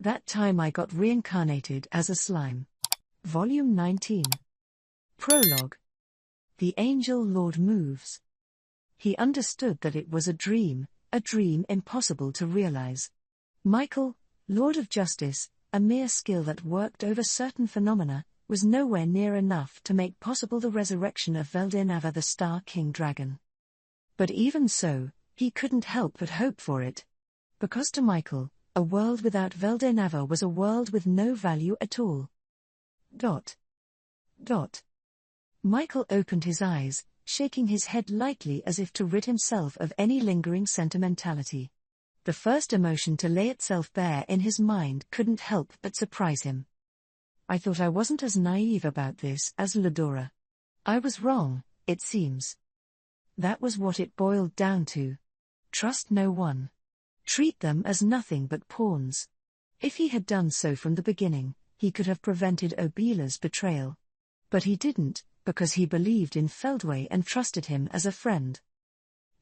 That Time I Got Reincarnated as a Slime. Volume 19. Prologue. The Angel Lord moves. He understood that it was a dream impossible to realize. Michael, Lord of Justice, a mere skill that worked over certain phenomena, was nowhere near enough to make possible the resurrection of Veldenava the Star King Dragon. But even so, he couldn't help but hope for it. Because to Michael, a world without Veldenava was a world with no value at all. Michael opened his eyes, shaking his head lightly as if to rid himself of any lingering sentimentality. The first emotion to lay itself bare in his mind couldn't help but surprise him. I thought I wasn't as naive about this as Ladora. I was wrong, it seems. That was what it boiled down to. Trust no one. Treat them as nothing but pawns. If he had done so from the beginning, he could have prevented Obila's betrayal. But he didn't, because he believed in Feldway and trusted him as a friend.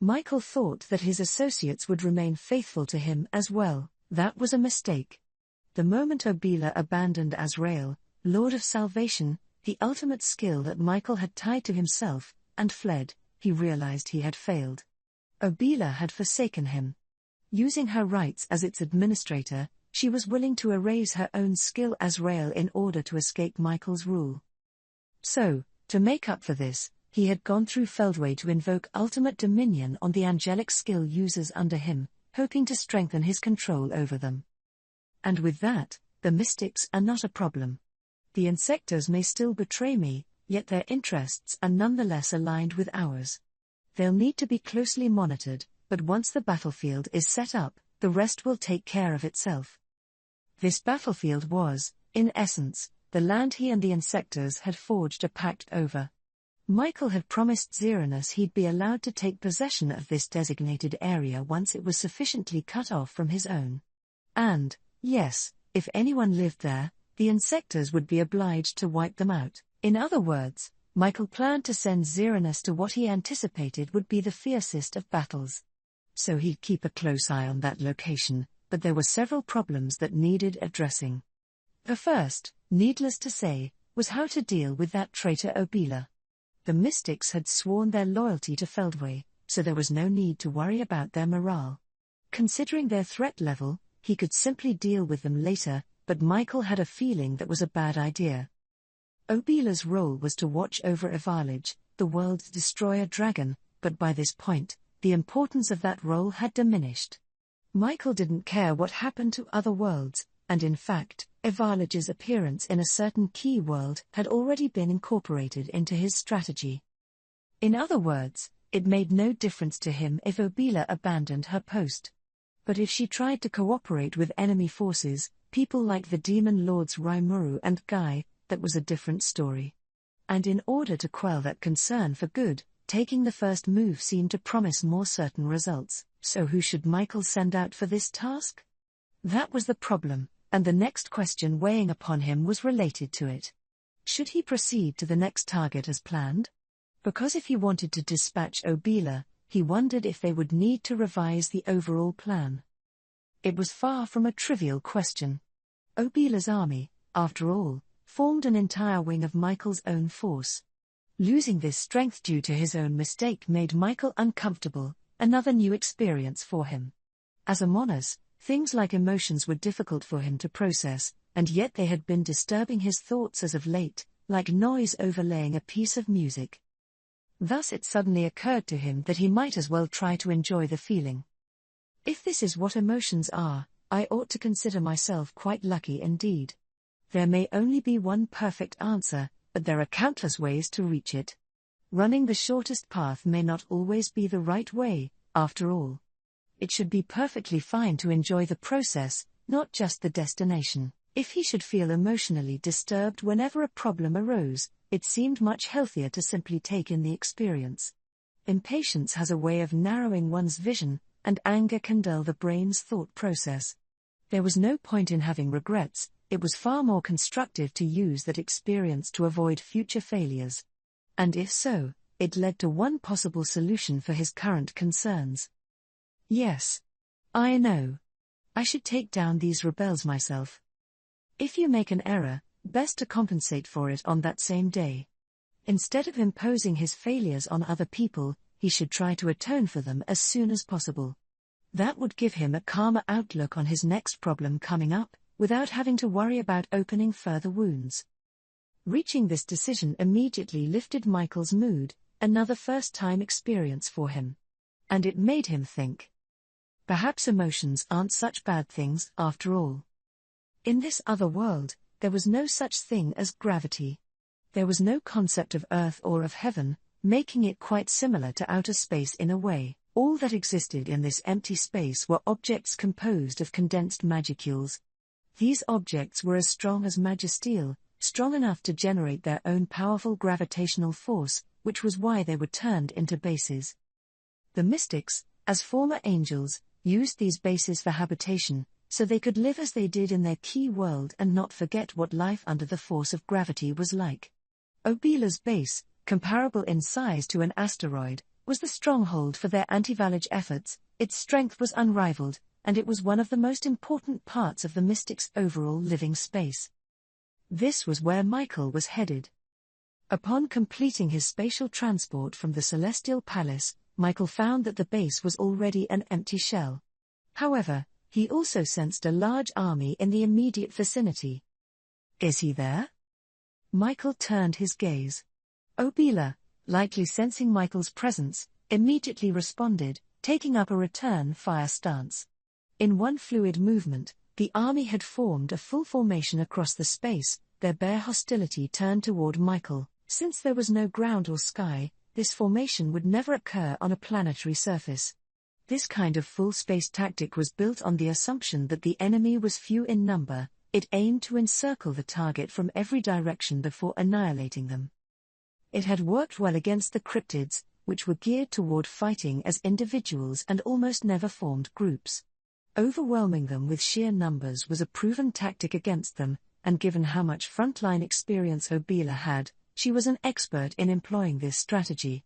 Michael thought that his associates would remain faithful to him as well. That was a mistake. The moment Obila abandoned Azrael, Lord of Salvation, the ultimate skill that Michael had tied to himself, and fled, he realized he had failed. Obila had forsaken him. Using her rights as its administrator, she was willing to erase her own skill Azrael in order to escape Michael's rule. So, to make up for this, he had gone through Feldway to invoke ultimate dominion on the angelic skill users under him, hoping to strengthen his control over them. And with that, the mystics are not a problem. The insectors may still betray me, yet their interests are nonetheless aligned with ours. They'll need to be closely monitored, but once the battlefield is set up, the rest will take care of itself. This battlefield was, in essence, the land he and the insectors had forged a pact over. Michael had promised Xeranus he'd be allowed to take possession of this designated area once it was sufficiently cut off from his own. And, yes, if anyone lived there, the insectors would be obliged to wipe them out. In other words, Michael planned to send Xeranus to what he anticipated would be the fiercest of battles. So he'd keep a close eye on that location, but there were several problems that needed addressing. The first, needless to say, was how to deal with that traitor Obila. The mystics had sworn their loyalty to Feldway, so there was no need to worry about their morale. Considering their threat level, he could simply deal with them later, but Michael had a feeling that was a bad idea. Obila's role was to watch over Evalage, the world's destroyer dragon, but by this point, the importance of that role had diminished. Michael didn't care what happened to other worlds, and in fact, Evalage's appearance in a certain key world had already been incorporated into his strategy. In other words, it made no difference to him if Obila abandoned her post. But if she tried to cooperate with enemy forces, people like the demon lords Raimuru and Guy, that was a different story. And in order to quell that concern for good, taking the first move seemed to promise more certain results. So who should Michael send out for this task? That was the problem, and the next question weighing upon him was related to it. Should he proceed to the next target as planned? Because if he wanted to dispatch Obila, he wondered if they would need to revise the overall plan. It was far from a trivial question. Obila's army, after all, formed an entire wing of Michael's own force. Losing this strength due to his own mistake made Michael uncomfortable, another new experience for him. As a monus, things like emotions were difficult for him to process, and yet they had been disturbing his thoughts as of late, like noise overlaying a piece of music. Thus it suddenly occurred to him that he might as well try to enjoy the feeling. If this is what emotions are, I ought to consider myself quite lucky indeed. There may only be one perfect answer, but there are countless ways to reach it. Running the shortest path may not always be the right way, after all. It should be perfectly fine to enjoy the process, not just the destination. If he should feel emotionally disturbed whenever a problem arose, it seemed much healthier to simply take in the experience. Impatience has a way of narrowing one's vision, and anger can dull the brain's thought process. There was no point in having regrets. It was far more constructive to use that experience to avoid future failures. And if so, it led to one possible solution for his current concerns. Yes. I know. I should take down these rebels myself. If you make an error, best to compensate for it on that same day. Instead of imposing his failures on other people, he should try to atone for them as soon as possible. That would give him a calmer outlook on his next problem coming up, without having to worry about opening further wounds. Reaching this decision immediately lifted Michael's mood, another first-time experience for him. And it made him think. Perhaps emotions aren't such bad things after all. In this other world, there was no such thing as gravity. There was no concept of earth or of heaven, making it quite similar to outer space in a way. All that existed in this empty space were objects composed of condensed magicules. These objects were as strong as magisteel, strong enough to generate their own powerful gravitational force, which was why they were turned into bases. The mystics, as former angels, used these bases for habitation, so they could live as they did in their key world and not forget what life under the force of gravity was like. Obila's base, comparable in size to an asteroid, was the stronghold for their anti-Valage efforts. Its strength was unrivaled, and it was one of the most important parts of the mystics' overall living space. This was where Michael was headed. Upon completing his spatial transport from the Celestial Palace, Michael found that the base was already an empty shell. However, he also sensed a large army in the immediate vicinity. Is he there? Michael turned his gaze. Obila, likely sensing Michael's presence, immediately responded, taking up a return fire stance. In one fluid movement, the army had formed a full formation across the space, their bare hostility turned toward Michael. Since there was no ground or sky, this formation would never occur on a planetary surface. This kind of full-space tactic was built on the assumption that the enemy was few in number. It aimed to encircle the target from every direction before annihilating them. It had worked well against the cryptids, which were geared toward fighting as individuals and almost never formed groups. Overwhelming them with sheer numbers was a proven tactic against them, and given how much frontline experience Obila had, she was an expert in employing this strategy.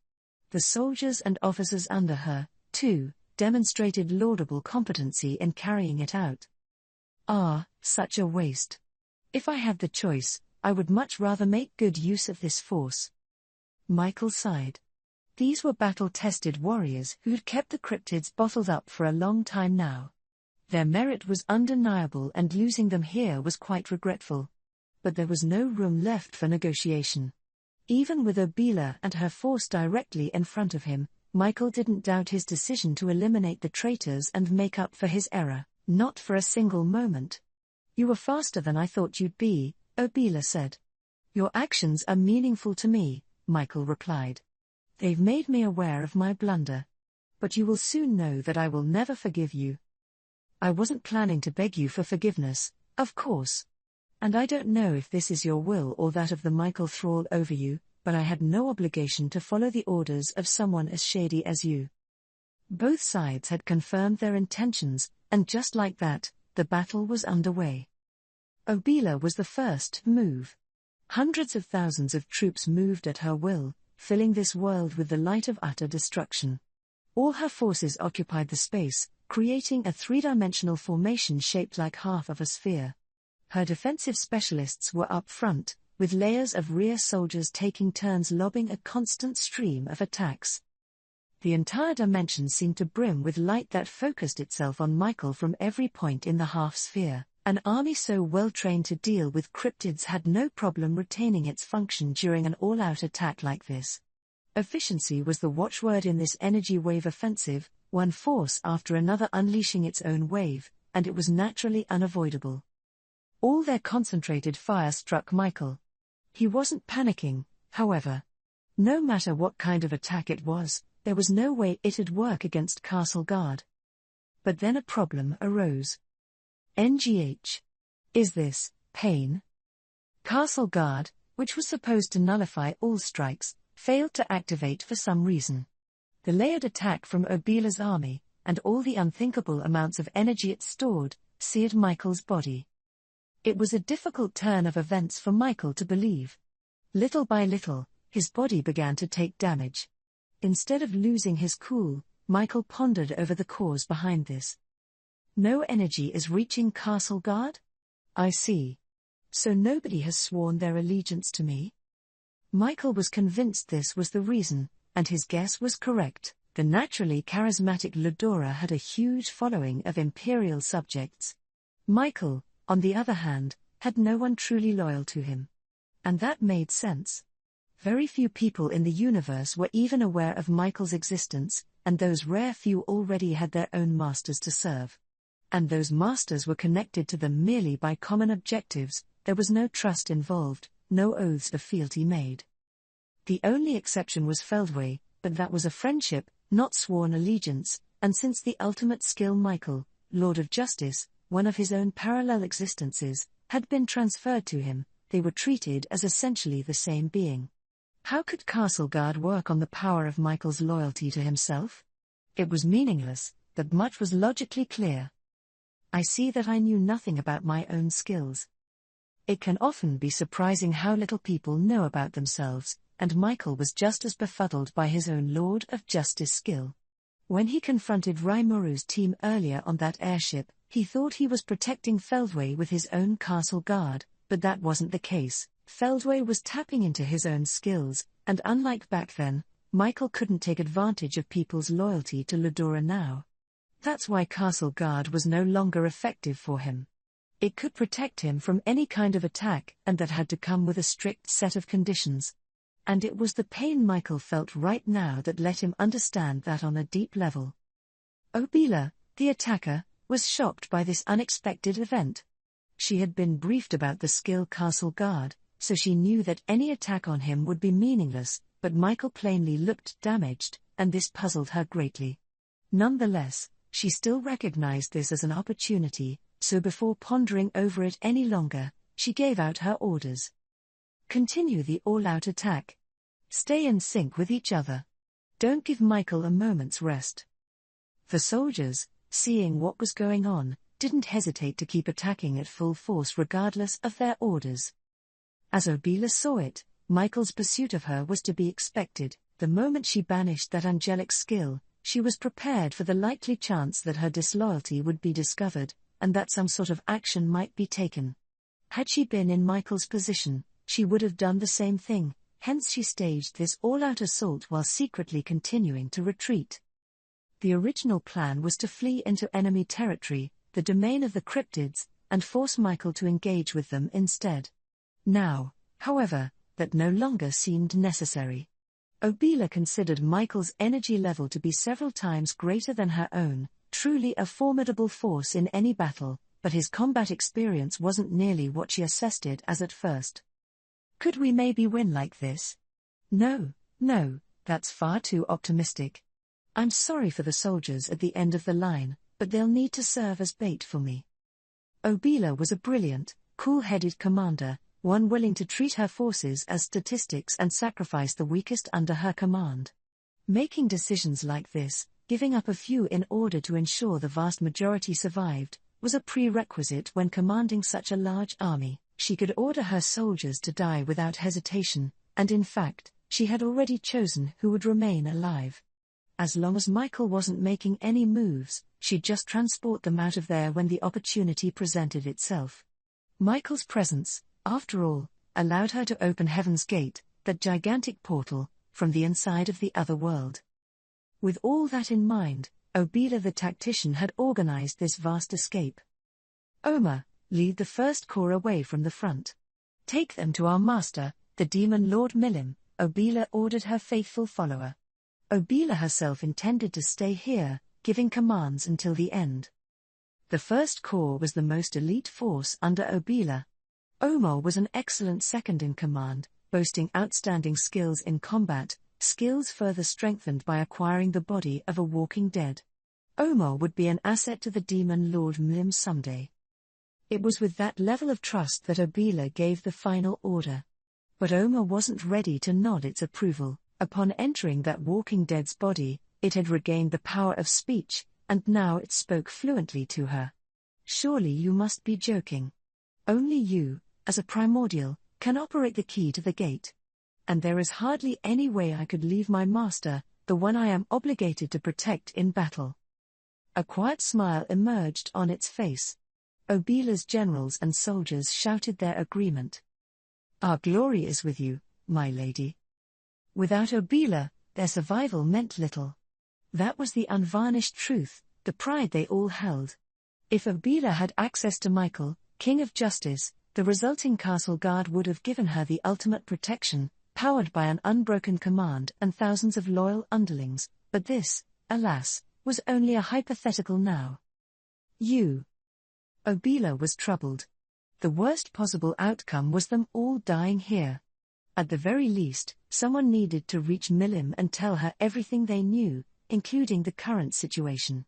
The soldiers and officers under her, too, demonstrated laudable competency in carrying it out. Such a waste. If I had the choice, I would much rather make good use of this force. Michael sighed. These were battle-tested warriors who had kept the cryptids bottled up for a long time now. Their merit was undeniable and losing them here was quite regretful. But there was no room left for negotiation. Even with Obila and her force directly in front of him, Michael didn't doubt his decision to eliminate the traitors and make up for his error, not for a single moment. You were faster than I thought you'd be, Obila said. Your actions are meaningful to me, Michael replied. They've made me aware of my blunder. But you will soon know that I will never forgive you. I wasn't planning to beg you for forgiveness, of course. And I don't know if this is your will or that of the Michael thrall over you, but I had no obligation to follow the orders of someone as shady as you. Both sides had confirmed their intentions, and just like that, the battle was underway. Obila was the first to move. Hundreds of thousands of troops moved at her will, filling this world with the light of utter destruction. All her forces occupied the space, creating a three-dimensional formation shaped like half of a sphere. Her defensive specialists were up front, with layers of rear soldiers taking turns lobbing a constant stream of attacks. The entire dimension seemed to brim with light that focused itself on Michael from every point in the half-sphere. An army so well-trained to deal with cryptids had no problem retaining its function during an all-out attack like this. Efficiency was the watchword in this energy wave offensive, one force after another unleashing its own wave, and it was naturally unavoidable. All their concentrated fire struck Michael. He wasn't panicking, however. No matter what kind of attack it was, there was no way it'd work against Castle Guard. But then a problem arose. NGH. Is this pain? Castle Guard, which was supposed to nullify all strikes, failed to activate for some reason. The layered attack from Obila's army, and all the unthinkable amounts of energy it stored, seared Michael's body. It was a difficult turn of events for Michael to believe. Little by little, his body began to take damage. Instead of losing his cool, Michael pondered over the cause behind this. No energy is reaching Castle Guard? I see. So nobody has sworn their allegiance to me? Michael was convinced this was the reason, and his guess was correct. The naturally charismatic Ludora had a huge following of imperial subjects. Michael, on the other hand, had no one truly loyal to him. And that made sense. Very few people in the universe were even aware of Michael's existence, and those rare few already had their own masters to serve. And those masters were connected to them merely by common objectives. There was no trust involved, no oaths of fealty made. The only exception was Feldway, but that was a friendship, not sworn allegiance, and since the ultimate skill Michael, Lord of Justice, one of his own parallel existences, had been transferred to him, they were treated as essentially the same being. How could Castleguard work on the power of Michael's loyalty to himself? It was meaningless, but much was logically clear. I see that I knew nothing about my own skills. It can often be surprising how little people know about themselves, and Michael was just as befuddled by his own Lord of Justice skill. When he confronted Raimuru's team earlier on that airship, he thought he was protecting Feldway with his own castle guard, but that wasn't the case. Feldway was tapping into his own skills, and unlike back then, Michael couldn't take advantage of people's loyalty to Ludora now. That's why Castle Guard was no longer effective for him. It could protect him from any kind of attack, and that had to come with a strict set of conditions. And it was the pain Michael felt right now that let him understand that on a deep level. Obila, the attacker, was shocked by this unexpected event. She had been briefed about the skill Castle Guard, so she knew that any attack on him would be meaningless, but Michael plainly looked damaged, and this puzzled her greatly. Nonetheless, she still recognized this as an opportunity, so before pondering over it any longer, she gave out her orders. Continue the all-out attack. Stay in sync with each other. Don't give Michael a moment's rest. The soldiers, seeing what was going on, didn't hesitate to keep attacking at full force regardless of their orders. As Obila saw it, Michael's pursuit of her was to be expected. The moment she banished that angelic skill, she was prepared for the likely chance that her disloyalty would be discovered, and that some sort of action might be taken. Had she been in Michael's position, she would have done the same thing, hence she staged this all-out assault while secretly continuing to retreat. The original plan was to flee into enemy territory, the domain of the cryptids, and force Michael to engage with them instead. Now, however, that no longer seemed necessary. Obila considered Michael's energy level to be several times greater than her own, truly a formidable force in any battle, but his combat experience wasn't nearly what she assessed it as at first. Could we maybe win like this? No, that's far too optimistic. I'm sorry for the soldiers at the end of the line, but they'll need to serve as bait for me. Obila was a brilliant, cool-headed commander, one willing to treat her forces as statistics and sacrifice the weakest under her command. Making decisions like this, giving up a few in order to ensure the vast majority survived, was a prerequisite when commanding such a large army. She could order her soldiers to die without hesitation, and in fact, she had already chosen who would remain alive. As long as Michael wasn't making any moves, she'd just transport them out of there when the opportunity presented itself. Michael's presence, after all, allowed her to open Heaven's Gate, that gigantic portal, from the inside of the other world. With all that in mind, Obila the tactician had organized this vast escape. Oma, lead the first corps away from the front. Take them to our master, the demon Lord Milim, Obila ordered her faithful follower. Obila herself intended to stay here, giving commands until the end. The first corps was the most elite force under Obila. Omar was an excellent second-in-command, boasting outstanding skills in combat, skills further strengthened by acquiring the body of a walking dead. Omar would be an asset to the demon Lord Mlim someday. It was with that level of trust that Obila gave the final order. But Omar wasn't ready to nod its approval. Upon entering that walking dead's body, it had regained the power of speech, and now it spoke fluently to her. Surely you must be joking. Only you, as a primordial, can operate the key to the gate. And there is hardly any way I could leave my master, the one I am obligated to protect in battle. A quiet smile emerged on its face. Obila's generals and soldiers shouted their agreement. "Our glory is with you, my lady." Without Obila, their survival meant little. That was the unvarnished truth, the pride they all held. If Obila had access to Michael, King of Justice, the resulting castle guard would have given her the ultimate protection, powered by an unbroken command and thousands of loyal underlings, but this, alas, was only a hypothetical now. Obila was troubled. The worst possible outcome was them all dying here. At the very least, someone needed to reach Milim and tell her everything they knew, including the current situation.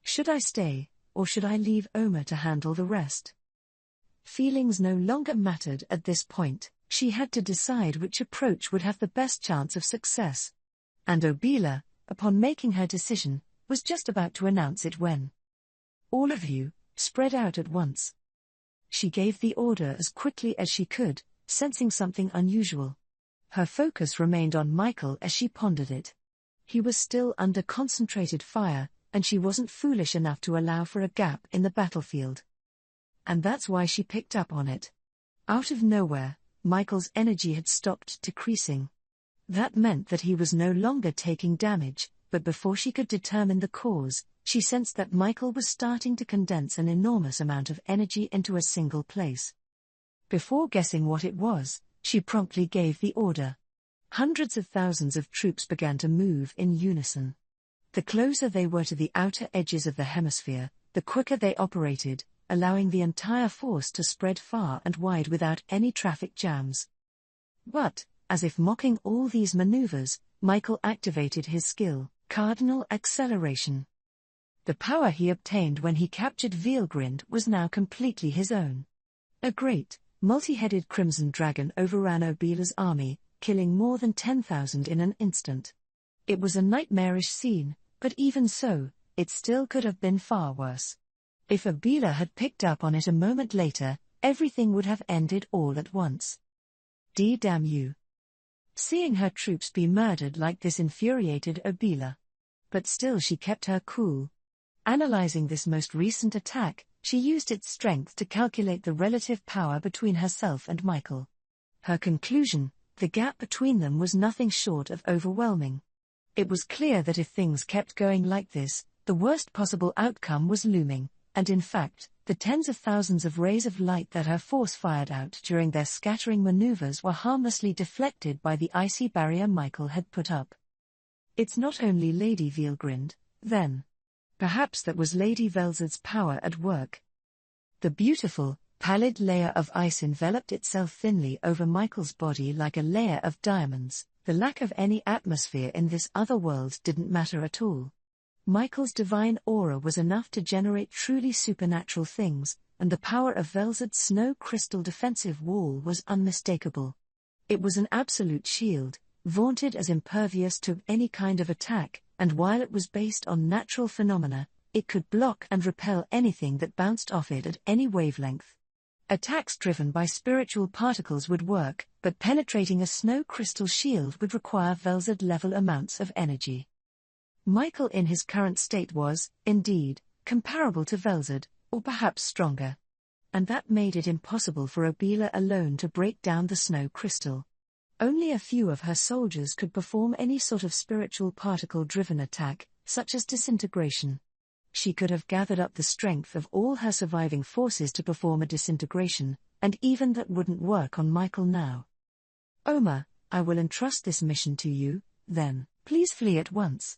Should I stay, or should I leave Oma to handle the rest? Feelings no longer mattered at this point. She had to decide which approach would have the best chance of success. And Obila, upon making her decision, was just about to announce it when all of you spread out at once. She gave the order as quickly as she could, sensing something unusual. Her focus remained on Michael as she pondered it. He was still under concentrated fire, and she wasn't foolish enough to allow for a gap in the battlefield. And that's why she picked up on it. Out of nowhere, Michael's energy had stopped decreasing. That meant that he was no longer taking damage, but before she could determine the cause, she sensed that Michael was starting to condense an enormous amount of energy into a single place. Before guessing what it was, she promptly gave the order. Hundreds of thousands of troops began to move in unison. The closer they were to the outer edges of the hemisphere, the quicker they operated, allowing the entire force to spread far and wide without any traffic jams. But, as if mocking all these maneuvers, Michael activated his skill, Cardinal Acceleration. The power he obtained when he captured Vielgrind was now completely his own. A great, multi-headed crimson dragon overran Obila's army, killing more than 10,000 in an instant. It was a nightmarish scene, but even so, it still could have been far worse. If Obila had picked up on it a moment later, everything would have ended all at once. Damn you. Seeing her troops be murdered like this infuriated Obila. But still she kept her cool. Analyzing this most recent attack, she used its strength to calculate the relative power between herself and Michael. Her conclusion, the gap between them was nothing short of overwhelming. It was clear that if things kept going like this, the worst possible outcome was looming, and in fact, the tens of thousands of rays of light that her force fired out during their scattering maneuvers were harmlessly deflected by the icy barrier Michael had put up. It's not only Lady Vielgrind, then. Perhaps that was Lady Velzard's power at work. The beautiful, pallid layer of ice enveloped itself thinly over Michael's body like a layer of diamonds. The lack of any atmosphere in this other world didn't matter at all. Michael's divine aura was enough to generate truly supernatural things, and the power of Velzard's snow crystal defensive wall was unmistakable. It was an absolute shield, vaunted as impervious to any kind of attack, and while it was based on natural phenomena, it could block and repel anything that bounced off it at any wavelength. Attacks driven by spiritual particles would work, but penetrating a snow crystal shield would require Velzard-level amounts of energy. Michael in his current state was, indeed, comparable to Velzard, or perhaps stronger. And that made it impossible for Obila alone to break down the snow crystal. Only a few of her soldiers could perform any sort of spiritual particle-driven attack, such as disintegration. She could have gathered up the strength of all her surviving forces to perform a disintegration, and even that wouldn't work on Michael now. Oma, I will entrust this mission to you, then, please flee at once.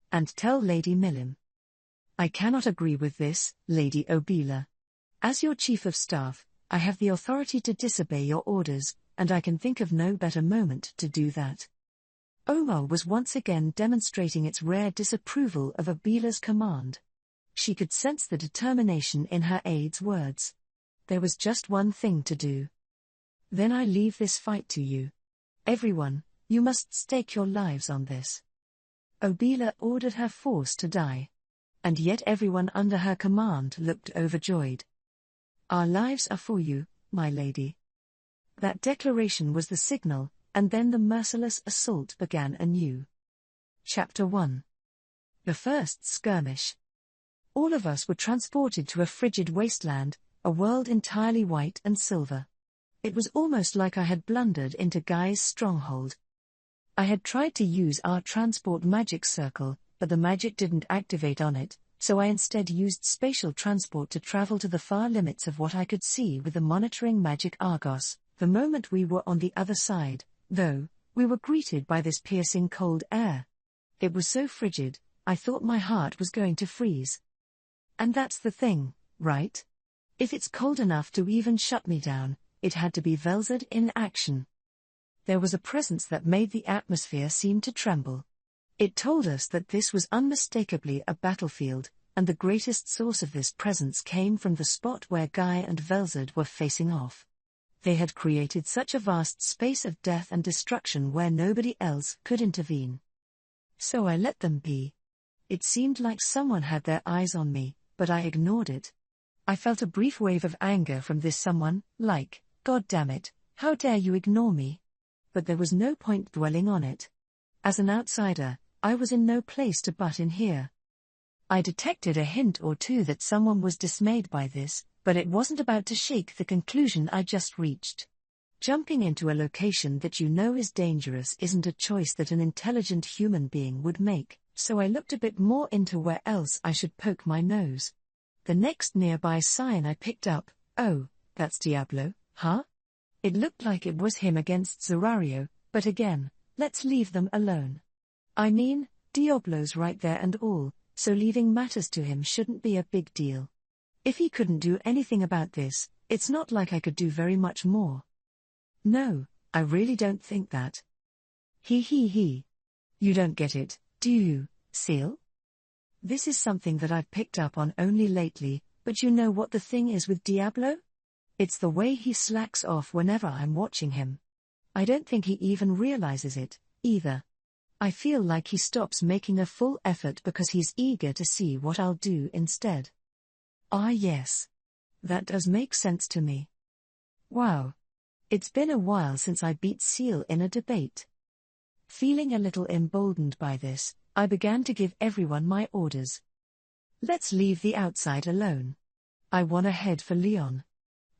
And tell Lady Milim. I cannot agree with this, Lady Obila. As your Chief of Staff, I have the authority to disobey your orders, and I can think of no better moment to do that. Oma was once again demonstrating its rare disapproval of Obila's command. She could sense the determination in her aide's words. There was just one thing to do. Then I leave this fight to you. Everyone, you must stake your lives on this. Obila ordered her force to die. And yet everyone under her command looked overjoyed. Our lives are for you, my lady. That declaration was the signal, and then the merciless assault began anew. Chapter 1. The First Skirmish. All of us were transported to a frigid wasteland, a world entirely white and silver. It was almost like I had blundered into Guy's stronghold. I had tried to use our transport magic circle, but the magic didn't activate on it, so I instead used spatial transport to travel to the far limits of what I could see with the monitoring magic Argos. The moment we were on the other side, though, we were greeted by this piercing cold air. It was so frigid, I thought my heart was going to freeze. And that's the thing, right? If it's cold enough to even shut me down, it had to be Velzard in action. There was a presence that made the atmosphere seem to tremble. It told us that this was unmistakably a battlefield, and the greatest source of this presence came from the spot where Guy and Velzard were facing off. They had created such a vast space of death and destruction where nobody else could intervene. So I let them be. It seemed like someone had their eyes on me, but I ignored it. I felt a brief wave of anger from this someone, like, God damn it, how dare you ignore me? But there was no point dwelling on it. As an outsider, I was in no place to butt in here. I detected a hint or two that someone was dismayed by this, but it wasn't about to shake the conclusion I just reached. Jumping into a location that you know is dangerous isn't a choice that an intelligent human being would make, so I looked a bit more into where else I should poke my nose. The next nearby sign I picked up, oh, that's Diablo, huh? It looked like it was him against Zorario, but again, let's leave them alone. I mean, Diablo's right there and all, so leaving matters to him shouldn't be a big deal. If he couldn't do anything about this, it's not like I could do very much more. No, I really don't think that. He. You don't get it, do you, Seal? This is something that I've picked up on only lately, but you know what the thing is with Diablo? It's the way he slacks off whenever I'm watching him. I don't think he even realizes it, either. I feel like he stops making a full effort because he's eager to see what I'll do instead. Ah yes. That does make sense to me. Wow. It's been a while since I beat Seal in a debate. Feeling a little emboldened by this, I began to give everyone my orders. Let's leave the outside alone. I wanna head for Leon.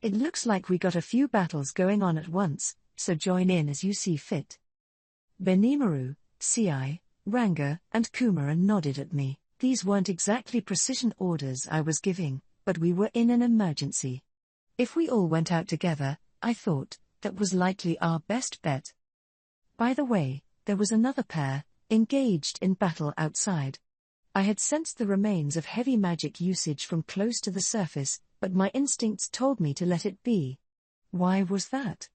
It looks like we got a few battles going on at once, so join in as you see fit. Benimaru, Ci, Ranga, and Kumara nodded at me. These weren't exactly precision orders I was giving, but we were in an emergency. If we all went out together, I thought, that was likely our best bet. By the way, there was another pair, engaged in battle outside. I had sensed the remains of heavy magic usage from close to the surface, but my instincts told me to let it be. Why was that?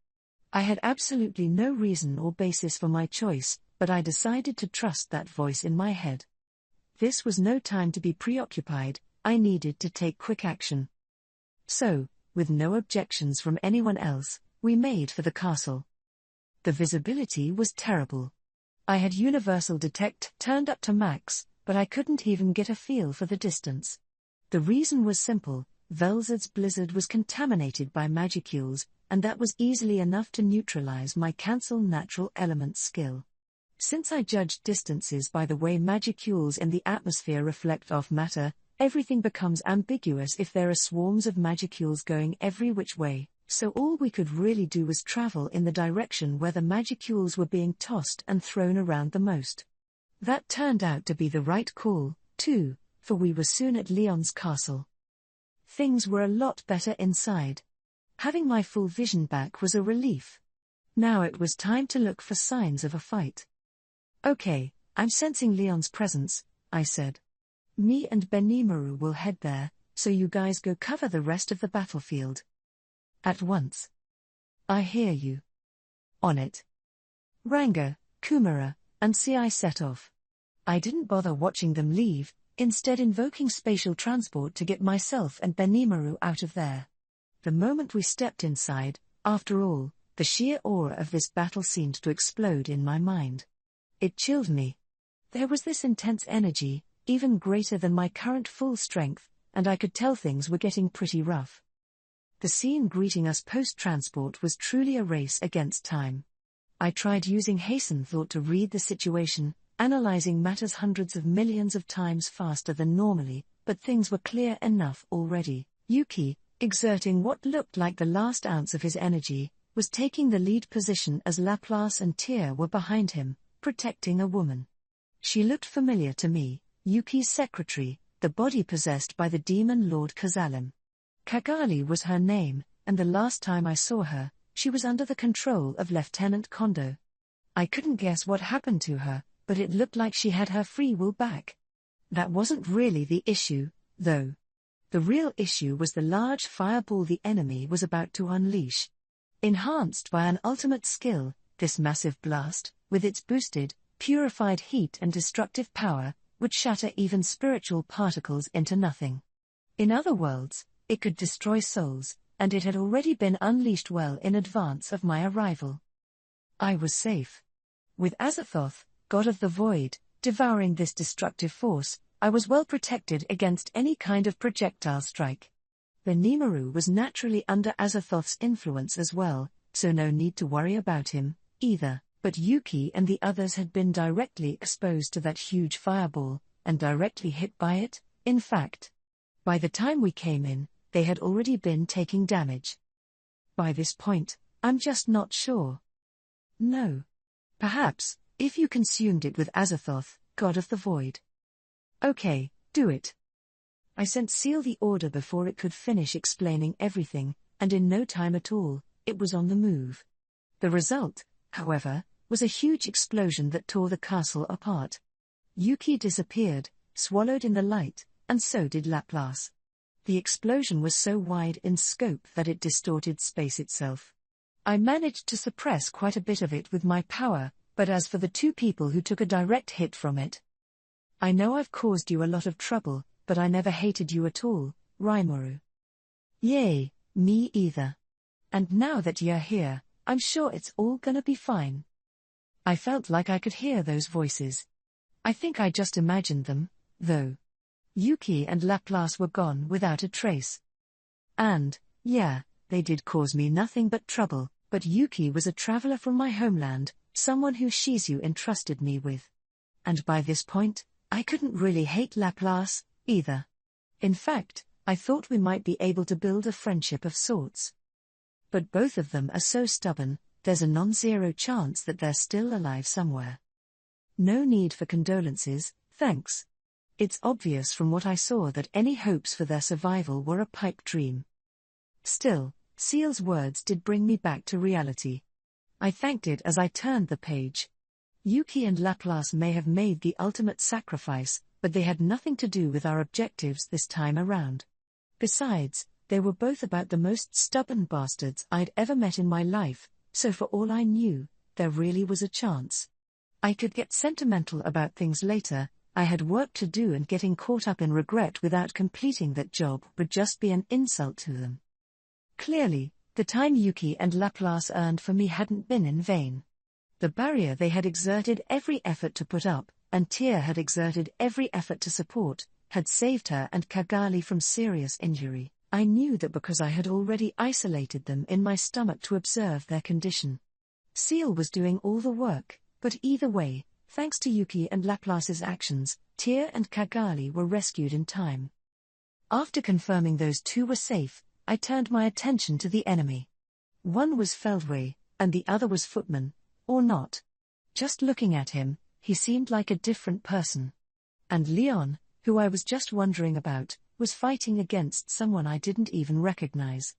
I had absolutely no reason or basis for my choice, but I decided to trust that voice in my head. This was no time to be preoccupied, I needed to take quick action. So, with no objections from anyone else, we made for the castle. The visibility was terrible. I had Universal Detect turned up to max, but I couldn't even get a feel for the distance. The reason was simple, Velzard's blizzard was contaminated by magicules, and that was easily enough to neutralize my cancel natural elements skill. Since I judged distances by the way magicules in the atmosphere reflect off matter, everything becomes ambiguous if there are swarms of magicules going every which way, so all we could really do was travel in the direction where the magicules were being tossed and thrown around the most. That turned out to be the right call, too, for we were soon at Leon's castle. Things were a lot better inside. Having my full vision back was a relief. Now it was time to look for signs of a fight. Okay, I'm sensing Leon's presence, I said. Me and Benimaru will head there, so you guys go cover the rest of the battlefield. At once. I hear you. On it. Ranga, Kumara, and Ci set off. I didn't bother watching them leave, instead invoking spatial transport to get myself and Benimaru out of there. The moment we stepped inside, after all, the sheer aura of this battle seemed to explode in my mind. It chilled me. There was this intense energy, even greater than my current full strength, and I could tell things were getting pretty rough. The scene greeting us post-transport was truly a race against time. I tried using hasten thought to read the situation, analyzing matters hundreds of millions of times faster than normally, but things were clear enough already. Yuki, exerting what looked like the last ounce of his energy, was taking the lead position as Laplace and Tyr were behind him, protecting a woman. She looked familiar to me, Yuki's secretary, the body possessed by the demon Lord Kazalim. Kagali was her name, and the last time I saw her, she was under the control of Lieutenant Kondo. I couldn't guess what happened to her, but it looked like she had her free will back. That wasn't really the issue, though. The real issue was the large fireball the enemy was about to unleash. Enhanced by an ultimate skill, this massive blast, with its boosted, purified heat and destructive power, would shatter even spiritual particles into nothing. In other worlds, it could destroy souls, and it had already been unleashed well in advance of my arrival. I was safe. With Azathoth, god of the void, devouring this destructive force, I was well protected against any kind of projectile strike. The Nimaru was naturally under Azathoth's influence as well, so no need to worry about him, either, but Yuki and the others had been directly exposed to that huge fireball, and directly hit by it, in fact. By the time we came in, they had already been taking damage. By this point, I'm just not sure. No. Perhaps, if you consumed it with Azathoth, god of the void. Okay, do it. I sent Seal the order before it could finish explaining everything, and in no time at all, it was on the move. The result, however, was a huge explosion that tore the castle apart. Yuki disappeared, swallowed in the light, and so did Laplace. The explosion was so wide in scope that it distorted space itself. I managed to suppress quite a bit of it with my power, but as for the two people who took a direct hit from it, I know I've caused you a lot of trouble, but I never hated you at all, Rimuru. Yay, me either. And now that you're here, I'm sure it's all gonna be fine. I felt like I could hear those voices. I think I just imagined them, though. Yuki and Laplace were gone without a trace. And, yeah, they did cause me nothing but trouble, but Yuki was a traveler from my homeland, someone who Shizu entrusted me with. And by this point, I couldn't really hate Laplace, either. In fact, I thought we might be able to build a friendship of sorts. But both of them are so stubborn, there's a non-zero chance that they're still alive somewhere. No need for condolences, thanks. It's obvious from what I saw that any hopes for their survival were a pipe dream. Still, Seal's words did bring me back to reality. I thanked it as I turned the page. Yuki and Laplace may have made the ultimate sacrifice, but they had nothing to do with our objectives this time around. Besides, they were both about the most stubborn bastards I'd ever met in my life, so for all I knew, there really was a chance. I could get sentimental about things later. I had work to do, and getting caught up in regret without completing that job would just be an insult to them. Clearly, the time Yuki and Laplace earned for me hadn't been in vain. The barrier they had exerted every effort to put up, and Tyr had exerted every effort to support, had saved her and Kagali from serious injury. I knew that because I had already isolated them in my stomach to observe their condition. Seal was doing all the work, but either way, thanks to Yuki and Laplace's actions, Tyr and Kagali were rescued in time. After confirming those two were safe, I turned my attention to the enemy. One was Feldway, and the other was Footman, or not. Just looking at him, he seemed like a different person. And Leon, who I was just wondering about, was fighting against someone I didn't even recognize.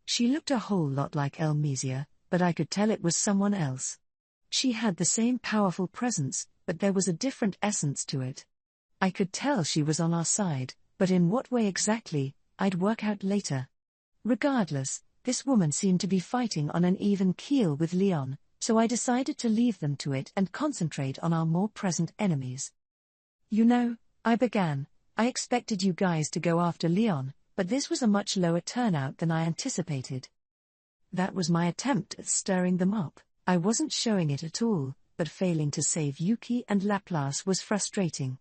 She looked a whole lot like Elmesia, but I could tell it was someone else. She had the same powerful presence, but there was a different essence to it. I could tell she was on our side, but in what way exactly, I'd work out later. Regardless, this woman seemed to be fighting on an even keel with Leon, so I decided to leave them to it and concentrate on our more present enemies. You know, I began, I expected you guys to go after Leon, but this was a much lower turnout than I anticipated. That was my attempt at stirring them up. I wasn't showing it at all, but failing to save Yuki and Laplace was frustrating.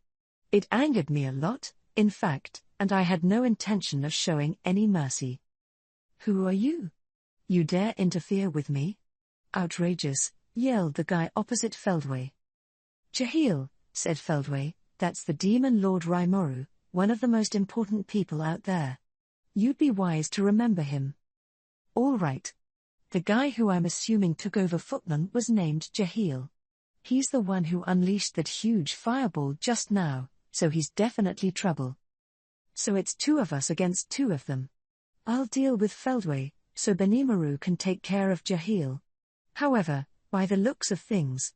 It angered me a lot, in fact, and I had no intention of showing any mercy. Who are you? You dare interfere with me? Outrageous, yelled the guy opposite Feldway. Jahil, said Feldway, that's the demon Lord Rimuru, one of the most important people out there. You'd be wise to remember him. All right. The guy who I'm assuming took over Footman was named Jahil. He's the one who unleashed that huge fireball just now, so he's definitely trouble. So it's 2 of us against 2 of them. I'll deal with Feldway, so Benimaru can take care of Jahil. However, by the looks of things.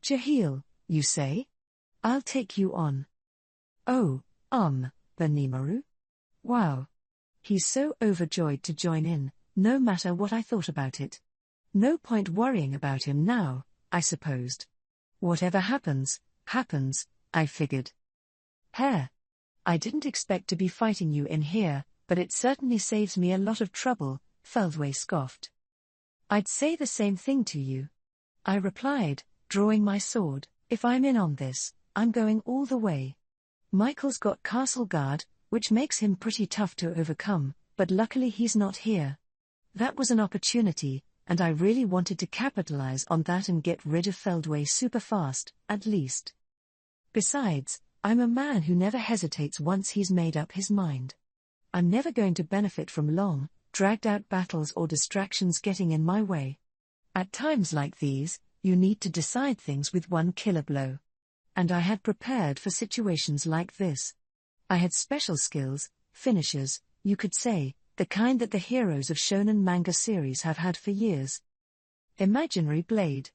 Jahil, you say? I'll take you on. Oh, Benimaru? Wow. He's so overjoyed to join in, no matter what I thought about it. No point worrying about him now, I supposed. Whatever happens, happens, I figured. Hare. I didn't expect to be fighting you in here, but it certainly saves me a lot of trouble, Feldway scoffed. I'd say the same thing to you. I replied, drawing my sword. If I'm in on this, I'm going all the way. Michael's got castle guard, which makes him pretty tough to overcome, but luckily he's not here. That was an opportunity, and I really wanted to capitalize on that and get rid of Feldway super fast, at least. Besides, I'm a man who never hesitates once he's made up his mind. I'm never going to benefit from long, dragged-out battles or distractions getting in my way. At times like these, you need to decide things with one killer blow. And I had prepared for situations like this. I had special skills, finishers, you could say, the kind that the heroes of shonen manga series have had for years. Imaginary blade.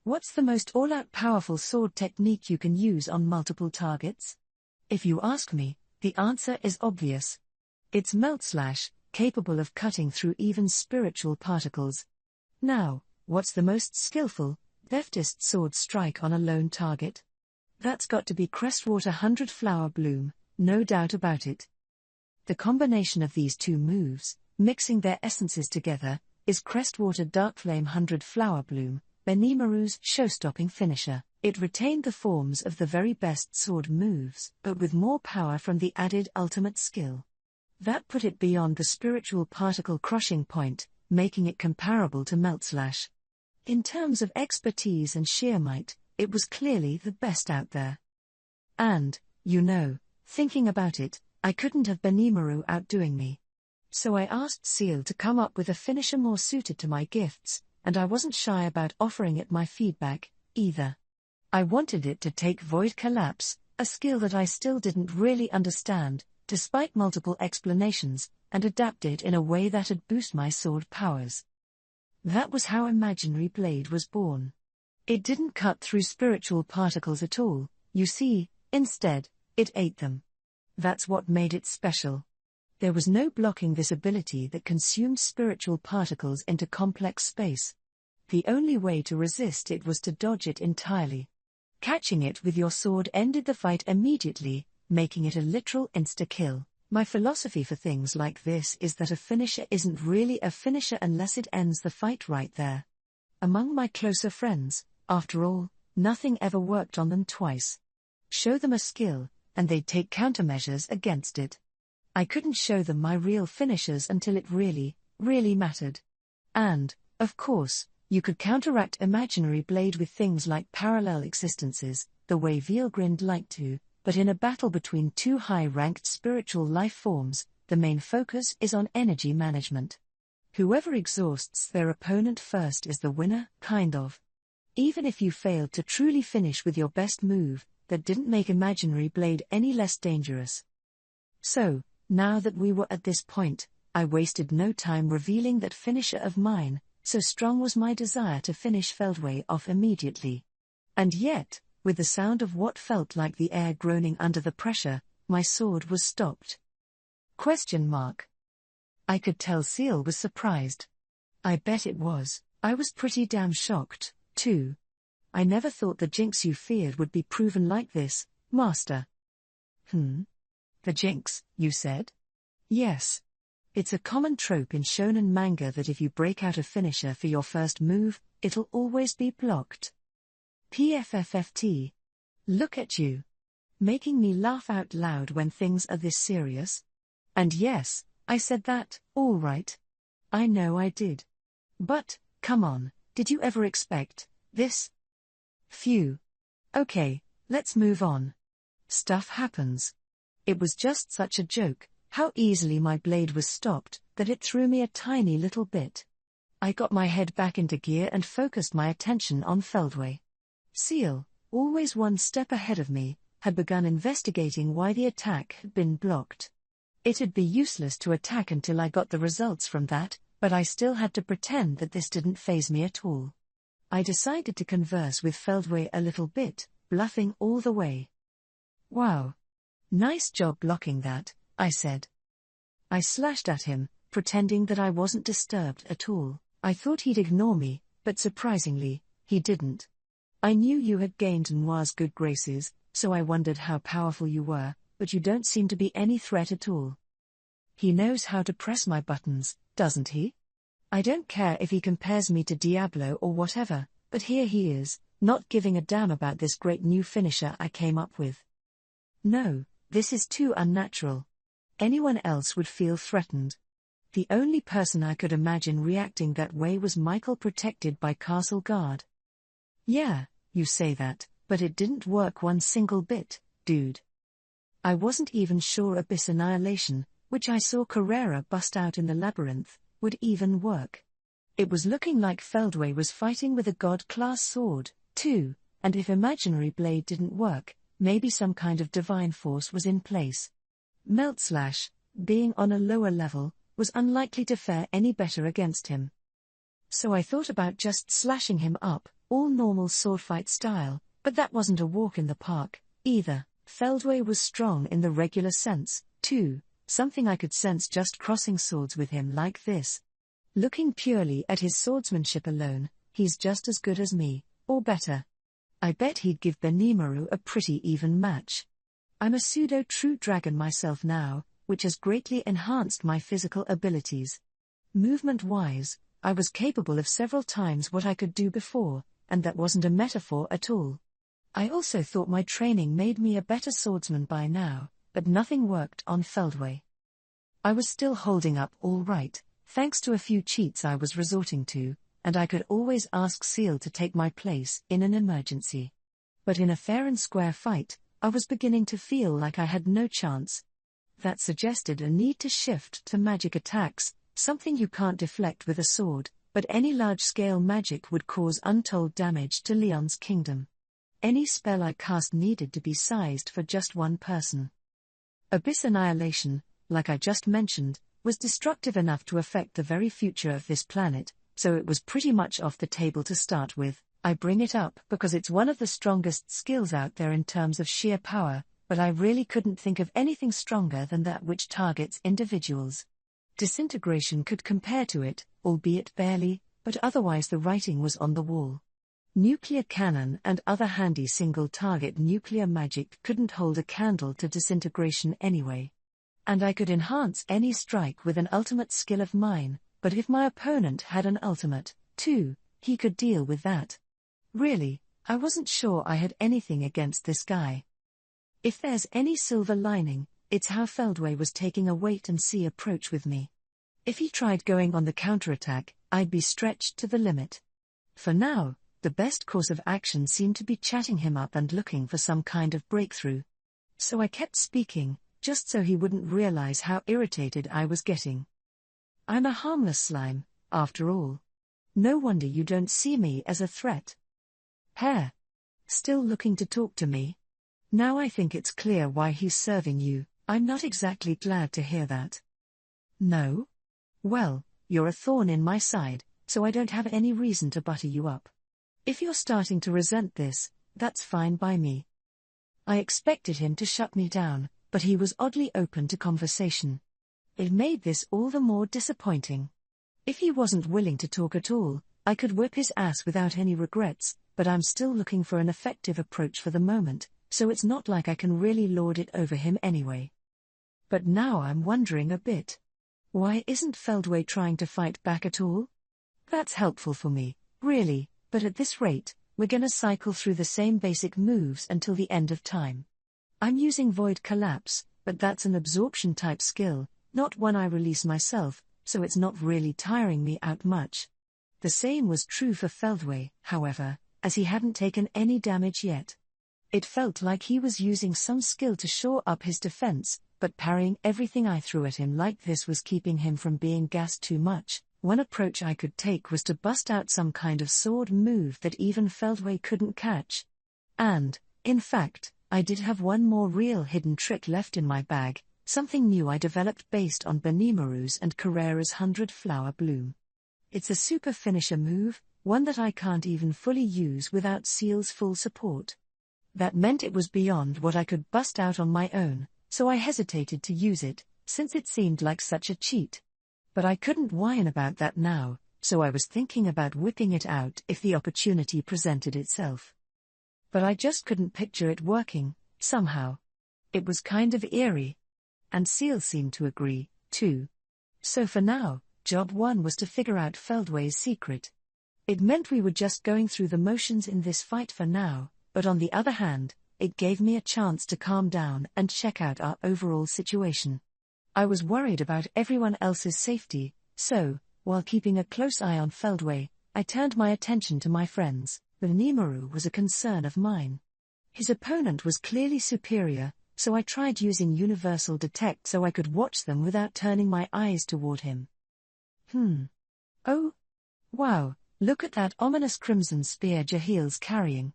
What's the most all-out powerful sword technique you can use on multiple targets? If you ask me, the answer is obvious. It's Melt Slash, capable of cutting through even spiritual particles. Now, what's the most skillful, deftest sword strike on a lone target? That's got to be Crestwater 100 Flower Bloom, no doubt about it. The combination of these 2 moves, mixing their essences together, is Crestwater Darkflame 100 Flower Bloom, Benimaru's show-stopping finisher. It retained the forms of the very best sword moves, but with more power from the added ultimate skill. That put it beyond the spiritual particle crushing point, making it comparable to Melt Slash. In terms of expertise and sheer might, it was clearly the best out there. And, thinking about it, I couldn't have Benimaru outdoing me. So I asked Seal to come up with a finisher more suited to my gifts, and I wasn't shy about offering it my feedback, either. I wanted it to take Void Collapse, a skill that I still didn't really understand, despite multiple explanations, and adapt it in a way that'd boost my sword powers. That was how Imaginary Blade was born. It didn't cut through spiritual particles at all, you see, instead, it ate them. That's what made it special. There was no blocking this ability that consumed spiritual particles into complex space. The only way to resist it was to dodge it entirely. Catching it with your sword ended the fight immediately, making it a literal insta-kill. My philosophy for things like this is that a finisher isn't really a finisher unless it ends the fight right there. Among my closer friends, after all, nothing ever worked on them twice. Show them a skill, and they'd take countermeasures against it. I couldn't show them my real finishers until it really, really mattered. And, of course, you could counteract Imaginary Blade with things like parallel existences, the way Veilgrind liked to, but in a battle between 2 high-ranked spiritual life forms, the main focus is on energy management. Whoever exhausts their opponent first is the winner, kind of. Even if you failed to truly finish with your best move, that didn't make Imaginary Blade any less dangerous. So, now that we were at this point, I wasted no time revealing that finisher of mine, so strong was my desire to finish Feldway off immediately. And yet, with the sound of what felt like the air groaning under the pressure, my sword was stopped. ? I could tell Seal was surprised. I bet it was. I was pretty damn shocked, too. I never thought the jinx you feared would be proven like this, Master. The jinx, you said? Yes. It's a common trope in shonen manga that if you break out a finisher for your first move, it'll always be blocked. PFFFT. Look at you. Making me laugh out loud when things are this serious. And yes, I said that, all right. I know I did. But, come on, did you ever expect this? Phew. Okay, let's move on. Stuff happens. It was just such a joke, how easily my blade was stopped, that it threw me a tiny little bit. I got my head back into gear and focused my attention on Feldway. Seal, always one step ahead of me, had begun investigating why the attack had been blocked. It'd be useless to attack until I got the results from that, but I still had to pretend that this didn't faze me at all. I decided to converse with Feldway a little bit, bluffing all the way. "Wow. Nice job blocking that," I said. I slashed at him, pretending that I wasn't disturbed at all. I thought he'd ignore me, but surprisingly, he didn't. "I knew you had gained Noir's good graces, so I wondered how powerful you were, but you don't seem to be any threat at all." He knows how to press my buttons, doesn't he? I don't care if he compares me to Diablo or whatever, but here he is, not giving a damn about this great new finisher I came up with. No, this is too unnatural. Anyone else would feel threatened. The only person I could imagine reacting that way was Michael, protected by Castle Guard. "Yeah, you say that, but it didn't work one single bit, dude." I wasn't even sure Abyss Annihilation, which I saw Carrera bust out in the labyrinth, would even work. It was looking like Feldway was fighting with a god-class sword, too, and if Imaginary Blade didn't work, maybe some kind of divine force was in place. Melt Slash, being on a lower level, was unlikely to fare any better against him. So I thought about just slashing him up, all normal swordfight style, but that wasn't a walk in the park, either. Feldway was strong in the regular sense, too, something I could sense just crossing swords with him like this. Looking purely at his swordsmanship alone, he's just as good as me, or better. I bet he'd give Benimaru a pretty even match. I'm a pseudo-true dragon myself now, which has greatly enhanced my physical abilities. Movement-wise, I was capable of several times what I could do before, and that wasn't a metaphor at all. I also thought my training made me a better swordsman by now, but nothing worked on Feldway. I was still holding up all right, thanks to a few cheats I was resorting to, and I could always ask Seal to take my place in an emergency. But in a fair and square fight, I was beginning to feel like I had no chance. That suggested a need to shift to magic attacks, something you can't deflect with a sword, but any large-scale magic would cause untold damage to Leon's kingdom. Any spell I cast needed to be sized for just one person. Abyss Annihilation, like I just mentioned, was destructive enough to affect the very future of this planet, so it was pretty much off the table to start with. I bring it up because it's one of the strongest skills out there in terms of sheer power, but I really couldn't think of anything stronger than that which targets individuals. Disintegration could compare to it, albeit barely, but otherwise the writing was on the wall. Nuclear cannon and other handy single-target nuclear magic couldn't hold a candle to disintegration anyway. And I could enhance any strike with an ultimate skill of mine, but if my opponent had an ultimate, too, he could deal with that. Really, I wasn't sure I had anything against this guy. If there's any silver lining, it's how Feldway was taking a wait-and-see approach with me. If he tried going on the counterattack, I'd be stretched to the limit. For now, the best course of action seemed to be chatting him up and looking for some kind of breakthrough. So I kept speaking, just so he wouldn't realize how irritated I was getting. "I'm a harmless slime, after all. No wonder you don't see me as a threat." "Hair. Still looking to talk to me? Now I think it's clear why he's serving you." "I'm not exactly glad to hear that." "No? Well, you're a thorn in my side, so I don't have any reason to butter you up. If you're starting to resent this, that's fine by me." I expected him to shut me down, but he was oddly open to conversation. It made this all the more disappointing. If he wasn't willing to talk at all, I could whip his ass without any regrets, but I'm still looking for an effective approach for the moment, so it's not like I can really lord it over him anyway. But now I'm wondering a bit. Why isn't Feldway trying to fight back at all? That's helpful for me, really, but at this rate, we're gonna cycle through the same basic moves until the end of time. I'm using Void Collapse, but that's an absorption-type skill, not one I release myself, so it's not really tiring me out much. The same was true for Feldway, however, as he hadn't taken any damage yet. It felt like he was using some skill to shore up his defense, but parrying everything I threw at him like this was keeping him from being gassed too much. One approach I could take was to bust out some kind of sword move that even Feldway couldn't catch. And, in fact, I did have one more real hidden trick left in my bag, something new I developed based on Benimaru's and Carrera's 100 Flower Bloom. It's a super finisher move, one that I can't even fully use without Seal's full support. That meant it was beyond what I could bust out on my own, so I hesitated to use it, since it seemed like such a cheat. But I couldn't whine about that now, so I was thinking about whipping it out if the opportunity presented itself. But I just couldn't picture it working, somehow. It was kind of eerie. And Seal seemed to agree, too. So for now, job one was to figure out Feldway's secret. It meant we were just going through the motions in this fight for now, but on the other hand, it gave me a chance to calm down and check out our overall situation. I was worried about everyone else's safety, so, while keeping a close eye on Feldway, I turned my attention to my friends. Benimaru was a concern of mine. His opponent was clearly superior, so I tried using Universal Detect so I could watch them without turning my eyes toward him. Oh! Wow, look at that ominous crimson spear Jahil's carrying.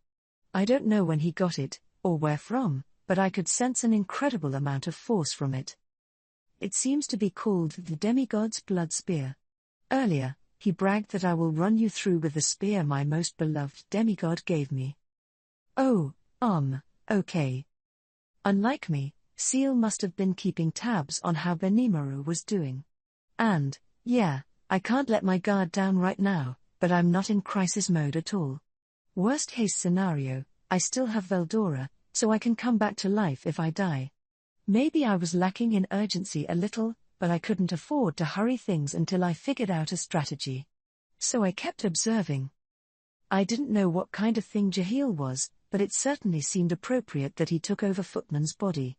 I don't know when he got it, or where from, but I could sense an incredible amount of force from it. It seems to be called the Demigod's Blood Spear. Earlier, he bragged that I will run you through with the spear my most beloved demigod gave me. Oh, okay. Unlike me, Seal must have been keeping tabs on how Benimaru was doing. And, yeah, I can't let my guard down right now, but I'm not in crisis mode at all. Worst case scenario, I still have Veldora, so I can come back to life if I die. Maybe I was lacking in urgency a little, but I couldn't afford to hurry things until I figured out a strategy. So I kept observing. I didn't know what kind of thing Jahil was, but it certainly seemed appropriate that he took over Footman's body.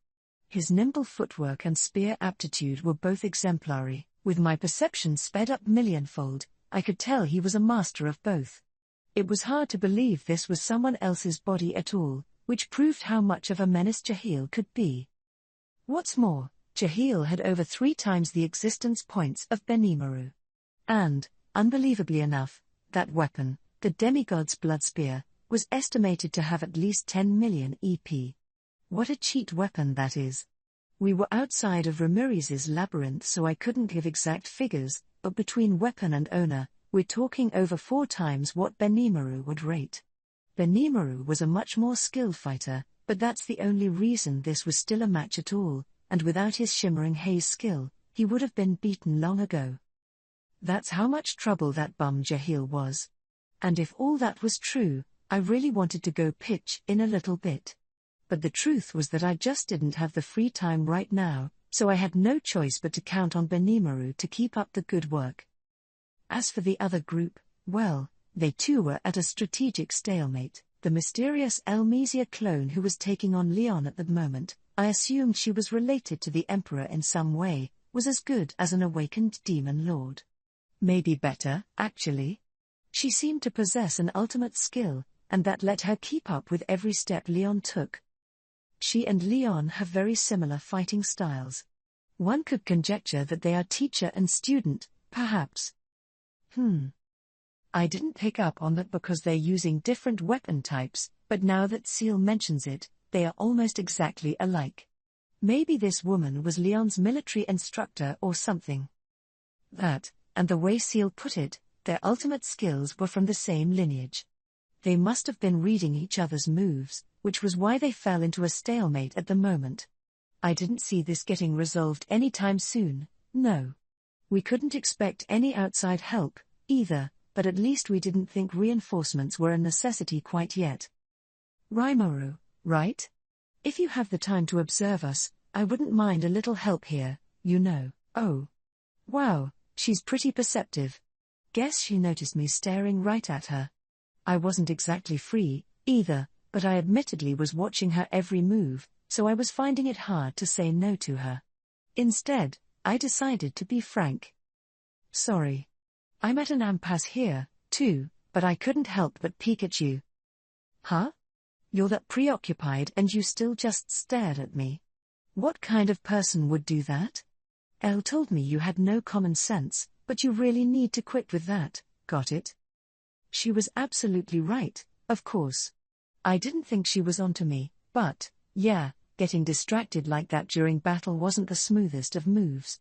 His nimble footwork and spear aptitude were both exemplary. With my perception sped up millionfold, I could tell he was a master of both. It was hard to believe this was someone else's body at all, which proved how much of a menace Jahil could be. What's more, Jahil had over 3 times the existence points of Benimaru. And, unbelievably enough, that weapon, the Demigod's Blood Spear, was estimated to have at least 10 million EP. What a cheat weapon that is. We were outside of Ramirez's labyrinth, so I couldn't give exact figures, but between weapon and owner, we're talking over 4 times what Benimaru would rate. Benimaru was a much more skilled fighter, but that's the only reason this was still a match at all, and without his shimmering haze skill, he would have been beaten long ago. That's how much trouble that bum Jahil was. And if all that was true, I really wanted to go pitch in a little bit. But the truth was that I just didn't have the free time right now, so I had no choice but to count on Benimaru to keep up the good work. As for the other group, well, they too were at a strategic stalemate. The mysterious Elmesia clone who was taking on Leon at the moment, I assumed she was related to the Emperor in some way, was as good as an awakened demon lord. Maybe better, actually. She seemed to possess an ultimate skill, and that let her keep up with every step Leon took. She and Leon have very similar fighting styles. One could conjecture that they are teacher and student, perhaps. I didn't pick up on that because they're using different weapon types, but now that Seal mentions it, they are almost exactly alike. Maybe this woman was Leon's military instructor or something. That, and the way Seal put it, their ultimate skills were from the same lineage. They must have been reading each other's moves, which was why they fell into a stalemate at the moment. I didn't see this getting resolved anytime soon, no. We couldn't expect any outside help, either, but at least we didn't think reinforcements were a necessity quite yet. Rimuru, right? If you have the time to observe us, I wouldn't mind a little help here, you know. Oh. Wow, she's pretty perceptive. Guess she noticed me staring right at her. I wasn't exactly free, either, but I admittedly was watching her every move, so I was finding it hard to say no to her. Instead, I decided to be frank. Sorry. I'm at an impasse here, too, but I couldn't help but peek at you. Huh? You're that preoccupied and you still just stared at me. What kind of person would do that? Elle told me you had no common sense, but you really need to quit with that, got it? She was absolutely right, of course. I didn't think she was onto me, but, yeah, getting distracted like that during battle wasn't the smoothest of moves.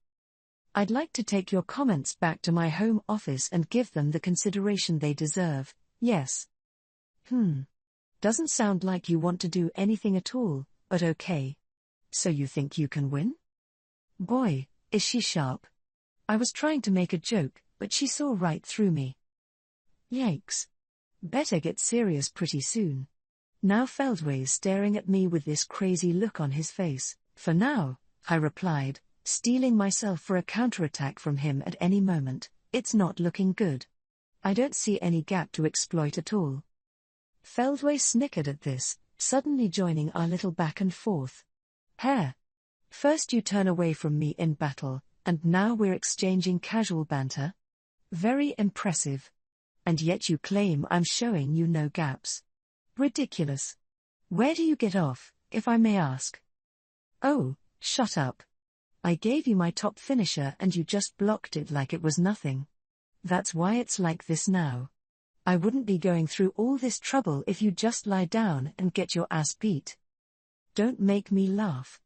I'd like to take your comments back to my home office and give them the consideration they deserve, yes. Doesn't sound like you want to do anything at all, but okay. So you think you can win? Boy, is she sharp. I was trying to make a joke, but she saw right through me. Yikes. Better get serious pretty soon. Now Feldway's staring at me with this crazy look on his face. For now, I replied, steeling myself for a counterattack from him at any moment. It's not looking good. I don't see any gap to exploit at all. Feldway snickered at this, suddenly joining our little back and forth. Hare. First you turn away from me in battle, and now we're exchanging casual banter? Very impressive. And yet you claim I'm showing you no gaps. Ridiculous. Where do you get off, if I may ask? Oh, shut up. I gave you my top finisher and you just blocked it like it was nothing. That's why it's like this now. I wouldn't be going through all this trouble if you just lie down and get your ass beat. Don't make me laugh.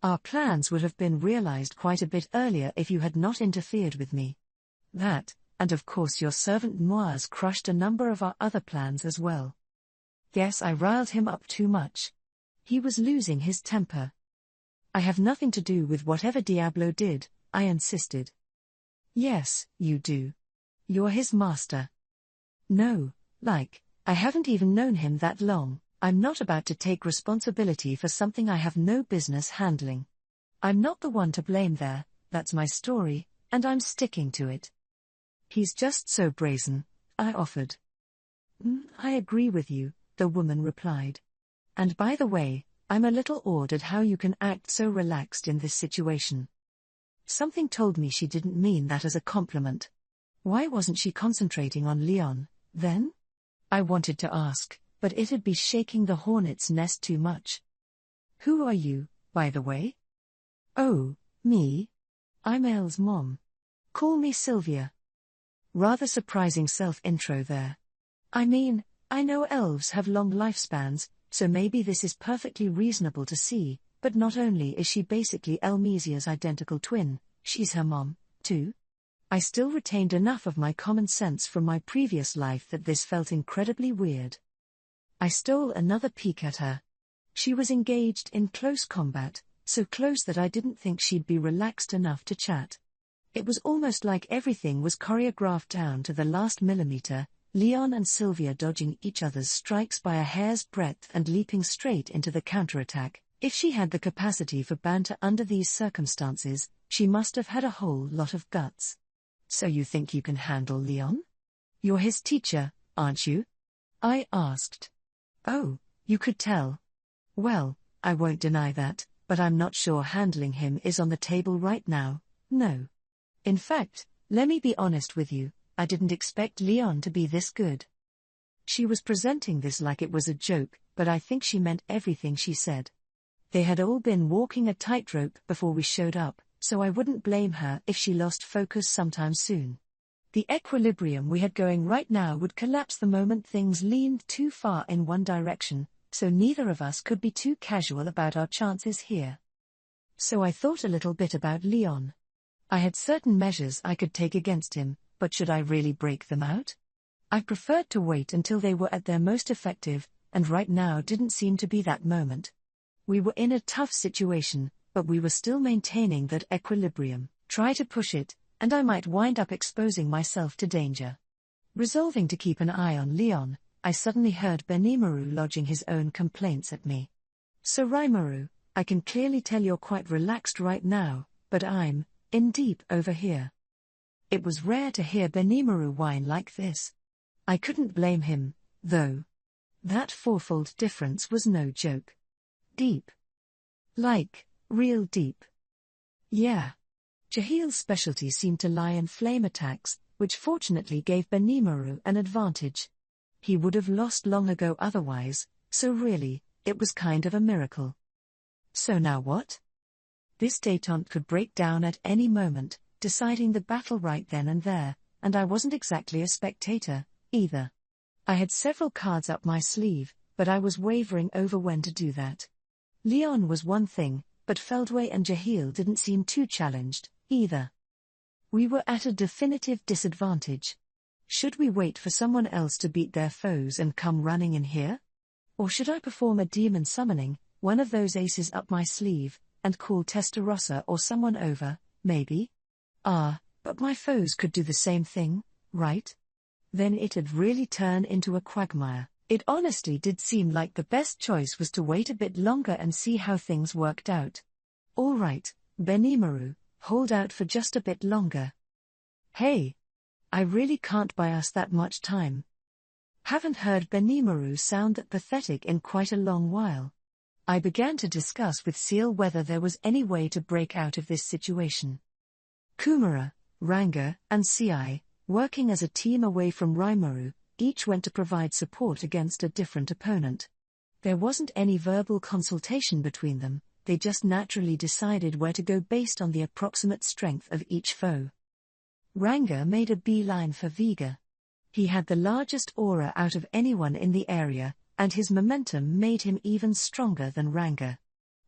Our plans would have been realized quite a bit earlier if you had not interfered with me. That, and of course your servant Noir's crushed a number of our other plans as well. Guess I riled him up too much. He was losing his temper. I have nothing to do with whatever Diablo did, I insisted. Yes, you do. You're his master. No, I haven't even known him that long. I'm not about to take responsibility for something I have no business handling. I'm not the one to blame there, that's my story, and I'm sticking to it. He's just so brazen, I offered. I agree with you, the woman replied. And by the way, I'm a little awed at how you can act so relaxed in this situation. Something told me she didn't mean that as a compliment. Why wasn't she concentrating on Leon, then? I wanted to ask, but it'd be shaking the hornet's nest too much. Who are you, by the way? Oh, me? I'm Elle's mom. Call me Sylvia. Rather surprising self-intro there. I mean, I know elves have long lifespans, so maybe this is perfectly reasonable to see, but not only is she basically Elmesia's identical twin, she's her mom, too. I still retained enough of my common sense from my previous life that this felt incredibly weird. I stole another peek at her. She was engaged in close combat, so close that I didn't think she'd be relaxed enough to chat. It was almost like everything was choreographed down to the last millimeter, Leon and Sylvia dodging each other's strikes by a hair's breadth and leaping straight into the counterattack. If she had the capacity for banter under these circumstances, she must have had a whole lot of guts. So you think you can handle Leon? You're his teacher, aren't you? I asked. Oh, you could tell. Well, I won't deny that, but I'm not sure handling him is on the table right now, no. In fact, let me be honest with you, I didn't expect Leon to be this good. She was presenting this like it was a joke, but I think she meant everything she said. They had all been walking a tightrope before we showed up, so I wouldn't blame her if she lost focus sometime soon. The equilibrium we had going right now would collapse the moment things leaned too far in one direction, so neither of us could be too casual about our chances here. So I thought a little bit about Leon. I had certain measures I could take against him, but should I really break them out? I preferred to wait until they were at their most effective, and right now didn't seem to be that moment. We were in a tough situation, but we were still maintaining that equilibrium. Try to push it, and I might wind up exposing myself to danger. Resolving to keep an eye on Leon, I suddenly heard Benimaru lodging his own complaints at me. So Rimuru, I can clearly tell you're quite relaxed right now, but I'm in deep over here. It was rare to hear Benimaru whine like this. I couldn't blame him, though. That fourfold difference was no joke. Deep. Like, real deep. Yeah. Jahil's specialty seemed to lie in flame attacks, which fortunately gave Benimaru an advantage. He would have lost long ago otherwise, so really, it was kind of a miracle. So now what? This détente could break down at any moment, deciding the battle right then and there, and I wasn't exactly a spectator, either. I had several cards up my sleeve, but I was wavering over when to do that. Leon was one thing, but Feldway and Jahil didn't seem too challenged, either. We were at a definitive disadvantage. Should we wait for someone else to beat their foes and come running in here? Or should I perform a demon summoning, one of those aces up my sleeve, and call Testarossa or someone over, maybe? But my foes could do the same thing, right? Then it'd really turn into a quagmire. It honestly did seem like the best choice was to wait a bit longer and see how things worked out. All right, Benimaru, hold out for just a bit longer. Hey! I really can't buy us that much time. Haven't heard Benimaru sound that pathetic in quite a long while. I began to discuss with Seal whether there was any way to break out of this situation. Kumara, Ranga, and Ci, working as a team away from Raimaru, each went to provide support against a different opponent. There wasn't any verbal consultation between them, they just naturally decided where to go based on the approximate strength of each foe. Ranga made a beeline for Vega. He had the largest aura out of anyone in the area, and his momentum made him even stronger than Ranga.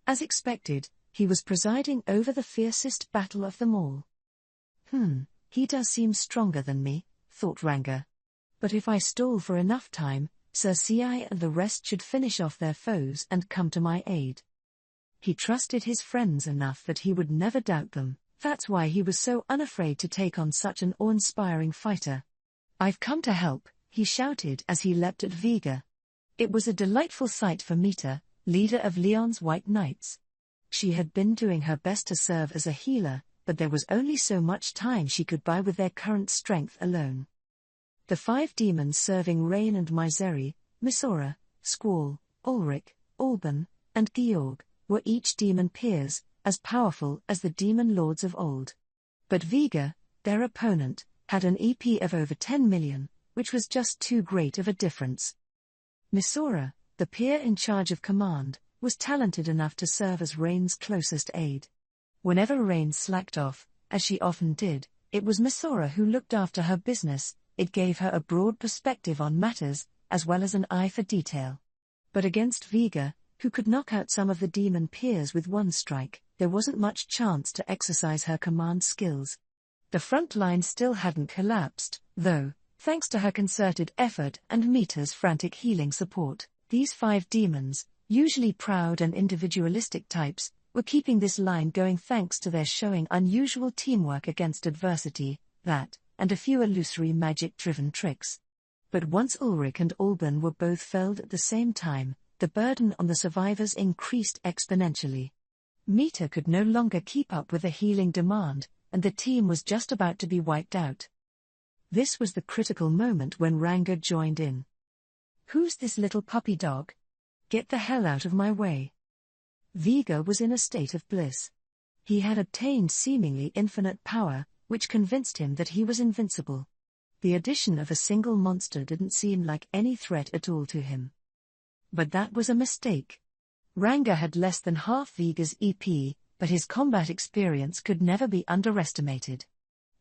As expected, he was presiding over the fiercest battle of them all. He does seem stronger than me, thought Ranga. But if I stall for enough time, Sir Ci and the rest should finish off their foes and come to my aid. He trusted his friends enough that he would never doubt them, that's why he was so unafraid to take on such an awe-inspiring fighter. I've come to help, he shouted as he leapt at Vega. It was a delightful sight for Mita, leader of Leon's White Knights. She had been doing her best to serve as a healer, but there was only so much time she could buy with their current strength alone. The 5 demons serving Rain and Misery, Misora, Squall, Ulrich, Alban, and Georg, were each demon peers, as powerful as the demon lords of old. But Vega, their opponent, had an EP of over 10 million, which was just too great of a difference. Misora, the peer in charge of command, was talented enough to serve as Rain's closest aide. Whenever Rain slacked off, as she often did, it was Misora who looked after her business. It gave her a broad perspective on matters, as well as an eye for detail. But against Vega, who could knock out some of the demon peers with one strike, there wasn't much chance to exercise her command skills. The front line still hadn't collapsed, though, thanks to her concerted effort and Mita's frantic healing support. These 5 demons, usually proud and individualistic types, were keeping this line going thanks to their showing unusual teamwork against adversity, and a few illusory magic-driven tricks. But once Ulrich and Alban were both felled at the same time, the burden on the survivors increased exponentially. Mita could no longer keep up with the healing demand, and the team was just about to be wiped out. This was the critical moment when Ranga joined in. "Who's this little puppy dog? Get the hell out of my way." Vega was in a state of bliss. He had obtained seemingly infinite power, which convinced him that he was invincible. The addition of a single monster didn't seem like any threat at all to him. But that was a mistake. Ranga had less than half Vega's EP, but his combat experience could never be underestimated.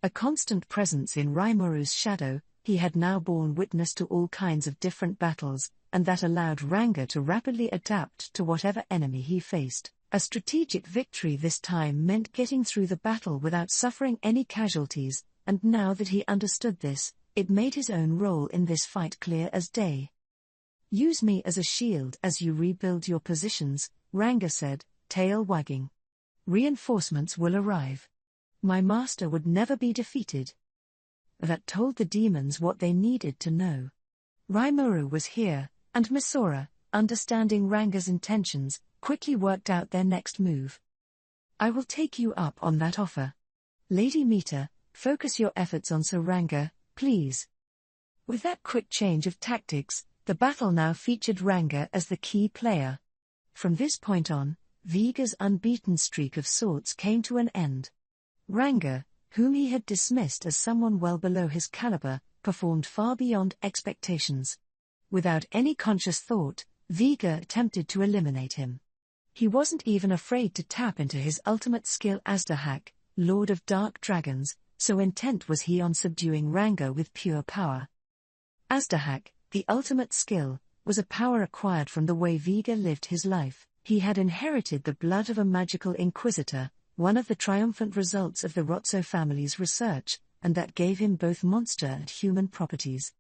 A constant presence in Raimaru's shadow, he had now borne witness to all kinds of different battles, and that allowed Ranga to rapidly adapt to whatever enemy he faced. A strategic victory this time meant getting through the battle without suffering any casualties, and now that he understood this, it made his own role in this fight clear as day. "Use me as a shield as you rebuild your positions," Ranga said, tail wagging. "Reinforcements will arrive. My master would never be defeated." That told the demons what they needed to know. Raimaru was here, and Misora, understanding Ranga's intentions, quickly worked out their next move. "I will take you up on that offer. Lady Mita, focus your efforts on Sir Ranga, please." With that quick change of tactics, the battle now featured Ranga as the key player. From this point on, Vega's unbeaten streak of sorts came to an end. Ranga, whom he had dismissed as someone well below his caliber, performed far beyond expectations. Without any conscious thought, Vega attempted to eliminate him. He wasn't even afraid to tap into his ultimate skill Azdahak, Lord of Dark Dragons, so intent was he on subduing Ranga with pure power. Azdahak, the ultimate skill, was a power acquired from the way Vega lived his life. He had inherited the blood of a magical inquisitor, one of the triumphant results of the Rotso family's research, and that gave him both monster and human properties.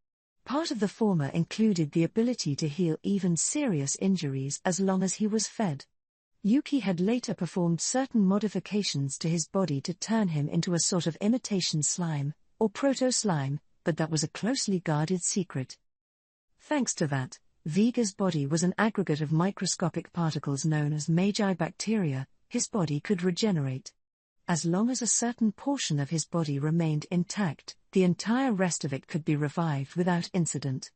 Part of the former included the ability to heal even serious injuries as long as he was fed. Yuki had later performed certain modifications to his body to turn him into a sort of imitation slime, or proto-slime, but that was a closely guarded secret. Thanks to that, Vega's body was an aggregate of microscopic particles known as magi bacteria. His body could regenerate. As long as a certain portion of his body remained intact, the entire rest of it could be revived without incident.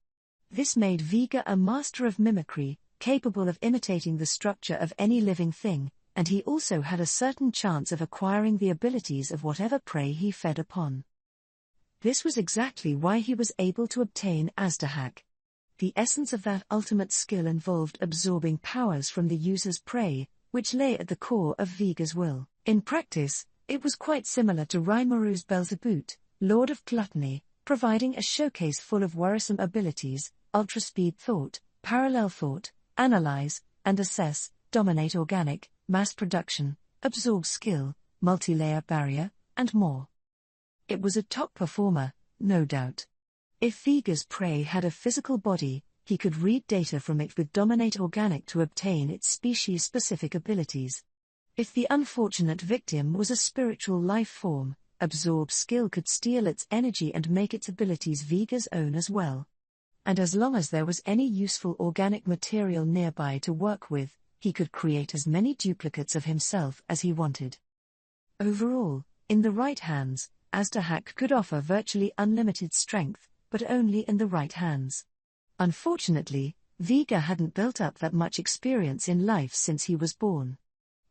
This made Vega a master of mimicry, capable of imitating the structure of any living thing, and he also had a certain chance of acquiring the abilities of whatever prey he fed upon. This was exactly why he was able to obtain Azdahak. The essence of that ultimate skill involved absorbing powers from the user's prey, which lay at the core of Vega's will. In practice, it was quite similar to Rimuru Beelzebut, Lord of Gluttony, providing a showcase full of worrisome abilities: ultra-speed thought, parallel thought, analyze and assess, dominate organic, mass production, absorb skill, multi-layer barrier, and more. It was a top performer, no doubt. If Vega's prey had a physical body, he could read data from it with Dominate Organic to obtain its species-specific abilities. If the unfortunate victim was a spiritual life form, Absorb Skill could steal its energy and make its abilities Vega's own as well. And as long as there was any useful organic material nearby to work with, he could create as many duplicates of himself as he wanted. Overall, in the right hands, Azdahak could offer virtually unlimited strength, but only in the right hands. Unfortunately, Vega hadn't built up that much experience in life since he was born.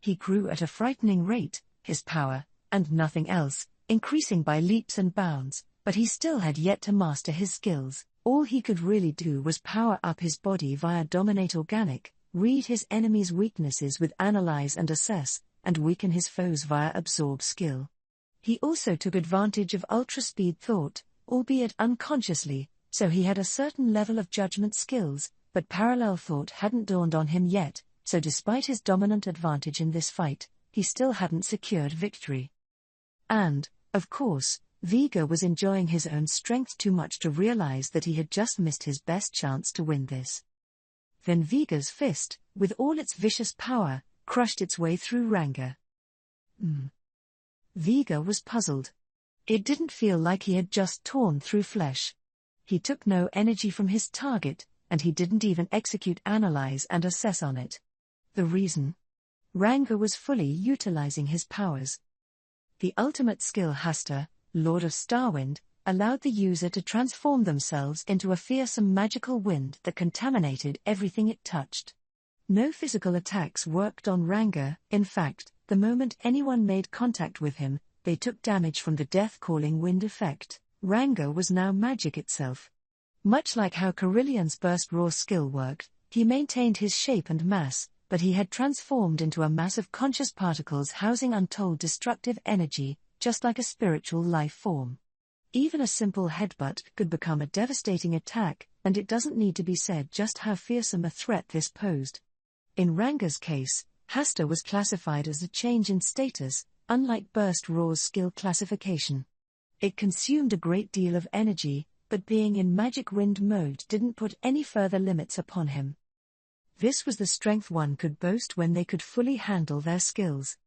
He grew at a frightening rate, his power, and nothing else, increasing by leaps and bounds, but he still had yet to master his skills. All he could really do was power up his body via Dominate Organic, read his enemy's weaknesses with Analyze and Assess, and weaken his foes via Absorb Skill. He also took advantage of ultra-speed thought, albeit unconsciously, so he had a certain level of judgment skills, but parallel thought hadn't dawned on him yet, so despite his dominant advantage in this fight, he still hadn't secured victory. And, of course, Vega was enjoying his own strength too much to realize that he had just missed his best chance to win this. Then Vega's fist, with all its vicious power, crushed its way through Ranga. Vega was puzzled. It didn't feel like he had just torn through flesh. He took no energy from his target, and he didn't even execute Analyze and Assess on it. The reason? Ranga was fully utilizing his powers. The ultimate skill Hasta, Lord of Starwind, allowed the user to transform themselves into a fearsome magical wind that contaminated everything it touched. No physical attacks worked on Ranga. In fact, the moment anyone made contact with him, they took damage from the death-calling wind effect. Ranga was now magic itself. Much like how Carillion's Burst Raw skill worked, he maintained his shape and mass, but he had transformed into a mass of conscious particles housing untold destructive energy, just like a spiritual life form. Even a simple headbutt could become a devastating attack, and it doesn't need to be said just how fearsome a threat this posed. In Ranga's case, Hasta was classified as a change in status, unlike Burst Raw's skill classification. It consumed a great deal of energy, but being in magic wind mode didn't put any further limits upon him. This was the strength one could boast when they could fully handle their skills.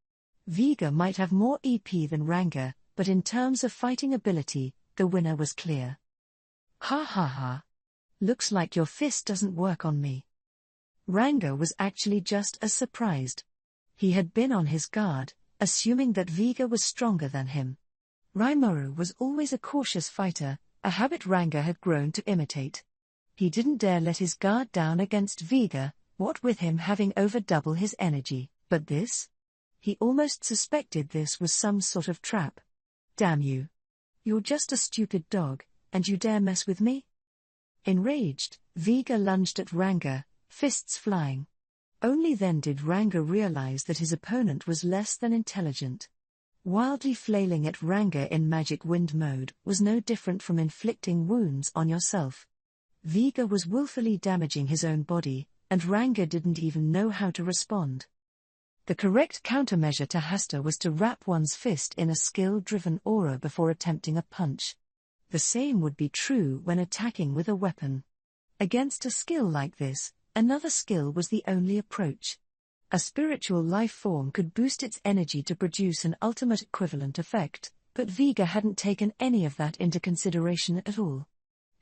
Vega might have more EP than Ranga, but in terms of fighting ability, the winner was clear. Ha ha ha. Looks like your fist doesn't work on me. Ranga was actually just as surprised. He had been on his guard, assuming that Vega was stronger than him. Rimuru was always a cautious fighter, a habit Ranga had grown to imitate. He didn't dare let his guard down against Vega, what with him having over double his energy, but this? He almost suspected this was some sort of trap. Damn you. You're just a stupid dog, and you dare mess with me? Enraged, Vega lunged at Ranga, fists flying. Only then did Ranga realize that his opponent was less than intelligent. Wildly flailing at Ranga in magic wind mode was no different from inflicting wounds on yourself. Viga was willfully damaging his own body, and Ranga didn't even know how to respond. The correct countermeasure to Hasta was to wrap one's fist in a skill-driven aura before attempting a punch. The same would be true when attacking with a weapon. Against a skill like this, another skill was the only approach. A spiritual life form could boost its energy to produce an ultimate equivalent effect, but Viga hadn't taken any of that into consideration at all.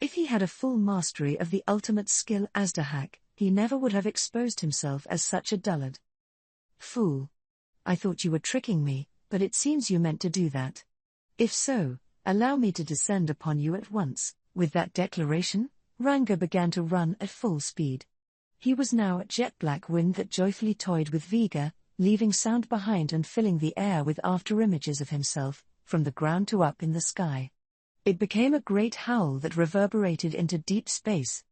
If he had a full mastery of the ultimate skill Azdahak, he never would have exposed himself as such a dullard. Fool. I thought you were tricking me, but it seems you meant to do that. If so, allow me to descend upon you at once. With that declaration, Ranga began to run at full speed. He was now a jet-black wind that joyfully toyed with Viga, leaving sound behind and filling the air with after-images of himself, from the ground to up in the sky. It became a great howl that reverberated into deep space.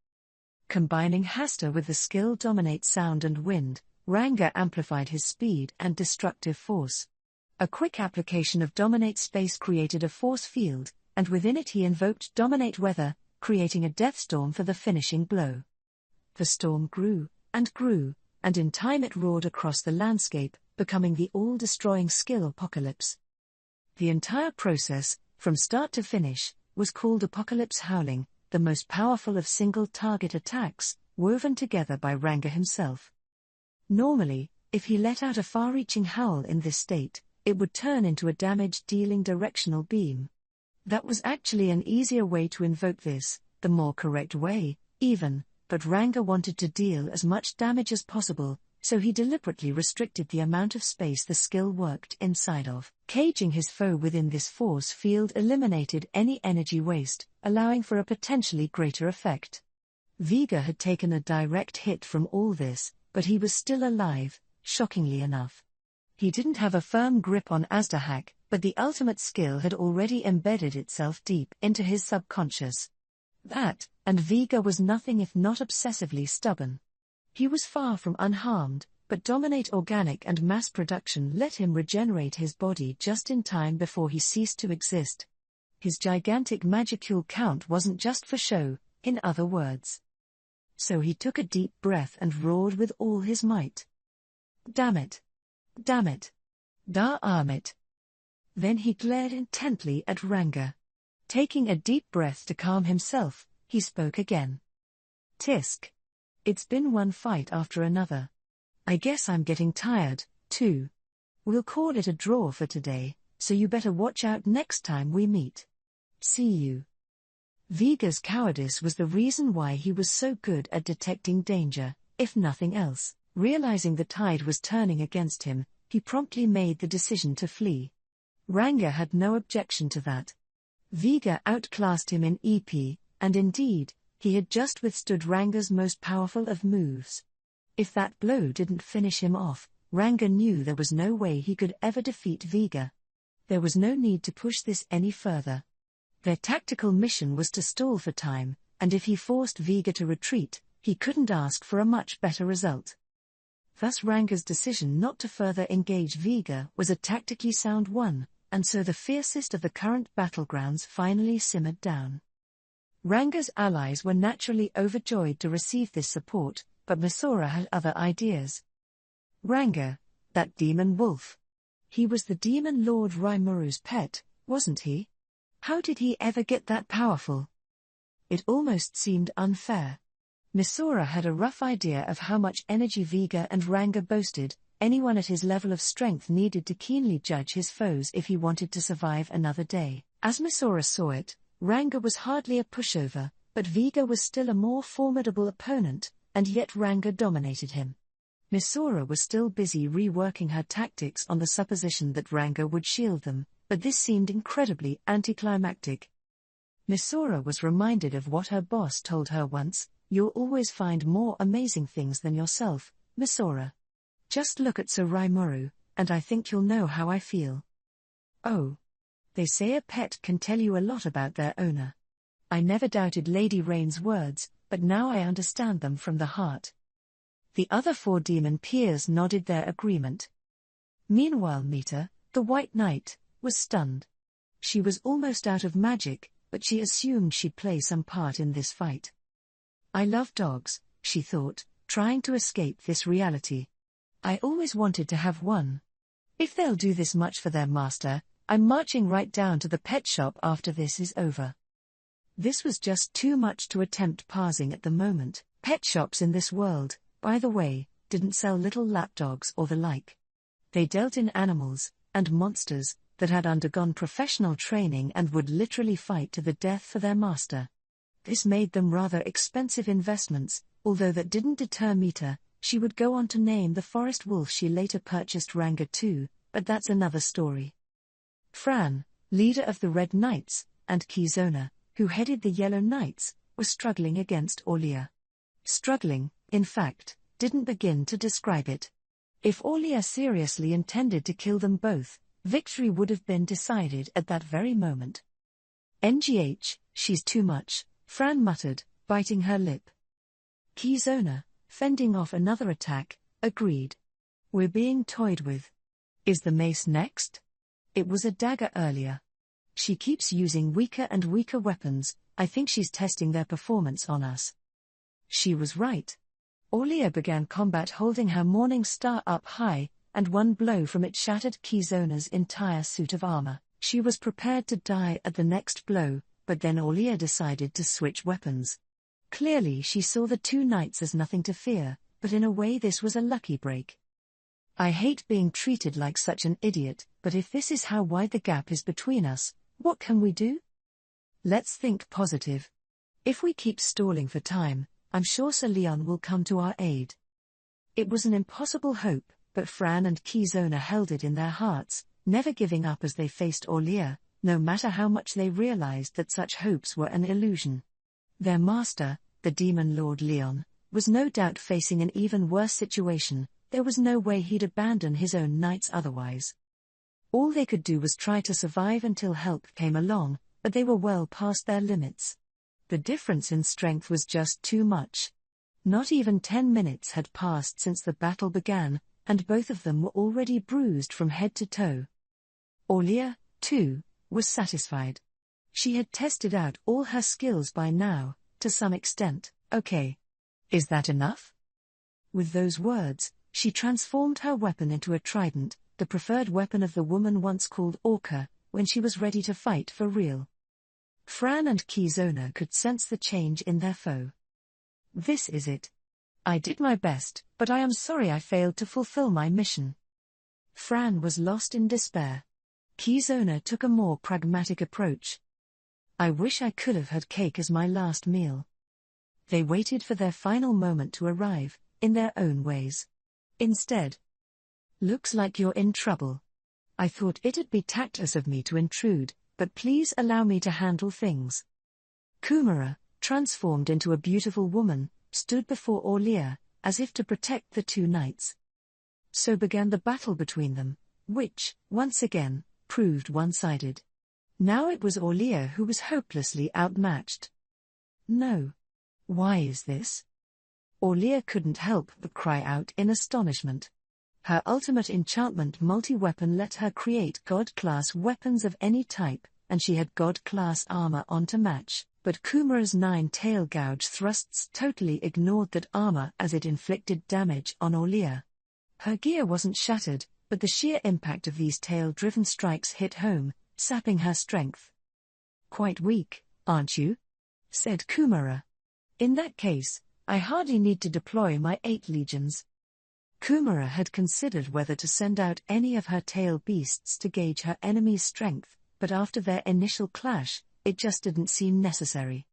Combining Hasta with the skill Dominate Sound and Wind, Ranga amplified his speed and destructive force. A quick application of Dominate Space created a force field, and within it he invoked Dominate Weather, creating a death storm for the finishing blow. The storm grew, and in time it roared across the landscape, becoming the all-destroying skill Apocalypse. The entire process, from start to finish, was called Apocalypse Howling, the most powerful of single-target attacks, woven together by Ranga himself. Normally, if he let out a far-reaching howl in this state, it would turn into a damage-dealing directional beam. That was actually an easier way to invoke this, the more correct way, even, but Ranga wanted to deal as much damage as possible, so he deliberately restricted the amount of space the skill worked inside of. Caging his foe within this force field eliminated any energy waste, allowing for a potentially greater effect. Viga had taken a direct hit from all this, but he was still alive, shockingly enough. He didn't have a firm grip on Azdahak, but the ultimate skill had already embedded itself deep into his subconscious. That, and Viga was nothing if not obsessively stubborn. He was far from unharmed, but Dominate Organic and Mass Production let him regenerate his body just in time before he ceased to exist. His gigantic magicule count wasn't just for show, in other words. So he took a deep breath and roared with all his might. Damn it! Damn it! Damn it! Then he glared intently at Ranga. Taking a deep breath to calm himself, he spoke again. Tisk. It's been one fight after another. I guess I'm getting tired, too. We'll call it a draw for today, so you better watch out next time we meet. See you. Viga's cowardice was the reason why he was so good at detecting danger, if nothing else. Realizing the tide was turning against him, he promptly made the decision to flee. Ranga had no objection to that. Viga outclassed him in EP, and indeed, he had just withstood Ranga's most powerful of moves. If that blow didn't finish him off, Ranga knew there was no way he could ever defeat Viga. There was no need to push this any further. Their tactical mission was to stall for time, and if he forced Viga to retreat, he couldn't ask for a much better result. Thus Ranga's decision not to further engage Viga was a tactically sound one, and so the fiercest of the current battlegrounds finally simmered down. Ranga's allies were naturally overjoyed to receive this support, but Misora had other ideas. Ranga, that demon wolf. He was the demon lord Raimuru's pet, wasn't he? How did he ever get that powerful? It almost seemed unfair. Misora had a rough idea of how much energy Viga and Ranga boasted. Anyone at his level of strength needed to keenly judge his foes if he wanted to survive another day. As Misora saw it, Ranga was hardly a pushover, but Viga was still a more formidable opponent, and yet Ranga dominated him. Misora was still busy reworking her tactics on the supposition that Ranga would shield them, but this seemed incredibly anticlimactic. Misora was reminded of what her boss told her once: "You'll always find more amazing things than yourself, Misora. Just look at Sir Raimuru, and I think you'll know how I feel." Oh. They say a pet can tell you a lot about their owner. I never doubted Lady Rain's words, but now I understand them from the heart. The other 4 demon peers nodded their agreement. Meanwhile Mita, the White Knight, was stunned. She was almost out of magic, but she assumed she'd play some part in this fight. I love dogs, she thought, trying to escape this reality. I always wanted to have one. If they'll do this much for their master, I'm marching right down to the pet shop after this is over. This was just too much to attempt parsing at the moment. Pet shops in this world, by the way, didn't sell little lapdogs or the like. They dealt in animals, and monsters, that had undergone professional training and would literally fight to the death for their master. This made them rather expensive investments, although that didn't deter Mita. She would go on to name the forest wolf she later purchased Ranga too, but that's another story. Fran, leader of the Red Knights, and Kizona, who headed the Yellow Knights, were struggling against Aulia. Struggling, in fact, didn't begin to describe it. If Aulia seriously intended to kill them both, victory would have been decided at that very moment. "NGH, she's too much," Fran muttered, biting her lip. Kizona, fending off another attack, agreed. "We're being toyed with. Is the mace next? It was a dagger earlier. She keeps using weaker and weaker weapons. I think she's testing their performance on us." She was right. Aulia began combat holding her morning star up high, and one blow from it shattered Kizona's entire suit of armor. She was prepared to die at the next blow, but then Aulia decided to switch weapons. Clearly she saw the 2 knights as nothing to fear, but in a way this was a lucky break. "I hate being treated like such an idiot, but if this is how wide the gap is between us, what can we do? Let's think positive. If we keep stalling for time, I'm sure Sir Leon will come to our aid." It was an impossible hope, but Fran and Kizona held it in their hearts, never giving up as they faced Aulia, no matter how much they realized that such hopes were an illusion. Their master, the demon lord Leon, was no doubt facing an even worse situation. There was no way he'd abandon his own knights otherwise. All they could do was try to survive until help came along, but they were well past their limits. The difference in strength was just too much. Not even 10 minutes had passed since the battle began, and both of them were already bruised from head to toe. Aulia, too, was satisfied. She had tested out all her skills by now, to some extent. "Okay. Is that enough?" With those words, she transformed her weapon into a trident, the preferred weapon of the woman once called Orca, when she was ready to fight for real. Fran and Kizona could sense the change in their foe. "This is it. I did my best, but I am sorry I failed to fulfill my mission." Fran was lost in despair. Kizona took a more pragmatic approach. "I wish I could have had cake as my last meal." They waited for their final moment to arrive, in their own ways. Instead, "Looks like you're in trouble. I thought it'd be tactless of me to intrude, but please allow me to handle things." Kumara, transformed into a beautiful woman, stood before Aulia, as if to protect the 2 knights. So began the battle between them, which, once again, proved one-sided. Now it was Aulia who was hopelessly outmatched. "No. Why is this?" Aulia couldn't help but cry out in astonishment. Her ultimate enchantment multi-weapon let her create God-class weapons of any type, and she had God-class armor on to match, but Kumara's 9 tail gouge thrusts totally ignored that armor as it inflicted damage on Aulia. Her gear wasn't shattered, but the sheer impact of these tail-driven strikes hit home, sapping her strength. "Quite weak, aren't you?" said Kumara. "In that case, I hardly need to deploy my 8 legions." Kumara had considered whether to send out any of her tail beasts to gauge her enemy's strength, but after their initial clash, it just didn't seem necessary.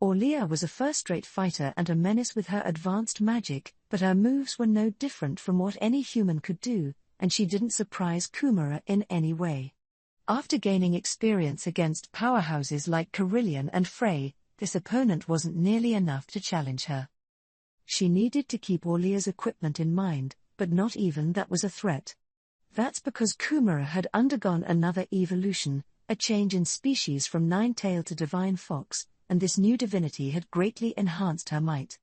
Aulia was a first-rate fighter and a menace with her advanced magic, but her moves were no different from what any human could do, and she didn't surprise Kumara in any way. After gaining experience against powerhouses like Carillion and Frey, this opponent wasn't nearly enough to challenge her. She needed to keep Aulia's equipment in mind, but not even that was a threat. That's because Kumara had undergone another evolution, a change in species from nine-tail to divine fox, and this new divinity had greatly enhanced her might.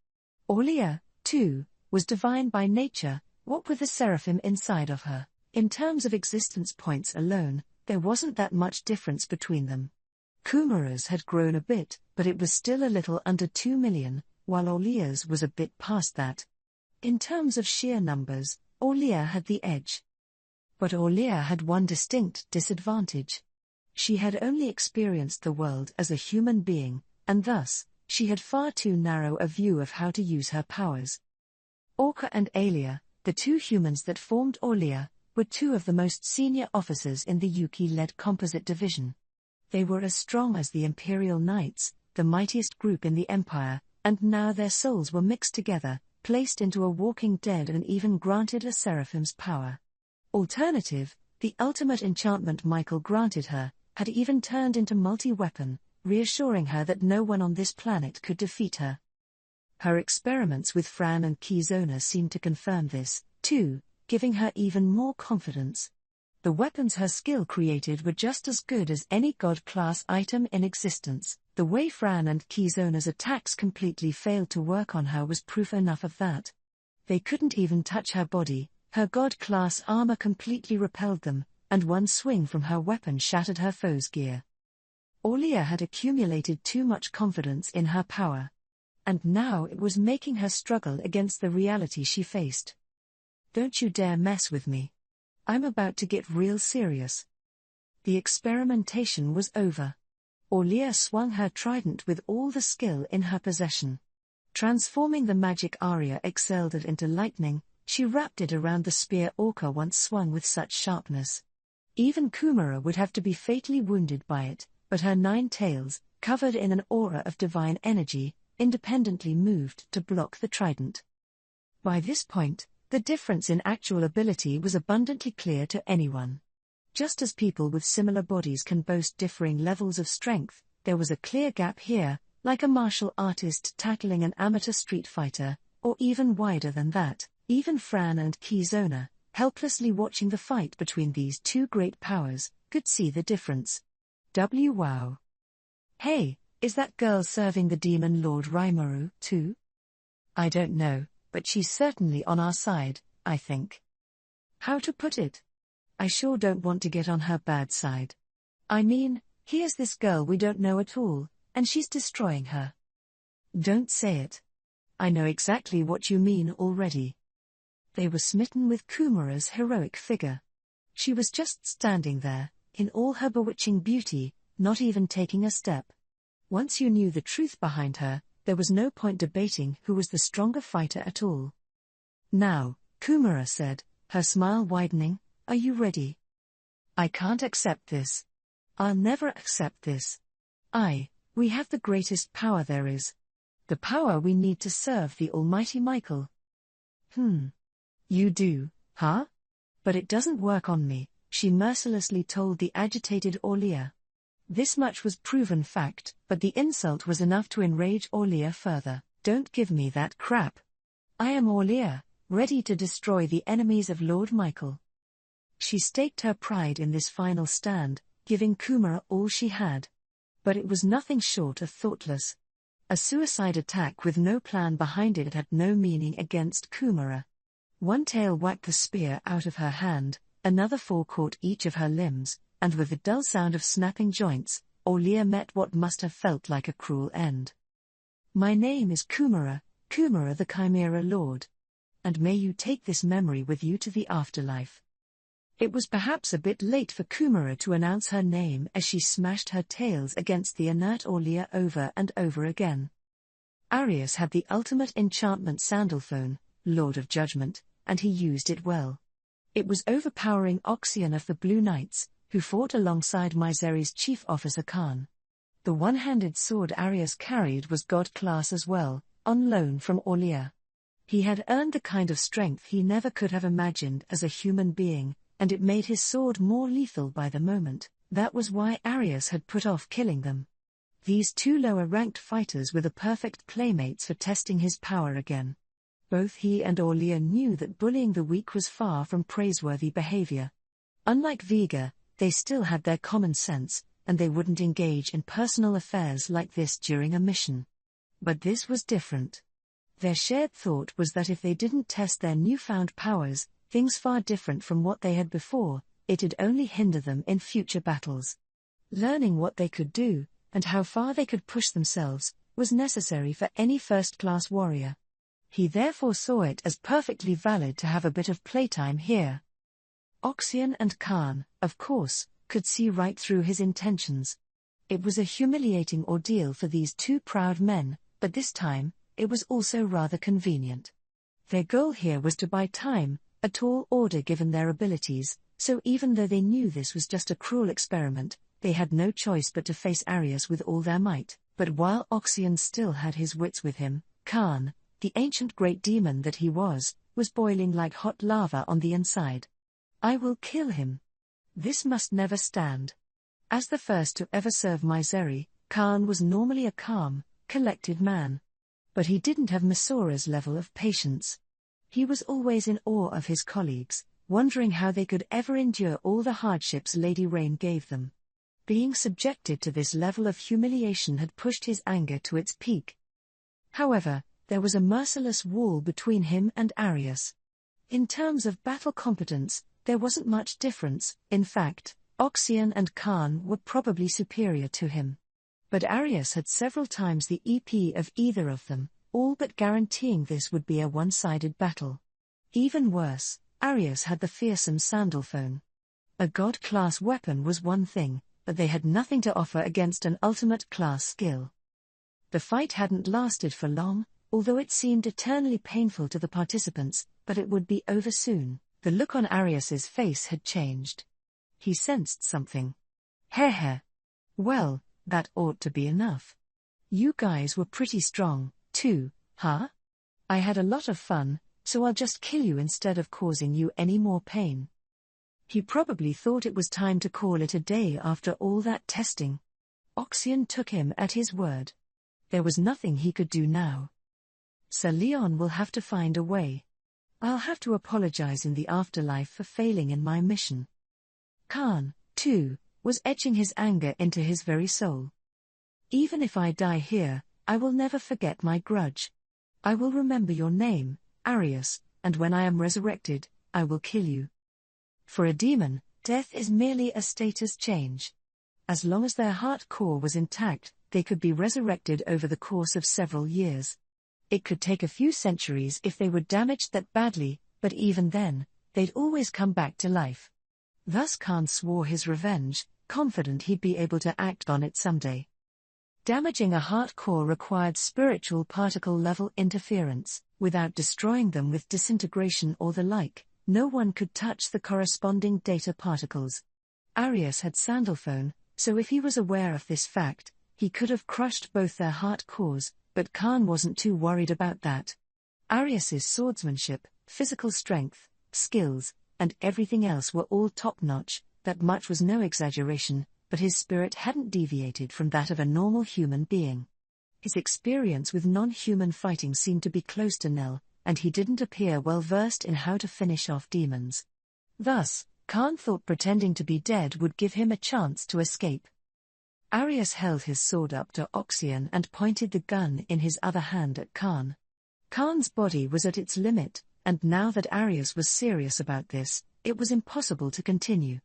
Aulia, too, was divine by nature, what with the seraphim inside of her. In terms of existence points alone, there wasn't that much difference between them. Kumara's had grown a bit, but it was still a little under 2 million, while Aulia's was a bit past that. In terms of sheer numbers, Aulia had the edge. But Aulia had one distinct disadvantage. She had only experienced the world as a human being, and thus, she had far too narrow a view of how to use her powers. Orca and Alia, the two humans that formed Aulia, were two of the most senior officers in the Yuki-led composite division. They were as strong as the Imperial Knights, the mightiest group in the Empire, and now their souls were mixed together, placed into a walking dead and even granted a seraphim's power. Alternative, the ultimate enchantment Michael granted her, had even turned into multi-weapon, reassuring her that no one on this planet could defeat her. Her experiments with Fran and Kizona seemed to confirm this, too, giving her even more confidence. The weapons her skill created were just as good as any God-class item in existence. The way Fran and Kizona's attacks completely failed to work on her was proof enough of that. They couldn't even touch her body, her God-class armor completely repelled them, and one swing from her weapon shattered her foe's gear. Aulia had accumulated too much confidence in her power. And now it was making her struggle against the reality she faced. "Don't you dare mess with me. I'm about to get real serious." The experimentation was over. Aulia swung her trident with all the skill in her possession. Transforming the magic Arya excelled at into lightning, she wrapped it around the spear Orca once swung with such sharpness. Even Kumara would have to be fatally wounded by it, but her 9 tails, covered in an aura of divine energy, independently moved to block the trident. By this point, the difference in actual ability was abundantly clear to anyone. Just as people with similar bodies can boast differing levels of strength, there was a clear gap here, like a martial artist tackling an amateur street fighter, or even wider than that. Even Fran and Kizona, helplessly watching the fight between these two great powers, could see the difference. Wow. Hey, is that girl serving the demon Lord Rimuru, too? I don't know, but she's certainly on our side, I think. How to put it? I sure don't want to get on her bad side. I mean, here's this girl we don't know at all, and she's destroying her. Don't say it. I know exactly what you mean already. They were smitten with Kumara's heroic figure. She was just standing there, in all her bewitching beauty, not even taking a step. Once you knew the truth behind her, there was no point debating who was the stronger fighter at all. "Now," Kumara said, her smile widening, "are you ready?" "I can't accept this. I'll never accept this. We have the greatest power there is. The power we need to serve the Almighty Michael." You do, huh? But it doesn't work on me, she mercilessly told the agitated Aulia. This much was proven fact, but the insult was enough to enrage Aulia further. "Don't give me that crap. I am Aulia, ready to destroy the enemies of Lord Michael." She staked her pride in this final stand, giving Kumara all she had. But it was nothing short of thoughtless. A suicide attack with no plan behind it had no meaning against Kumara. One tail whacked the spear out of her hand, another 4 caught each of her limbs, and with the dull sound of snapping joints, Aulia met what must have felt like a cruel end. "My name is Kumara, Kumara the Chimera Lord. And may you take this memory with you to the afterlife." It was perhaps a bit late for Kumara to announce her name as she smashed her tails against the inert Aulia over and over again. Arius had the ultimate enchantment Sandalphone, Lord of Judgment, and he used it well. It was overpowering Oxion of the Blue Knights, who fought alongside Misery's chief officer Khan. The one-handed sword Arius carried was god-class as well, on loan from Aulia. He had earned the kind of strength he never could have imagined as a human being, and it made his sword more lethal by the moment. That was why Arius had put off killing them. These two lower-ranked fighters were the perfect playmates for testing his power again. Both he and Aulia knew that bullying the weak was far from praiseworthy behavior. Unlike Vega, they still had their common sense, and they wouldn't engage in personal affairs like this during a mission. But this was different. Their shared thought was that if they didn't test their newfound powers, things far different from what they had before, it'd only hinder them in future battles. Learning what they could do, and how far they could push themselves, was necessary for any first-class warrior. He therefore saw it as perfectly valid to have a bit of playtime here. Oxian and Khan, of course, could see right through his intentions. It was a humiliating ordeal for these two proud men, but this time, it was also rather convenient. Their goal here was to buy time, a tall order given their abilities, so even though they knew this was just a cruel experiment, they had no choice but to face Arius with all their might. But while Oxian still had his wits with him, Khan, the ancient great demon that he was boiling like hot lava on the inside. I will kill him. This must never stand. As the first to ever serve Misery, Khan was normally a calm, collected man. But he didn't have Masora's level of patience. He was always in awe of his colleagues, wondering how they could ever endure all the hardships Lady Rain gave them. Being subjected to this level of humiliation had pushed his anger to its peak. However, there was a merciless wall between him and Arius. In terms of battle competence, there wasn't much difference. In fact, Oxian and Khan were probably superior to him. But Arius had several times the EP of either of them, all but guaranteeing this would be a one-sided battle. Even worse, Arius had the fearsome Sandalphone. A god-class weapon was one thing, but they had nothing to offer against an ultimate-class skill. The fight hadn't lasted for long, although it seemed eternally painful to the participants, but it would be over soon. The look on Arius's face had changed. He sensed something. Heh. Well, that ought to be enough. You guys were pretty strong, too, huh? I had a lot of fun, so I'll just kill you instead of causing you any more pain. He probably thought it was time to call it a day after all that testing. Oxian took him at his word. There was nothing he could do now. Sir Leon will have to find a way. I'll have to apologize in the afterlife for failing in my mission. Khan, too, was etching his anger into his very soul. Even if I die here, I will never forget my grudge. I will remember your name, Arius, and when I am resurrected, I will kill you. For a demon, death is merely a status change. As long as their heart core was intact, they could be resurrected over the course of several years. It could take a few centuries if they were damaged that badly, but even then, they'd always come back to life. Thus Khan swore his revenge, confident he'd be able to act on it someday. Damaging a heart core required spiritual particle-level interference. Without destroying them with disintegration or the like, no one could touch the corresponding data particles. Arius had Sandalphone, so if he was aware of this fact, he could have crushed both their heart cores, but Khan wasn't too worried about that. Arius's swordsmanship, physical strength, skills, and everything else were all top-notch. That much was no exaggeration, but his spirit hadn't deviated from that of a normal human being. His experience with non-human fighting seemed to be close to nil, and he didn't appear well versed in how to finish off demons. Thus, Khan thought pretending to be dead would give him a chance to escape. Arius held his sword up to Oxian and pointed the gun in his other hand at Khan. Khan's body was at its limit, and now that Arius was serious about this, it was impossible to continue.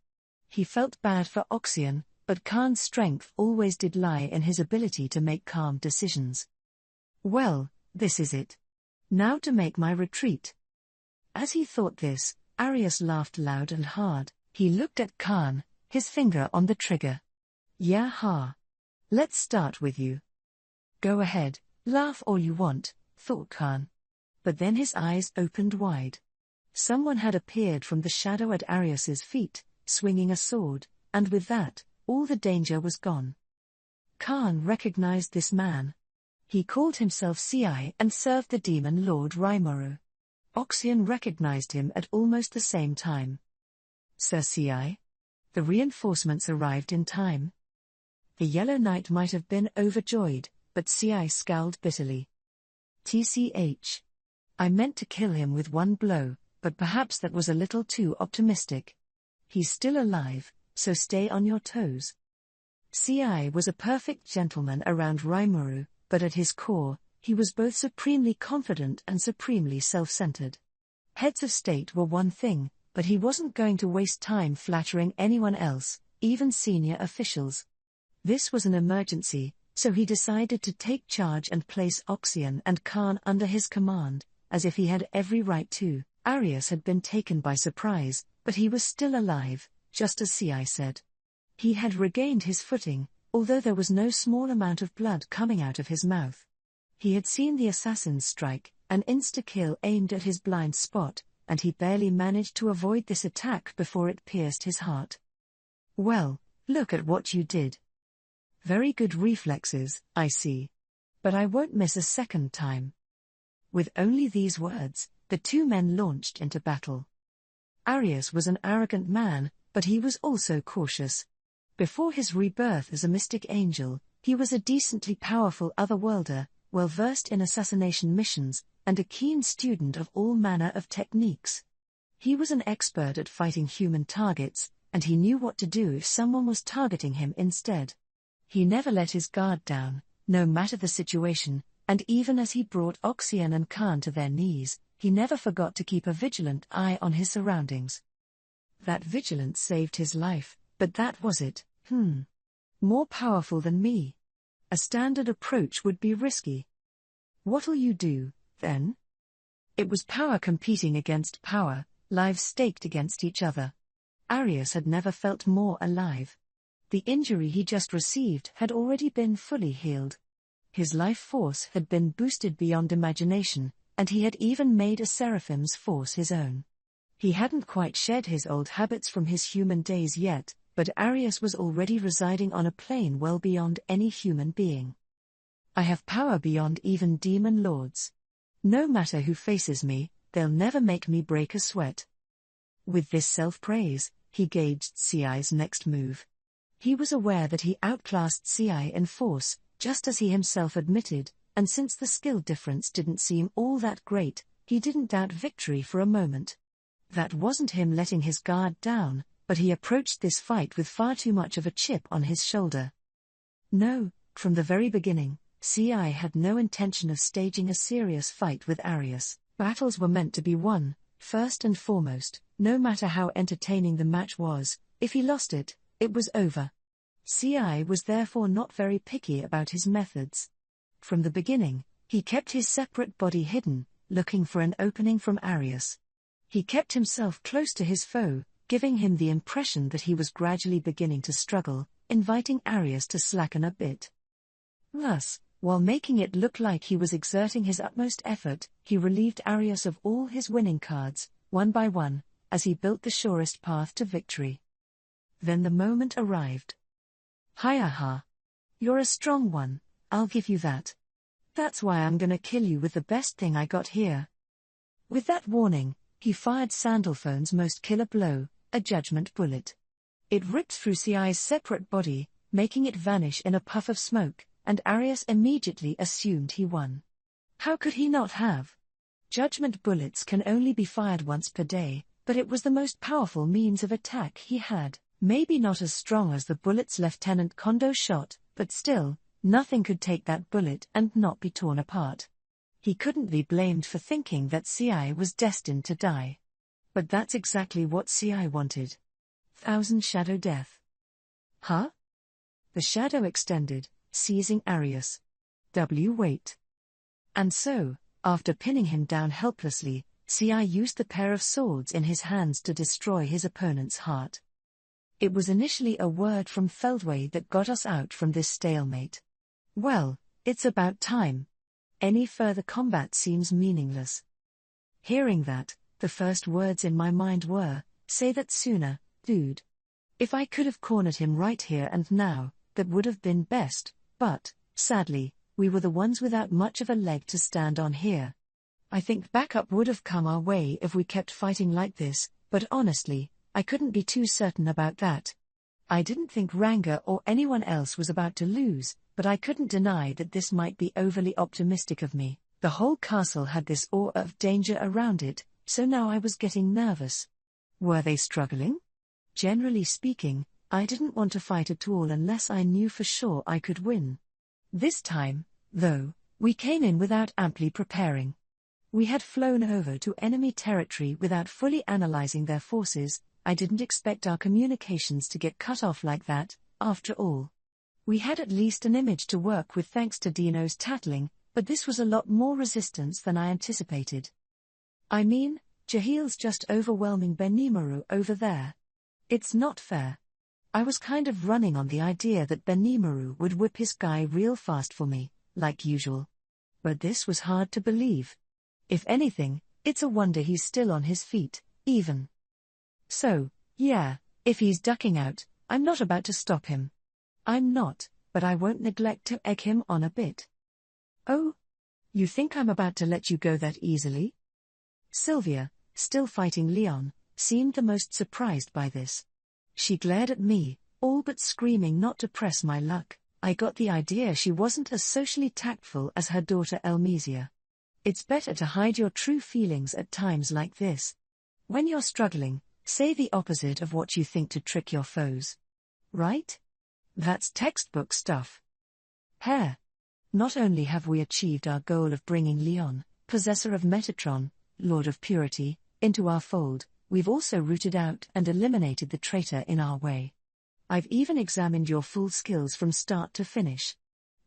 He felt bad for Oxian, but Khan's strength always did lie in his ability to make calm decisions. Well, this is it. Now to make my retreat. As he thought this, Arius laughed loud and hard. He looked at Khan, his finger on the trigger. Yeah ha. Let's start with you. Go ahead, laugh all you want, thought Khan. But then his eyes opened wide. Someone had appeared from the shadow at Arius's feet, swinging a sword, and with that, all the danger was gone. Khan recognized this man. He called himself Ci and served the demon Lord Rimuru. Oxian recognized him at almost the same time. Sir Ci? The reinforcements arrived in time. The Yellow Knight might have been overjoyed, but Ci scowled bitterly. TCH. I meant to kill him with one blow, but perhaps that was a little too optimistic. He's still alive, so stay on your toes. Ci was a perfect gentleman around Rimuru, but at his core, He was both supremely confident and supremely self-centered. Heads of state were one thing, but he wasn't going to waste time flattering anyone else, even senior officials. This was an emergency, so he decided to take charge and place Oxian and Khan under his command, as if he had every right to. Arius had been taken by surprise, but he was still alive, just as Ci said. He had regained his footing, although there was no small amount of blood coming out of his mouth. He had seen the assassins strike, an insta-kill aimed at his blind spot, and he barely managed to avoid this attack before it pierced his heart. "Well, look at what you did. Very good reflexes, I see. But I won't miss a second time." With only these words, the two men launched into battle. Arius was an arrogant man, but he was also cautious. Before his rebirth as a mystic angel, he was a decently powerful otherworlder, well-versed in assassination missions, and a keen student of all manner of techniques. He was an expert at fighting human targets, and he knew what to do if someone was targeting him instead. He never let his guard down, no matter the situation, and even as he brought Oxian and Khan to their knees, he never forgot to keep a vigilant eye on his surroundings. That vigilance saved his life, but that was it. More powerful than me. A standard approach would be risky. What'll you do, then? It was power competing against power, lives staked against each other. Arius had never felt more alive. The injury he just received had already been fully healed. His life force had been boosted beyond imagination, and he had even made a seraphim's force his own. He hadn't quite shed his old habits from his human days yet, but Arius was already residing on a plane well beyond any human being. "I have power beyond even demon lords. No matter who faces me, they'll never make me break a sweat." With this self-praise, he gauged Ci's next move. He was aware that he outclassed Ci in force, just as he himself admitted, and since the skill difference didn't seem all that great, he didn't doubt victory for a moment. That wasn't him letting his guard down, but he approached this fight with far too much of a chip on his shoulder. No, from the very beginning, Ci had no intention of staging a serious fight with Arius. Battles were meant to be won, first and foremost, no matter how entertaining the match was. If he lost it, it was over. Ci was therefore not very picky about his methods. From the beginning, he kept his separate body hidden, looking for an opening from Arius. He kept himself close to his foe, giving him the impression that he was gradually beginning to struggle, inviting Arius to slacken a bit. Thus, while making it look like he was exerting his utmost effort, he relieved Arius of all his winning cards, one by one, as he built the surest path to victory. Then the moment arrived. "Hi-aha. You're a strong one, I'll give you that. That's why I'm gonna kill you with the best thing I got here." With that warning, he fired Sandalphone's most killer blow, a judgment bullet. It ripped through Ci's separate body, making it vanish in a puff of smoke, and Arius immediately assumed he won. How could he not have? Judgment bullets can only be fired once per day, but it was the most powerful means of attack he had. Maybe not as strong as the bullets Lieutenant Kondo shot, but still, nothing could take that bullet and not be torn apart. He couldn't be blamed for thinking that Ci was destined to die. But that's exactly what Ci wanted. Thousand Shadow Death. Huh? The shadow extended, seizing Arius. Wait. And so, after pinning him down helplessly, Ci used the pair of swords in his hands to destroy his opponent's heart. It was initially a word from Feldway that got us out from this stalemate. Well, it's about time. Any further combat seems meaningless. Hearing that, the first words in my mind were, "Say that sooner, dude." If I could have cornered him right here and now, that would have been best, but, sadly, we were the ones without much of a leg to stand on here. I think backup would have come our way if we kept fighting like this, but honestly, I couldn't be too certain about that. I didn't think Ranga or anyone else was about to lose, but I couldn't deny that this might be overly optimistic of me. The whole castle had this aura of danger around it, so now I was getting nervous. Were they struggling? Generally speaking, I didn't want to fight at all unless I knew for sure I could win. This time, though, We came in without amply preparing. We had flown over to enemy territory without fully analyzing their forces. I didn't expect our communications to get cut off like that, after all. We had at least an image to work with thanks to Dino's tattling, but this was a lot more resistance than I anticipated. I mean, Jahil's just overwhelming Benimaru over there. It's not fair. I was kind of running on the idea that Benimaru would whip his guy real fast for me, like usual. But this was hard to believe. If anything, it's a wonder he's still on his feet, even. So, yeah, if he's ducking out, I'm not about to stop him. I'm not, but I won't neglect to egg him on a bit. Oh? You think I'm about to let you go that easily? Sylvia, still fighting Leon, seemed the most surprised by this. She glared at me, all but screaming not to press my luck. I got the idea she wasn't as socially tactful as her daughter Elmesia. It's better to hide your true feelings at times like this. When you're struggling, say the opposite of what you think to trick your foes. Right? That's textbook stuff. Hair. Not only have we achieved our goal of bringing Leon, possessor of Metatron, Lord of Purity, into our fold, we've also rooted out and eliminated the traitor in our way. I've even examined your full skills from start to finish.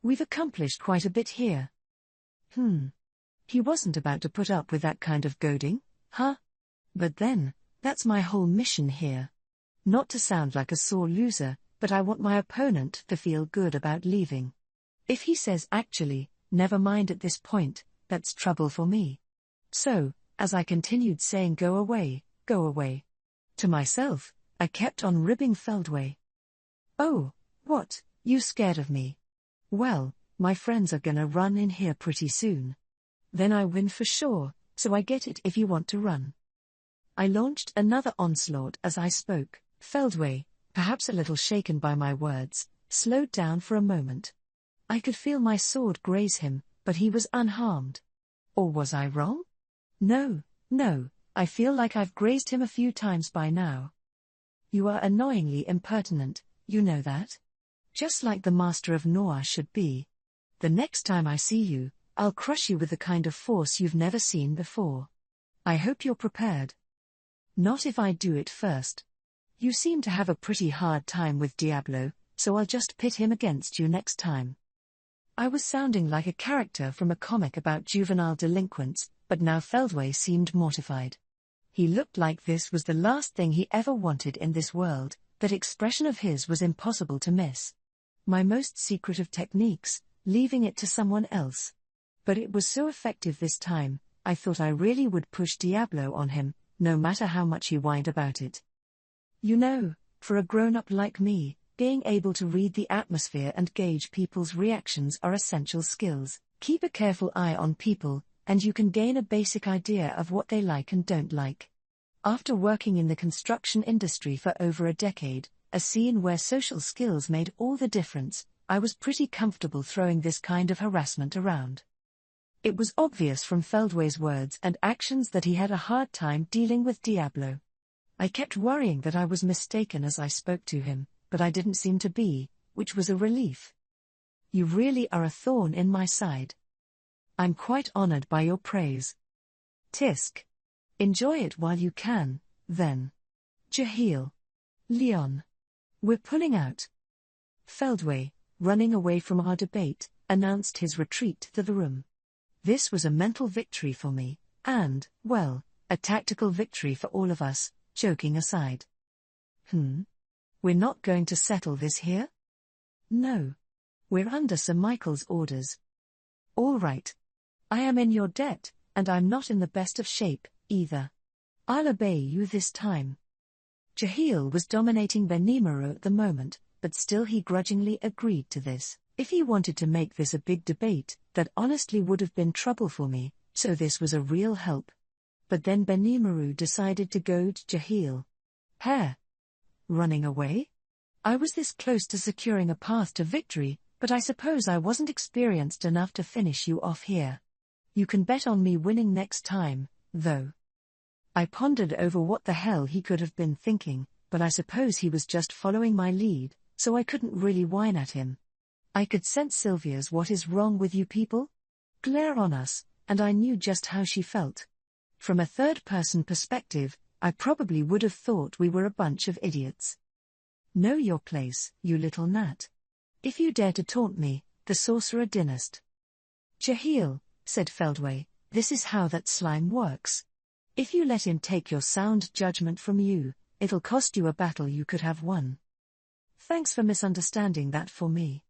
We've accomplished quite a bit here. He wasn't about to put up with that kind of goading, huh? But then, that's my whole mission here. Not to sound like a sore loser, but I want my opponent to feel good about leaving. If he says actually, never mind at this point, that's trouble for me. So, as I continued saying go away, to myself, I kept on ribbing Feldway. Oh, what, you scared of me? Well, my friends are gonna run in here pretty soon. Then I win for sure, so I get it if you want to run. I launched another onslaught as I spoke. Feldway, perhaps a little shaken by my words, slowed down for a moment. I could feel my sword graze him, but he was unharmed. Or was I wrong? No, I feel like I've grazed him a few times by now. You are annoyingly impertinent, you know that? Just like the master of Noah should be. The next time I see you, I'll crush you with the kind of force you've never seen before. I hope you're prepared. Not if I do it first. You seem to have a pretty hard time with Diablo, so I'll just pit him against you next time. I was sounding like a character from a comic about juvenile delinquents, but now Feldway seemed mortified. He looked like this was the last thing he ever wanted in this world. That expression of his was impossible to miss. My most secret of techniques, leaving it to someone else. But it was so effective this time, I thought I really would push Diablo on him, no matter how much he whined about it. You know, for a grown-up like me, being able to read the atmosphere and gauge people's reactions are essential skills. Keep a careful eye on people, and you can gain a basic idea of what they like and don't like. After working in the construction industry for over a decade, a scene where social skills made all the difference, I was pretty comfortable throwing this kind of harassment around. It was obvious from Feldway's words and actions that he had a hard time dealing with Diablo. I kept worrying that I was mistaken as I spoke to him, but I didn't seem to be, which was a relief. You really are a thorn in my side. I'm quite honored by your praise. Tisk. Enjoy it while you can, then. Jahil. Leon. We're pulling out. Feldway, running away from our debate, announced his retreat to the room. This was a mental victory for me, and, well, a tactical victory for all of us, joking aside. We're not going to settle this here? No. We're under Sir Michael's orders. All right. I am in your debt, and I'm not in the best of shape, either. I'll obey you this time. Jahil was dominating Benimaru at the moment, but still he grudgingly agreed to this. If he wanted to make this a big debate, that honestly would have been trouble for me, so this was a real help. But then Benimaru decided to goad Jahil. Hair. Running away? I was this close to securing a path to victory, but I suppose I wasn't experienced enough to finish you off here. You can bet on me winning next time, though. I pondered over what the hell he could have been thinking, but I suppose he was just following my lead, so I couldn't really whine at him. I could sense Sylvia's "what is wrong with you people?" glare on us, and I knew just how she felt. From a third-person perspective, I probably would have thought we were a bunch of idiots. Know your place, you little gnat. If you dare to taunt me, the sorcerer dynast. Jahil, said Feldway, this is how that slime works. If you let him take your sound judgment from you, it'll cost you a battle you could have won. Thanks for misunderstanding that for me.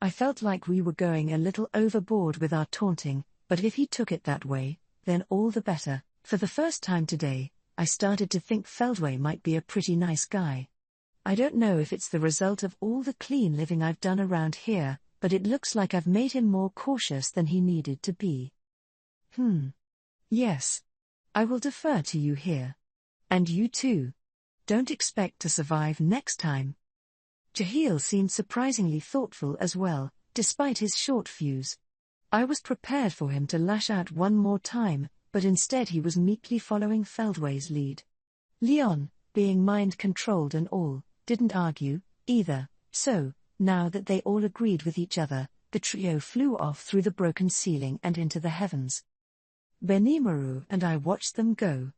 I felt like we were going a little overboard with our taunting, but if he took it that way, then all the better. For the first time today, I started to think Feldway might be a pretty nice guy. I don't know if it's the result of all the clean living I've done around here, but it looks like I've made him more cautious than he needed to be. Yes. I will defer to you here. And you too. Don't expect to survive next time. Jahil seemed surprisingly thoughtful as well, despite his short fuse. I was prepared for him to lash out one more time, but instead he was meekly following Feldway's lead. Leon, being mind-controlled and all, didn't argue, either, so, now that they all agreed with each other, the trio flew off through the broken ceiling and into the heavens. Benimaru and I watched them go.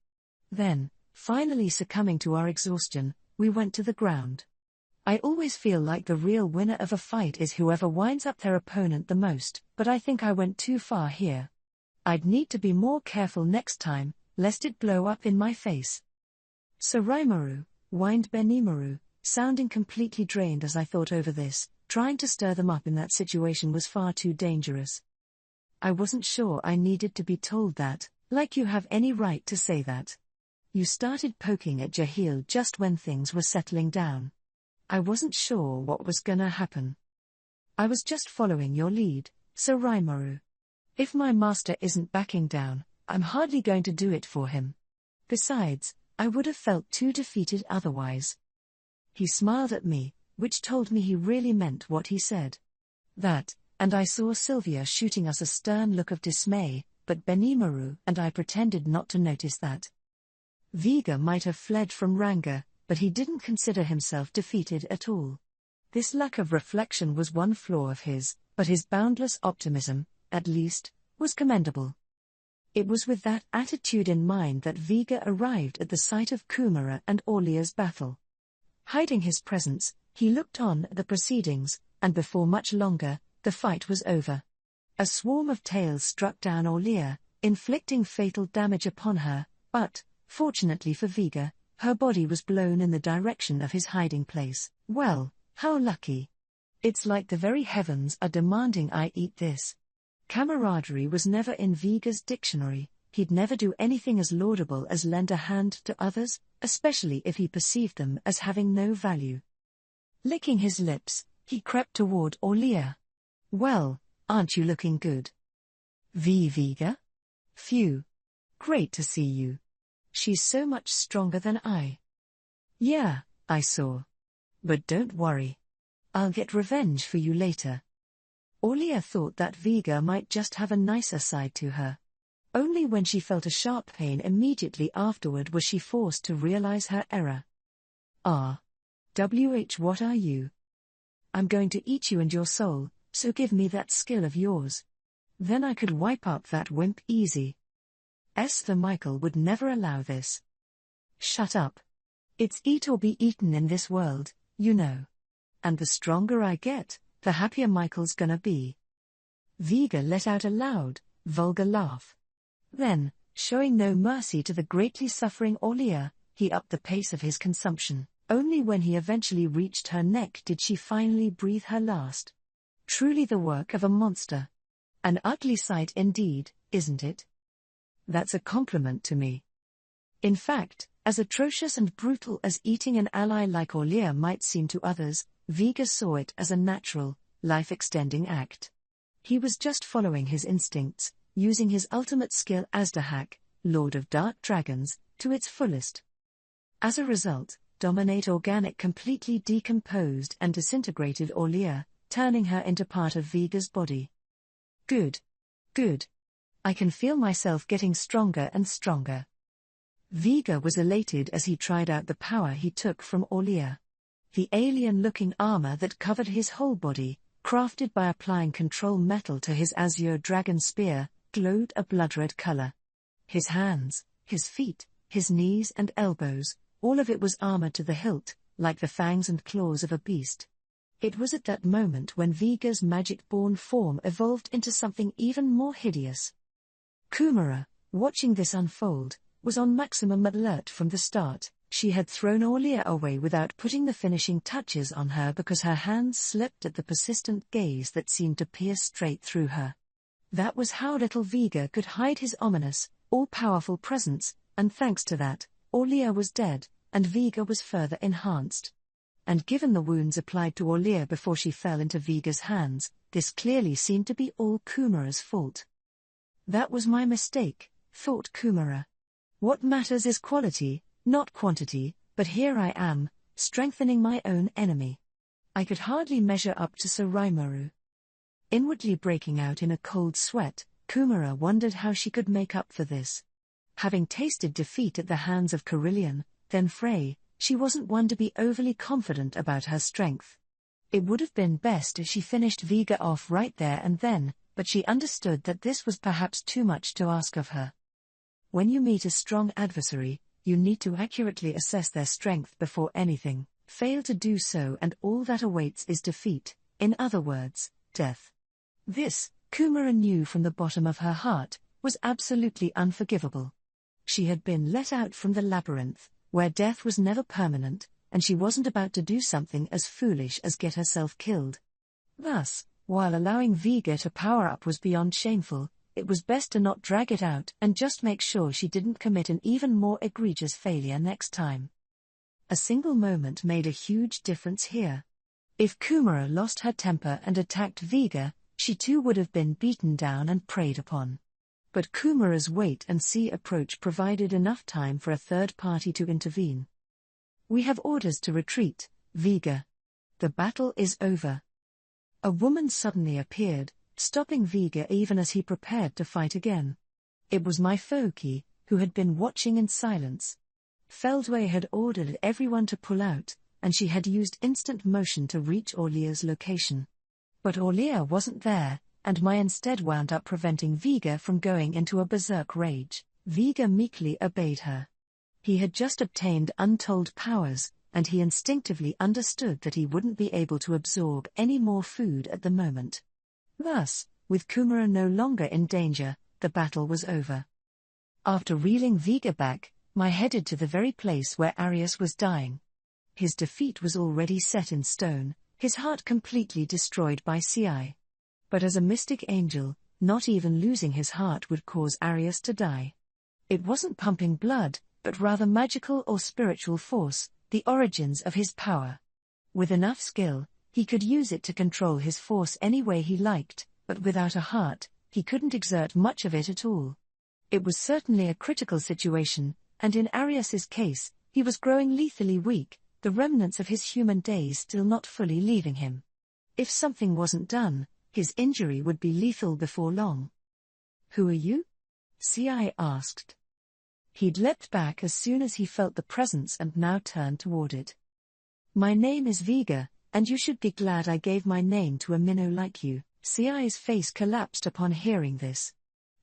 Then, finally succumbing to our exhaustion, we went to the ground. I always feel like the real winner of a fight is whoever winds up their opponent the most, but I think I went too far here. I'd need to be more careful next time, lest it blow up in my face. Soraimaru, whined Benimaru, sounding completely drained as I thought over this. Trying to stir them up in that situation was far too dangerous. I wasn't sure I needed to be told that, like you have any right to say that. You started poking at Jahil just when things were settling down. I wasn't sure what was gonna happen. I was just following your lead, Soraimaru. If my master isn't backing down, I'm hardly going to do it for him. Besides, I would have felt too defeated otherwise. He smiled at me, which told me he really meant what he said. That, and I saw Sylvia shooting us a stern look of dismay, but Benimaru and I pretended not to notice that. Vega might have fled from Ranga, but he didn't consider himself defeated at all. This lack of reflection was one flaw of his, but his boundless optimism, at least, was commendable. It was with that attitude in mind that Vega arrived at the site of Kumara and Orlia's battle. Hiding his presence, he looked on at the proceedings, and before much longer, the fight was over. A swarm of tails struck down Orlia, inflicting fatal damage upon her, but, fortunately for Vega, her body was blown in the direction of his hiding place. Well, how lucky. It's like the very heavens are demanding I eat this. Camaraderie was never in Vega's dictionary. He'd never do anything as laudable as lend a hand to others, especially if he perceived them as having no value. Licking his lips, he crept toward Orlia. Well, aren't you looking good? Vega? Phew. Great to see you. She's so much stronger than I. Yeah, I saw. But don't worry. I'll get revenge for you later. Orlia thought that Vega might just have a nicer side to her. Only when she felt a sharp pain immediately afterward was she forced to realize her error. What are you? I'm going to eat you and your soul, so give me that skill of yours. Then I could wipe up that wimp easy. Esther Michael would never allow this. Shut up. It's eat or be eaten in this world, you know. And the stronger I get, the happier Michael's gonna be. Vega let out a loud, vulgar laugh. Then, showing no mercy to the greatly suffering Orlia, he upped the pace of his consumption. Only when he eventually reached her neck did she finally breathe her last. Truly the work of a monster. An ugly sight indeed, isn't it? That's a compliment to me. In fact, as atrocious and brutal as eating an ally like Orlia might seem to others, Vega saw it as a natural, life-extending act. He was just following his instincts, using his ultimate skill Asdahak, Lord of Dark Dragons, to its fullest. As a result, Dominate Organic completely decomposed and disintegrated Orlia, turning her into part of Vega's body. Good. Good. I can feel myself getting stronger and stronger. Vega was elated as he tried out the power he took from Orlia. The alien-looking armor that covered his whole body, crafted by applying control metal to his azure dragon spear, glowed a blood-red color. His hands, his feet, his knees and elbows, all of it was armored to the hilt, like the fangs and claws of a beast. It was at that moment when Viga's magic-born form evolved into something even more hideous. Kumara, watching this unfold, was on maximum alert from the start. She had thrown Aulia away without putting the finishing touches on her because her hands slipped at the persistent gaze that seemed to pierce straight through her. That was how little Viga could hide his ominous, all-powerful presence, and thanks to that, Aulia was dead, and Viga was further enhanced. And given the wounds applied to Aulia before she fell into Viga's hands, this clearly seemed to be all Kumara's fault. That was my mistake, thought Kumara. What matters is quality, not quantity, but here I am, strengthening my own enemy. I could hardly measure up to Sir Rimuru. Inwardly breaking out in a cold sweat, Kumara wondered how she could make up for this. Having tasted defeat at the hands of Carillion, then Frey, she wasn't one to be overly confident about her strength. It would have been best if she finished Viga off right there and then, but she understood that this was perhaps too much to ask of her. When you meet a strong adversary, you need to accurately assess their strength before anything. Fail to do so and all that awaits is defeat, in other words, death. This, Kumara knew from the bottom of her heart, was absolutely unforgivable. She had been let out from the labyrinth, where death was never permanent, and she wasn't about to do something as foolish as get herself killed. Thus, while allowing Viga to power up was beyond shameful, it was best to not drag it out and just make sure she didn't commit an even more egregious failure next time. A single moment made a huge difference here. If Kumara lost her temper and attacked Viga, she too would have been beaten down and preyed upon. But Kumara's wait-and-see approach provided enough time for a third party to intervene. "We have orders to retreat, Viga. The battle is over." A woman suddenly appeared, stopping Viga even as he prepared to fight again. It was my Foki, who had been watching in silence. Feldway had ordered everyone to pull out, and she had used instant motion to reach Aulia's location. But Aulia wasn't there, and Mai instead wound up preventing Viga from going into a berserk rage. Viga meekly obeyed her. He had just obtained untold powers, and he instinctively understood that he wouldn't be able to absorb any more food at the moment. Thus, with Kumara no longer in danger, the battle was over. After reeling Viga back, Mai headed to the very place where Arius was dying. His defeat was already set in stone, his heart completely destroyed by Ci. But as a mystic angel, not even losing his heart would cause Arius to die. It wasn't pumping blood, but rather magical or spiritual force, the origins of his power. With enough skill, he could use it to control his force any way he liked, but without a heart, he couldn't exert much of it at all. It was certainly a critical situation, and in Arius's case, he was growing lethally weak, the remnants of his human days still not fully leaving him. If something wasn't done, his injury would be lethal before long. "Who are you?" Ci asked. He'd leapt back as soon as he felt the presence and now turned toward it. "My name is Viga, and you should be glad I gave my name to a minnow like you." Ci's face collapsed upon hearing this.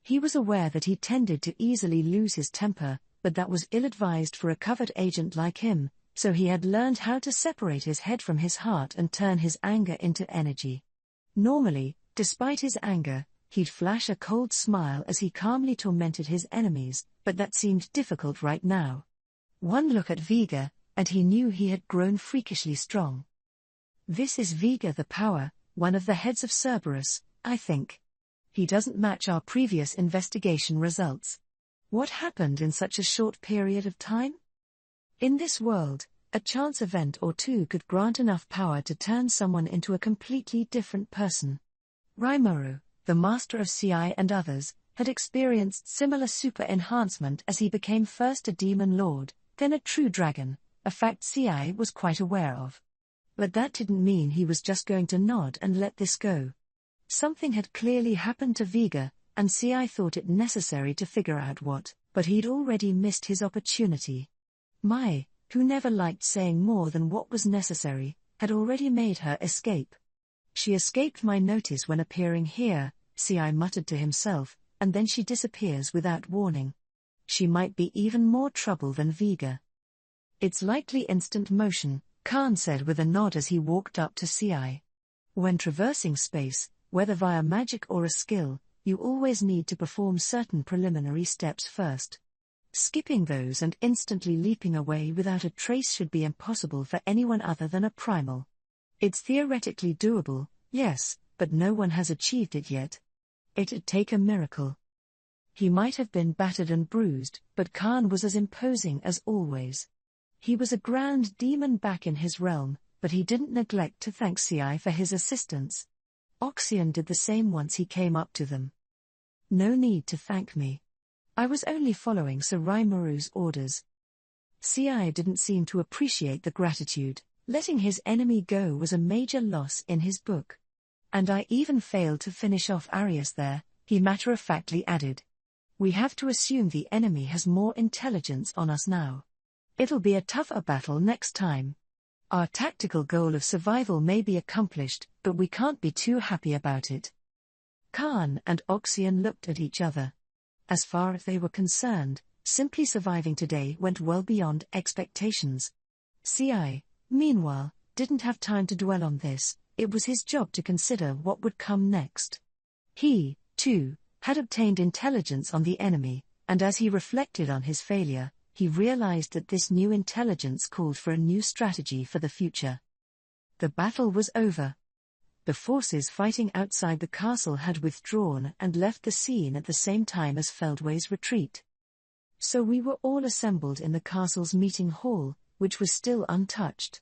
He was aware that he tended to easily lose his temper, but that was ill-advised for a covert agent like him, so he had learned how to separate his head from his heart and turn his anger into energy. Normally, despite his anger, he'd flash a cold smile as he calmly tormented his enemies, but that seemed difficult right now. One look at Viga, and he knew he had grown freakishly strong. "This is Viga the Power, one of the heads of Cerberus, I think. He doesn't match our previous investigation results. What happened in such a short period of time?" In this world, a chance event or two could grant enough power to turn someone into a completely different person. Rimuru, the master of Ci and others, had experienced similar super enhancement as he became first a demon lord, then a true dragon, a fact Ci was quite aware of. But that didn't mean he was just going to nod and let this go. Something had clearly happened to Viga, and Ci thought it necessary to figure out what, but he'd already missed his opportunity. Mai, who never liked saying more than what was necessary, had already made her escape. She escaped my notice when appearing here, C.I. muttered to himself, and then she disappears without warning. She might be even more trouble than Vega. It's likely instant motion, Khan said with a nod as he walked up to C.I. When traversing space, whether via magic or a skill, you always need to perform certain preliminary steps first. Skipping those and instantly leaping away without a trace should be impossible for anyone other than a primal. It's theoretically doable, yes, but no one has achieved it yet. It'd take a miracle. He might have been battered and bruised, but Khan was as imposing as always. He was a grand demon back in his realm, but he didn't neglect to thank C.I. for his assistance. Oxian did the same once he came up to them. No need to thank me. I was only following Sir Raimuru's orders. C.I. didn't seem to appreciate the gratitude. Letting his enemy go was a major loss in his book. And I even failed to finish off Arius there, he matter-of-factly added. We have to assume the enemy has more intelligence on us now. It'll be a tougher battle next time. Our tactical goal of survival may be accomplished, but we can't be too happy about it. Khan and Oxian looked at each other. As far as they were concerned, simply surviving today went well beyond expectations. C.I., meanwhile, didn't have time to dwell on this. It was his job to consider what would come next. He, too, had obtained intelligence on the enemy, and as he reflected on his failure, he realized that this new intelligence called for a new strategy for the future. The battle was over. The forces fighting outside the castle had withdrawn and left the scene at the same time as Feldway's retreat. So we were all assembled in the castle's meeting hall, which was still untouched.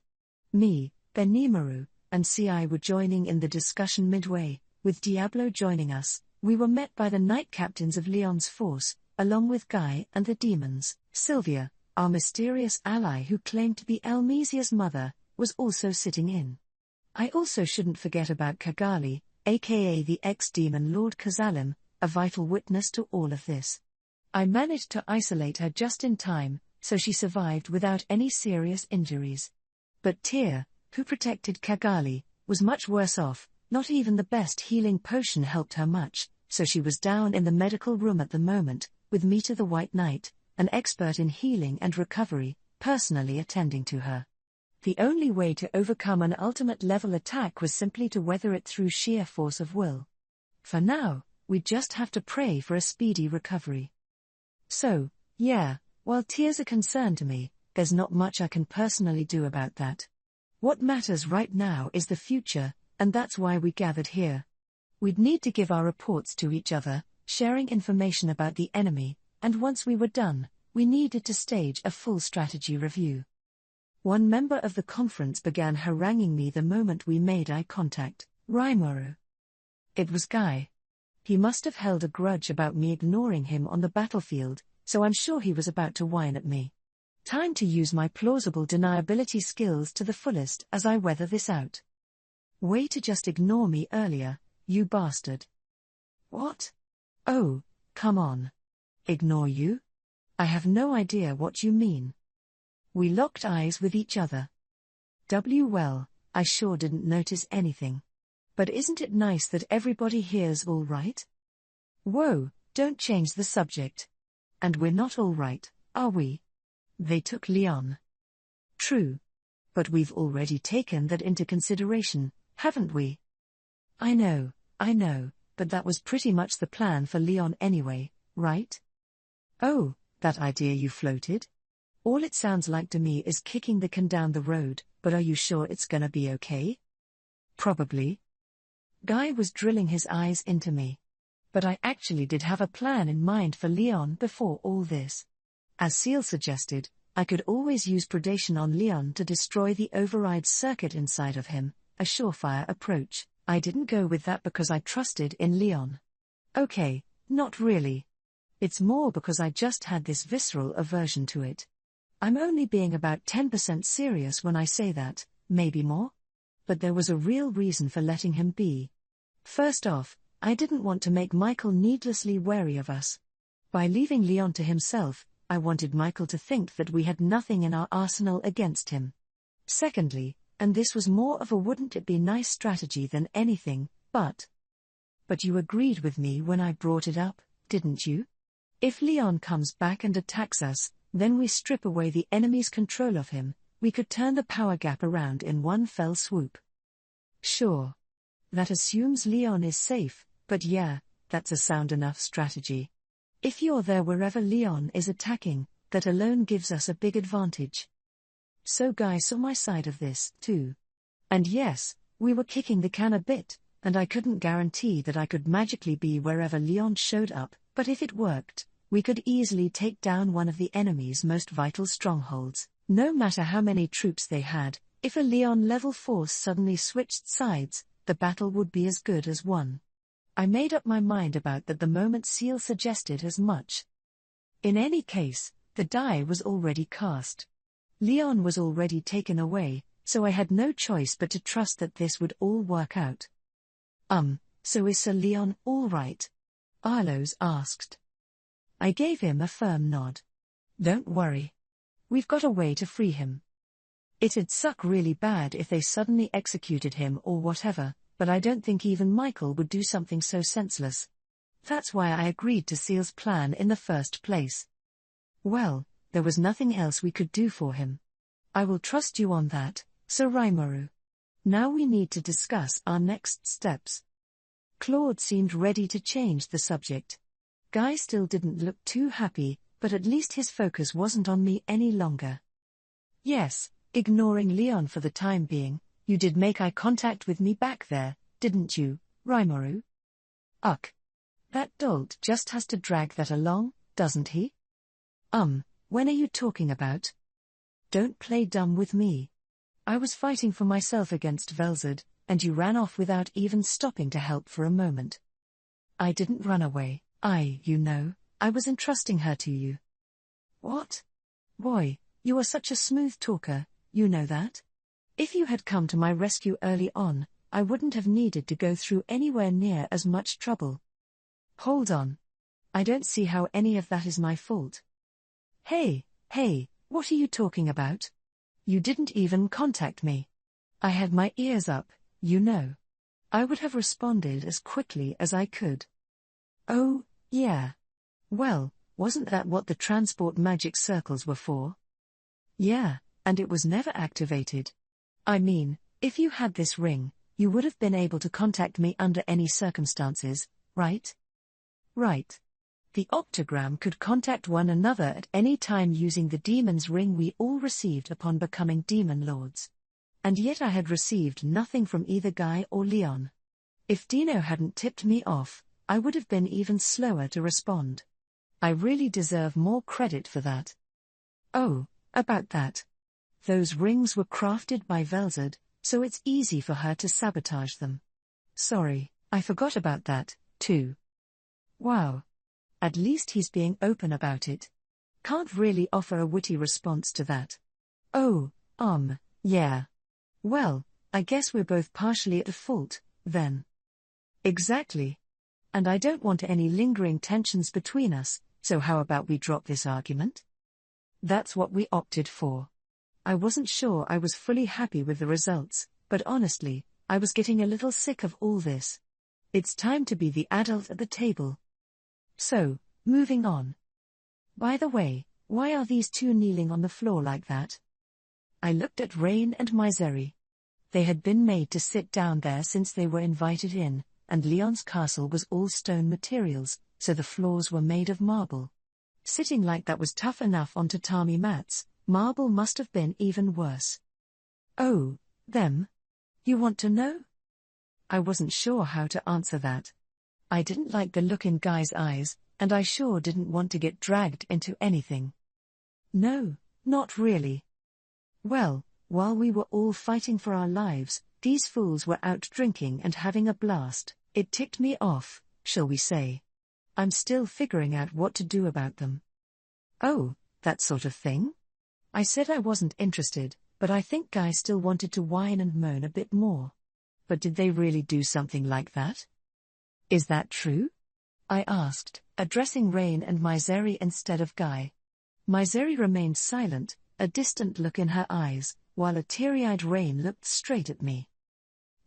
Me, Benimaru, and C.I. were joining in the discussion midway, with Diablo joining us. We were met by the knight captains of Leon's force, along with Guy and the demons. Sylvia, our mysterious ally who claimed to be Elmesia's mother, was also sitting in. I also shouldn't forget about Kagali, aka the ex-demon Lord Kazalim, a vital witness to all of this. I managed to isolate her just in time, so she survived without any serious injuries. But Tyr, who protected Kagali, was much worse off. Not even the best healing potion helped her much, so she was down in the medical room at the moment, with Mita the White Knight, an expert in healing and recovery, personally attending to her. The only way to overcome an ultimate level attack was simply to weather it through sheer force of will. For now, we just have to pray for a speedy recovery. So, yeah, while tears are concerned to me, there's not much I can personally do about that. What matters right now is the future, and that's why we gathered here. We'd need to give our reports to each other, sharing information about the enemy, and once we were done, we needed to stage a full strategy review. One member of the conference began haranguing me the moment we made eye contact. Rimuru. It was Guy. He must have held a grudge about me ignoring him on the battlefield, so I'm sure he was about to whine at me. Time to use my plausible deniability skills to the fullest as I weather this out. Way to just ignore me earlier, you bastard. What? Oh, come on. Ignore you? I have no idea what you mean. We locked eyes with each other. Well, I sure didn't notice anything. But isn't it nice that everybody here's all right? Whoa, don't change the subject. And we're not all right, are we? They took Leon. True. But we've already taken that into consideration, haven't we? I know, but that was pretty much the plan for Leon anyway, right? Oh, that idea you floated? All it sounds like to me is kicking the can down the road, but are you sure it's gonna be okay? Probably. Guy was drilling his eyes into me. But I actually did have a plan in mind for Leon before all this. As Seal suggested, I could always use predation on Leon to destroy the override circuit inside of him, a surefire approach. I didn't go with that because I trusted in Leon. Okay, not really. It's more because I just had this visceral aversion to it. I'm only being about 10% serious when I say that, maybe more? But there was a real reason for letting him be. First off, I didn't want to make Michael needlessly wary of us. By leaving Leon to himself, I wanted Michael to think that we had nothing in our arsenal against him. Secondly, and this was more of a wouldn't it be nice strategy than anything, but you agreed with me when I brought it up, didn't you? If Leon comes back and attacks us, then we strip away the enemy's control of him, we could turn the power gap around in one fell swoop. Sure. That assumes Leon is safe, but yeah, that's a sound enough strategy. If you're there wherever Leon is attacking, that alone gives us a big advantage. So Guy saw my side of this, too. And yes, we were kicking the can a bit, and I couldn't guarantee that I could magically be wherever Leon showed up, but if it worked, we could easily take down one of the enemy's most vital strongholds. No matter how many troops they had, if a Leon-level force suddenly switched sides, the battle would be as good as won. I made up my mind about that the moment Seal suggested as much. In any case, the die was already cast. Leon was already taken away, so I had no choice but to trust that this would all work out. So is Sir Leon all right? Arlos asked. I gave him a firm nod. Don't worry. We've got a way to free him. It'd suck really bad if they suddenly executed him or whatever, but I don't think even Michael would do something so senseless. That's why I agreed to Seal's plan in the first place. Well, there was nothing else we could do for him. I will trust you on that, Sir Rimuru. Now we need to discuss our next steps. Claude seemed ready to change the subject. Guy still didn't look too happy, but at least his focus wasn't on me any longer. Yes, ignoring Leon for the time being, you did make eye contact with me back there, didn't you, Rimuru? Ugh. That dolt just has to drag that along, doesn't he? When are you talking about? Don't play dumb with me. I was fighting for myself against Velzard, and you ran off without even stopping to help for a moment. I didn't run away, I was entrusting her to you. What? Boy, you are such a smooth talker, you know that? If you had come to my rescue early on, I wouldn't have needed to go through anywhere near as much trouble. Hold on. I don't see how any of that is my fault. Hey, what are you talking about? You didn't even contact me. I had my ears up, you know. I would have responded as quickly as I could. Oh, yeah. Well, wasn't that what the transport magic circles were for? Yeah, and it was never activated. I mean, if you had this ring, you would have been able to contact me under any circumstances, right? Right. The octogram could contact one another at any time using the demon's ring we all received upon becoming demon lords. And yet I had received nothing from either Guy or Leon. If Dino hadn't tipped me off, I would have been even slower to respond. I really deserve more credit for that. Oh, about that. Those rings were crafted by Velzard, so it's easy for her to sabotage them. Sorry, I forgot about that, too. Wow. At least he's being open about it. Can't really offer a witty response to that. Oh, yeah. Well, I guess we're both partially at fault, then. Exactly. And I don't want any lingering tensions between us, so how about we drop this argument? That's what we opted for. I wasn't sure I was fully happy with the results, but honestly, I was getting a little sick of all this. It's time to be the adult at the table. So, moving on. By the way, why are these two kneeling on the floor like that? I looked at Rain and Misery. They had been made to sit down there since they were invited in, and Leon's castle was all stone materials, so the floors were made of marble. Sitting like that was tough enough on tatami mats, marble must have been even worse. Oh, them? You want to know? I wasn't sure how to answer that. I didn't like the look in Guy's eyes, and I sure didn't want to get dragged into anything. No, not really. Well, while we were all fighting for our lives, these fools were out drinking and having a blast. It ticked me off, shall we say. I'm still figuring out what to do about them. Oh, that sort of thing? I said I wasn't interested, but I think Guy still wanted to whine and moan a bit more. But did they really do something like that? Is that true? I asked, addressing Rain and Misery instead of Guy. Misery remained silent, a distant look in her eyes, while a teary-eyed Rain looked straight at me.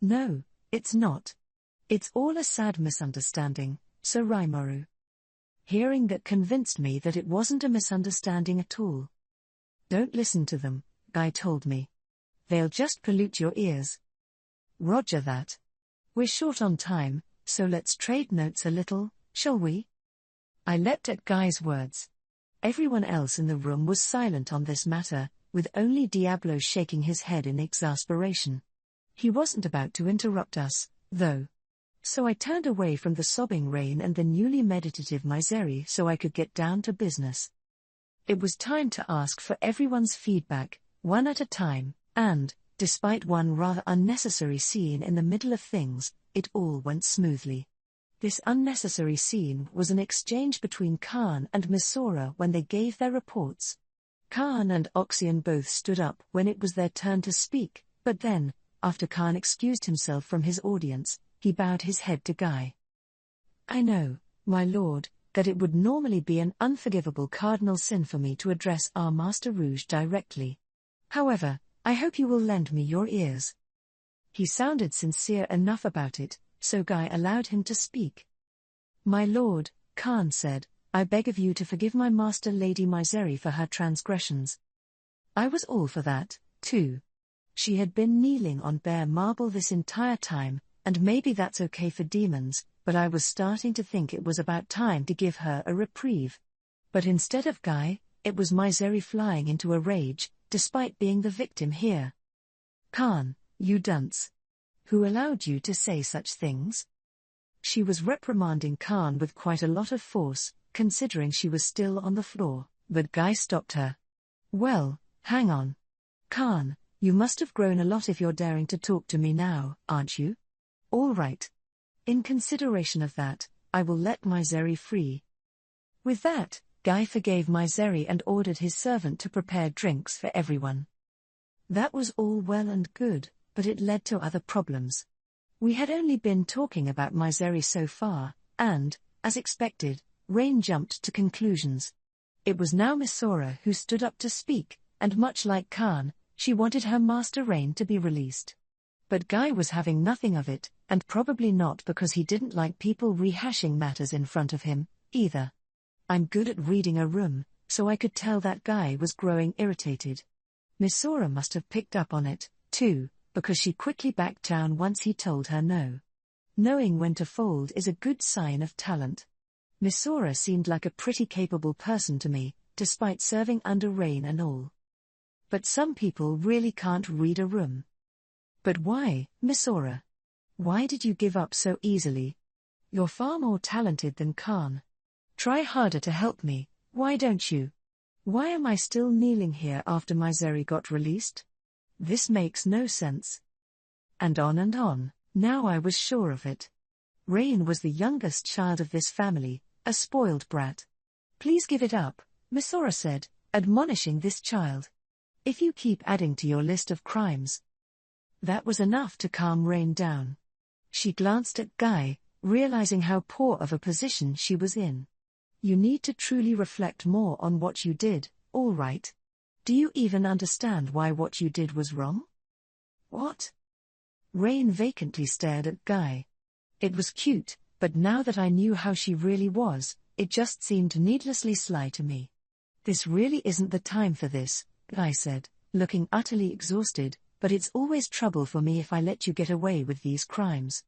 No, it's not. It's all a sad misunderstanding, Sir Rimuru. Hearing that convinced me that it wasn't a misunderstanding at all. Don't listen to them, Guy told me. They'll just pollute your ears. Roger that. We're short on time, so let's trade notes a little, shall we? I leapt at Guy's words. Everyone else in the room was silent on this matter, with only Diablo shaking his head in exasperation. He wasn't about to interrupt us, though. So I turned away from the sobbing Rain and the newly meditative Misery so I could get down to business. It was time to ask for everyone's feedback, one at a time, and, despite one rather unnecessary scene in the middle of things, it all went smoothly. This unnecessary scene was an exchange between Khan and Misora when they gave their reports. Khan and Oxian both stood up when it was their turn to speak, but then, after Khan excused himself from his audience, he bowed his head to Guy. I know, my lord, that it would normally be an unforgivable cardinal sin for me to address our Master Rouge directly. However, I hope you will lend me your ears. He sounded sincere enough about it, so Guy allowed him to speak. My lord, Khan said, I beg of you to forgive my master Lady Misery for her transgressions. I was all for that, too. She had been kneeling on bare marble this entire time, and maybe that's okay for demons, but I was starting to think it was about time to give her a reprieve. But instead of Guy, it was Misery flying into a rage, despite being the victim here. Khan, you dunce. Who allowed you to say such things? She was reprimanding Khan with quite a lot of force, considering she was still on the floor, but Guy stopped her. Well, hang on. Khan, you must have grown a lot if you're daring to talk to me now, aren't you? All right. In consideration of that, I will let Misery free. With that, Guy forgave Misery and ordered his servant to prepare drinks for everyone. That was all well and good, but it led to other problems. We had only been talking about Misery so far, and, as expected, Rain jumped to conclusions. It was now Misora who stood up to speak, and much like Khan, she wanted her master Rain to be released. But Guy was having nothing of it, and probably not because he didn't like people rehashing matters in front of him, either. I'm good at reading a room, so I could tell that Guy was growing irritated. Misora must have picked up on it, too, because she quickly backed down once he told her no. Knowing when to fold is a good sign of talent. Misora seemed like a pretty capable person to me, despite serving under Rain and all. But some people really can't read a room. But why, Misora? Why did you give up so easily? You're far more talented than Khan. Try harder to help me, why don't you? Why am I still kneeling here after Misery got released? This makes no sense. And on, now I was sure of it. Rain was the youngest child of this family, a spoiled brat. Please give it up, Misora said, admonishing this child. If you keep adding to your list of crimes. That was enough to calm Rain down. She glanced at Guy, realizing how poor of a position she was in. You need to truly reflect more on what you did, all right? Do you even understand why what you did was wrong? What? Rain vacantly stared at Guy. It was cute, but now that I knew how she really was, it just seemed needlessly sly to me. This really isn't the time for this, Guy said, looking utterly exhausted, but it's always trouble for me if I let you get away with these crimes.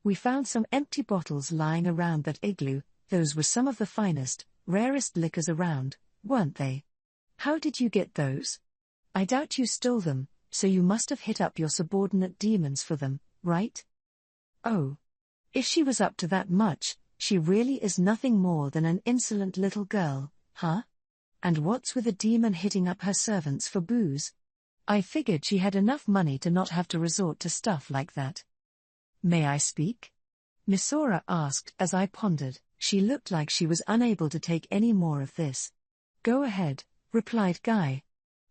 We found some empty bottles lying around that igloo. Those were some of the finest, rarest liquors around, weren't they? How did you get those? I doubt you stole them, so you must have hit up your subordinate demons for them, right? Oh. If she was up to that much, she really is nothing more than an insolent little girl, huh? And what's with a demon hitting up her servants for booze? I figured she had enough money to not have to resort to stuff like that. May I speak? Misora asked as I pondered. She looked like she was unable to take any more of this. Go ahead, replied Guy.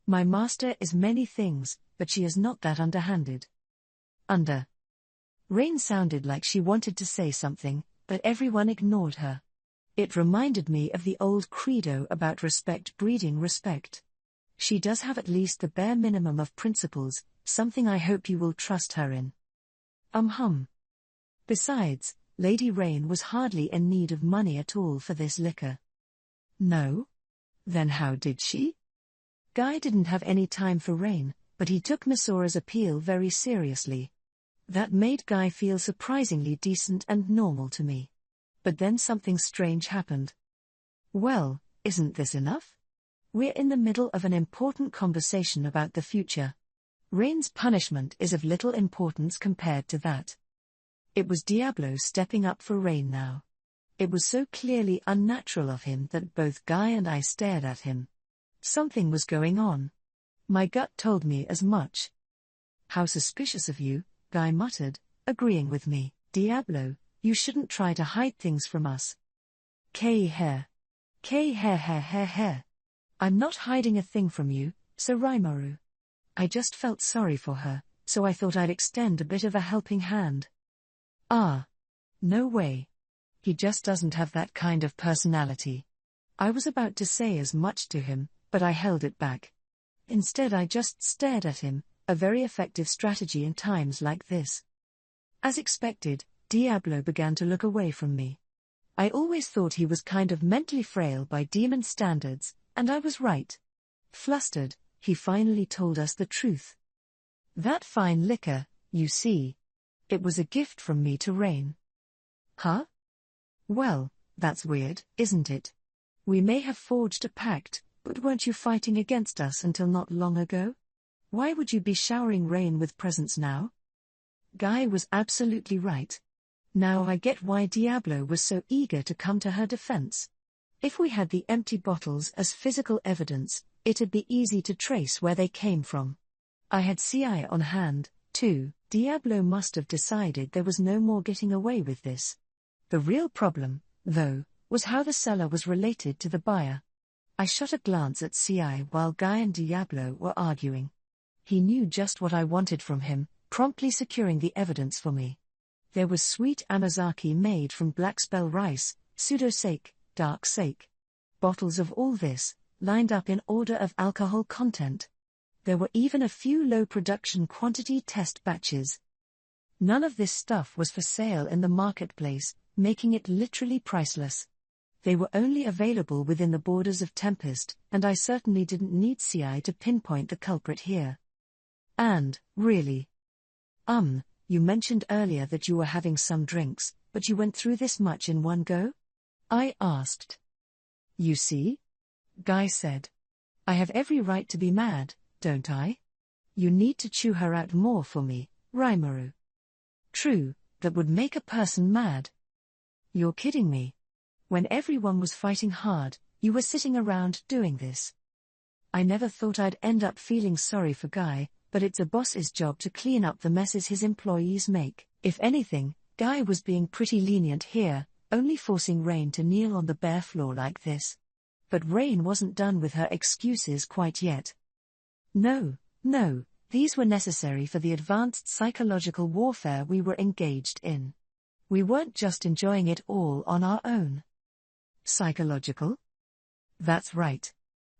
My master is many things, but she is not that underhanded. Rain sounded like she wanted to say something, but everyone ignored her. It reminded me of the old credo about respect breeding respect. She does have at least the bare minimum of principles, something I hope you will trust her in. Besides, Lady Rain was hardly in need of money at all for this liquor. No? Then how did she? Guy didn't have any time for Rain, but he took Misora's appeal very seriously. That made Guy feel surprisingly decent and normal to me. But then something strange happened. Well, isn't this enough? We're in the middle of an important conversation about the future. Rain's punishment is of little importance compared to that. It was Diablo stepping up for Rain now. It was so clearly unnatural of him that both Guy and I stared at him. Something was going on. My gut told me as much. How suspicious of you, Guy muttered, agreeing with me. Diablo, you shouldn't try to hide things from us. K-hair. I'm not hiding a thing from you, Sir Rimuru. I just felt sorry for her, so I thought I'd extend a bit of a helping hand. Ah. No way. He just doesn't have that kind of personality. I was about to say as much to him, but I held it back. Instead I just stared at him, a very effective strategy in times like this. As expected, Diablo began to look away from me. I always thought he was kind of mentally frail by demon standards, and I was right. Flustered, he finally told us the truth. That fine liquor, you see. It was a gift from me to Rain. Huh? Well, that's weird, isn't it? We may have forged a pact, but weren't you fighting against us until not long ago? Why would you be showering Rain with presents now? Guy was absolutely right. Now I get why Diablo was so eager to come to her defense. If we had the empty bottles as physical evidence, it'd be easy to trace where they came from. I had CI on hand, too. Diablo must have decided there was no more getting away with this. The real problem, though, was how the seller was related to the buyer. I shot a glance at CI while Guy and Diablo were arguing. He knew just what I wanted from him, promptly securing the evidence for me. There was sweet amazake made from black spell rice, pseudo-sake, dark sake. Bottles of all this, lined up in order of alcohol content. There were even a few low production quantity test batches. None of this stuff was for sale in the marketplace, making it literally priceless. They were only available within the borders of Tempest, and I certainly didn't need CI to pinpoint the culprit here. And, really. You mentioned earlier that you were having some drinks, but you went through this much in one go? I asked. You see? Guy said. I have every right to be mad, don't I? You need to chew her out more for me, Rimuru. True, that would make a person mad. You're kidding me. When everyone was fighting hard, you were sitting around doing this. I never thought I'd end up feeling sorry for Guy, but it's a boss's job to clean up the messes his employees make. If anything, Guy was being pretty lenient here, only forcing Rain to kneel on the bare floor like this. But Rain wasn't done with her excuses quite yet. No, these were necessary for the advanced psychological warfare we were engaged in. We weren't just enjoying it all on our own. Psychological? That's right.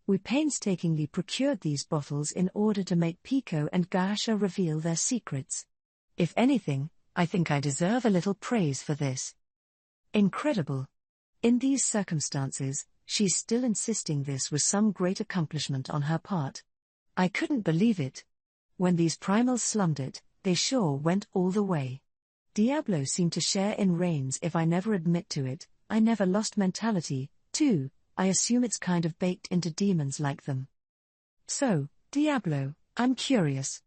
We painstakingly procured these bottles in order to make Pico and Gaasha reveal their secrets. If anything, I think I deserve a little praise for this. Incredible. In these circumstances, she's still insisting this was some great accomplishment on her part. I couldn't believe it. When these primals slummed it, they sure went all the way. Diablo seemed to share in Rain's if I never admit to it, I never lost mentality, too. I assume it's kind of baked into demons like them. So, Diablo, I'm curious.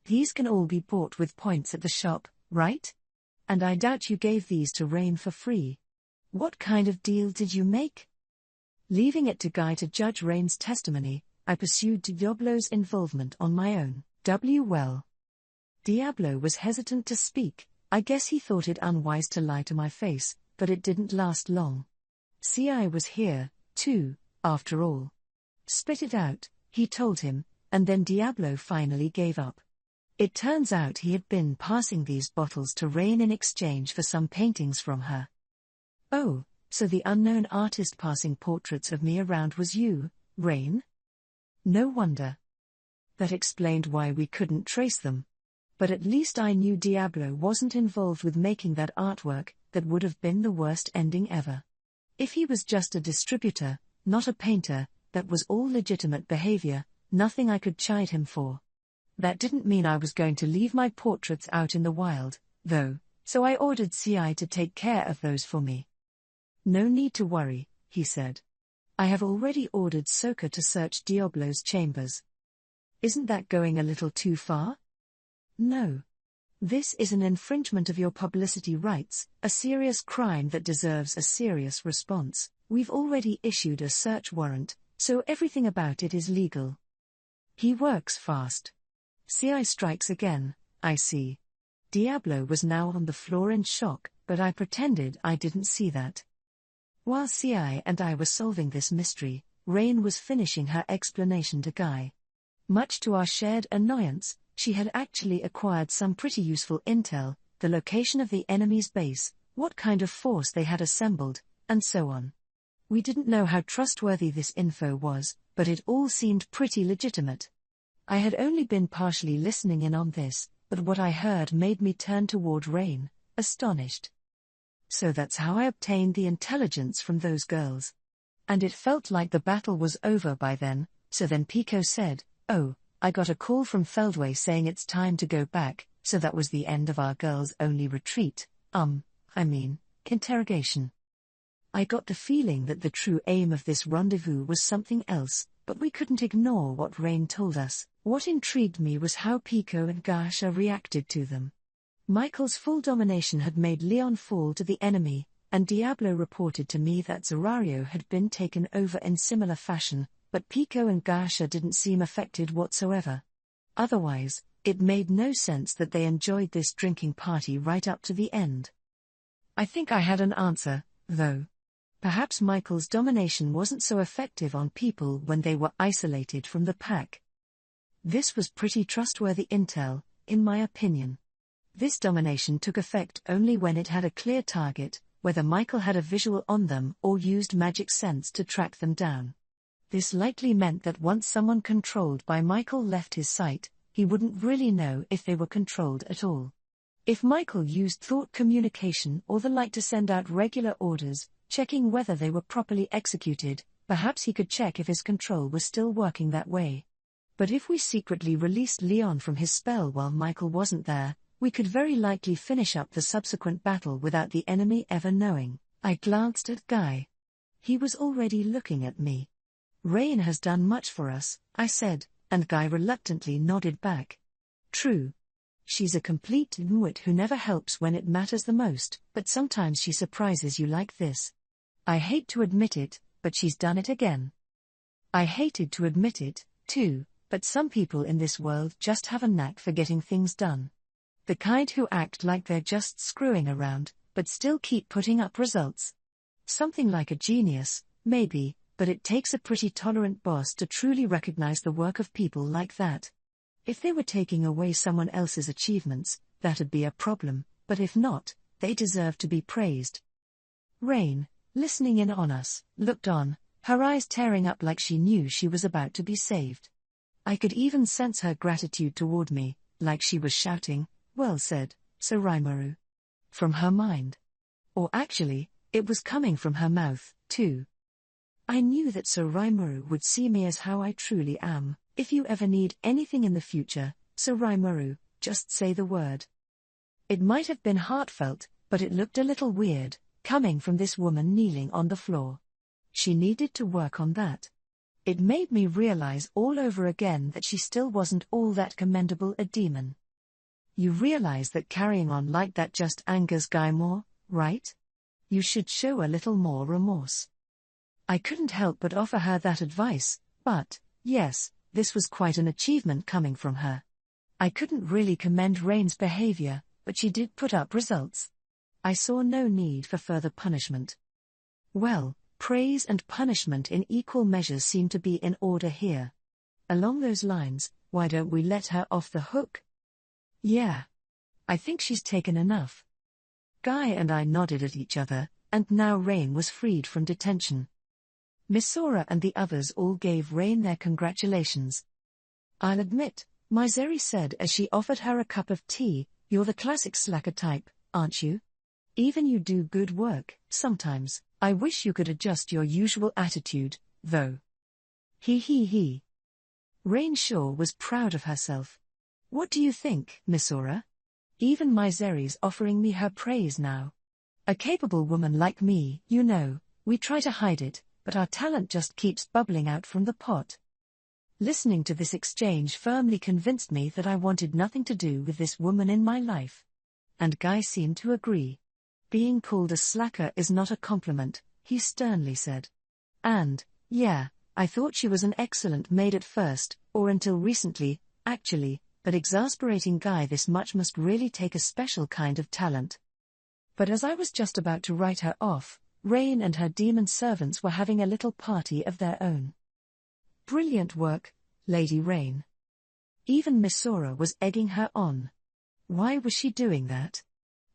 These can all be bought with points at the shop, right? And I doubt you gave these to Rain for free. What kind of deal did you make? Leaving it to Guy to judge Rain's testimony, I pursued Diablo's involvement on my own. Well. Diablo was hesitant to speak. I guess he thought it unwise to lie to my face, but it didn't last long. CI was here, too, after all. Spit it out, he told him, and then Diablo finally gave up. It turns out he had been passing these bottles to Rain in exchange for some paintings from her. Oh, so the unknown artist passing portraits of me around was you, Rain? No wonder. That explained why we couldn't trace them. But at least I knew Diablo wasn't involved with making that artwork. That would have been the worst ending ever. If he was just a distributor, not a painter, that was all legitimate behavior, nothing I could chide him for. That didn't mean I was going to leave my portraits out in the wild, though, so I ordered CI to take care of those for me. No need to worry, he said. I have already ordered Soka to search Diablo's chambers. Isn't that going a little too far? No. This is an infringement of your publicity rights, a serious crime that deserves a serious response. We've already issued a search warrant, so everything about it is legal. He works fast. CI strikes again, I see. Diablo was now on the floor in shock, but I pretended I didn't see that. While CI and I were solving this mystery, Rain was finishing her explanation to Guy. Much to our shared annoyance, she had actually acquired some pretty useful intel, the location of the enemy's base, what kind of force they had assembled, and so on. We didn't know how trustworthy this info was, but it all seemed pretty legitimate. I had only been partially listening in on this, but what I heard made me turn toward Rain, astonished. So that's how I obtained the intelligence from those girls. And it felt like the battle was over by then, so then Pico said, "Oh, I got a call from Feldway saying it's time to go back, so that was the end of our girls-only retreat, interrogation." I got the feeling that the true aim of this rendezvous was something else, but we couldn't ignore what Rain told us. What intrigued me was how Pico and Gasha reacted to them. Michael's full domination had made Leon fall to the enemy, and Diablo reported to me that Zerario had been taken over in similar fashion, but Pico and Gasha didn't seem affected whatsoever. Otherwise, it made no sense that they enjoyed this drinking party right up to the end. I think I had an answer, though. Perhaps Michael's domination wasn't so effective on people when they were isolated from the pack. This was pretty trustworthy intel, in my opinion. This domination took effect only when it had a clear target, whether Michael had a visual on them or used magic sense to track them down. This likely meant that once someone controlled by Michael left his sight, he wouldn't really know if they were controlled at all. If Michael used thought communication or the like to send out regular orders, checking whether they were properly executed, perhaps he could check if his control was still working that way. But if we secretly released Leon from his spell while Michael wasn't there, we could very likely finish up the subsequent battle without the enemy ever knowing. I glanced at Guy. He was already looking at me. Rain has done much for us, I said, and Guy reluctantly nodded back. True. She's a complete nwit who never helps when it matters the most, but sometimes she surprises you like this. I hate to admit it, but she's done it again. I hated to admit it, too, but some people in this world just have a knack for getting things done. The kind who act like they're just screwing around, but still keep putting up results. Something like a genius, maybe, but it takes a pretty tolerant boss to truly recognize the work of people like that. If they were taking away someone else's achievements, that'd be a problem, but if not, they deserve to be praised. Rain, listening in on us, looked on, her eyes tearing up like she knew she was about to be saved. I could even sense her gratitude toward me, like she was shouting, "Well said, Sir Rimuru." From her mind. Or actually, it was coming from her mouth, too. I knew that Sir Rimuru would see me as how I truly am. If you ever need anything in the future, Sir Rimuru, just say the word. It might have been heartfelt, but it looked a little weird, coming from this woman kneeling on the floor. She needed to work on that. It made me realize all over again that she still wasn't all that commendable a demon. You realize that carrying on like that just angers Guy more, right? You should show a little more remorse. I couldn't help but offer her that advice, but, yes, this was quite an achievement coming from her. I couldn't really commend Rain's behavior, but she did put up results. I saw no need for further punishment. Well, praise and punishment in equal measure seem to be in order here. Along those lines, why don't we let her off the hook? Yeah. I think she's taken enough. Guy and I nodded at each other, and now Rain was freed from detention. Miss Sora and the others all gave Rain their congratulations. "I'll admit," Myseri said as she offered her a cup of tea, "you're the classic slacker type, aren't you? Even you do good work, sometimes. I wish you could adjust your usual attitude, though." He. Rain Shaw was proud of herself. "What do you think, Miss Sora? Even Myseri's offering me her praise now. A capable woman like me, you know, we try to hide it, but our talent just keeps bubbling out from the pot." Listening to this exchange firmly convinced me that I wanted nothing to do with this woman in my life. And Guy seemed to agree. "Being called a slacker is not a compliment," he sternly said. "And, yeah, I thought she was an excellent maid at first, or until recently, actually, but exasperating Guy this much must really take a special kind of talent." But as I was just about to write her off, Rain and her demon servants were having a little party of their own. "Brilliant work, Lady Rain." Even Miss Sora was egging her on. Why was she doing that?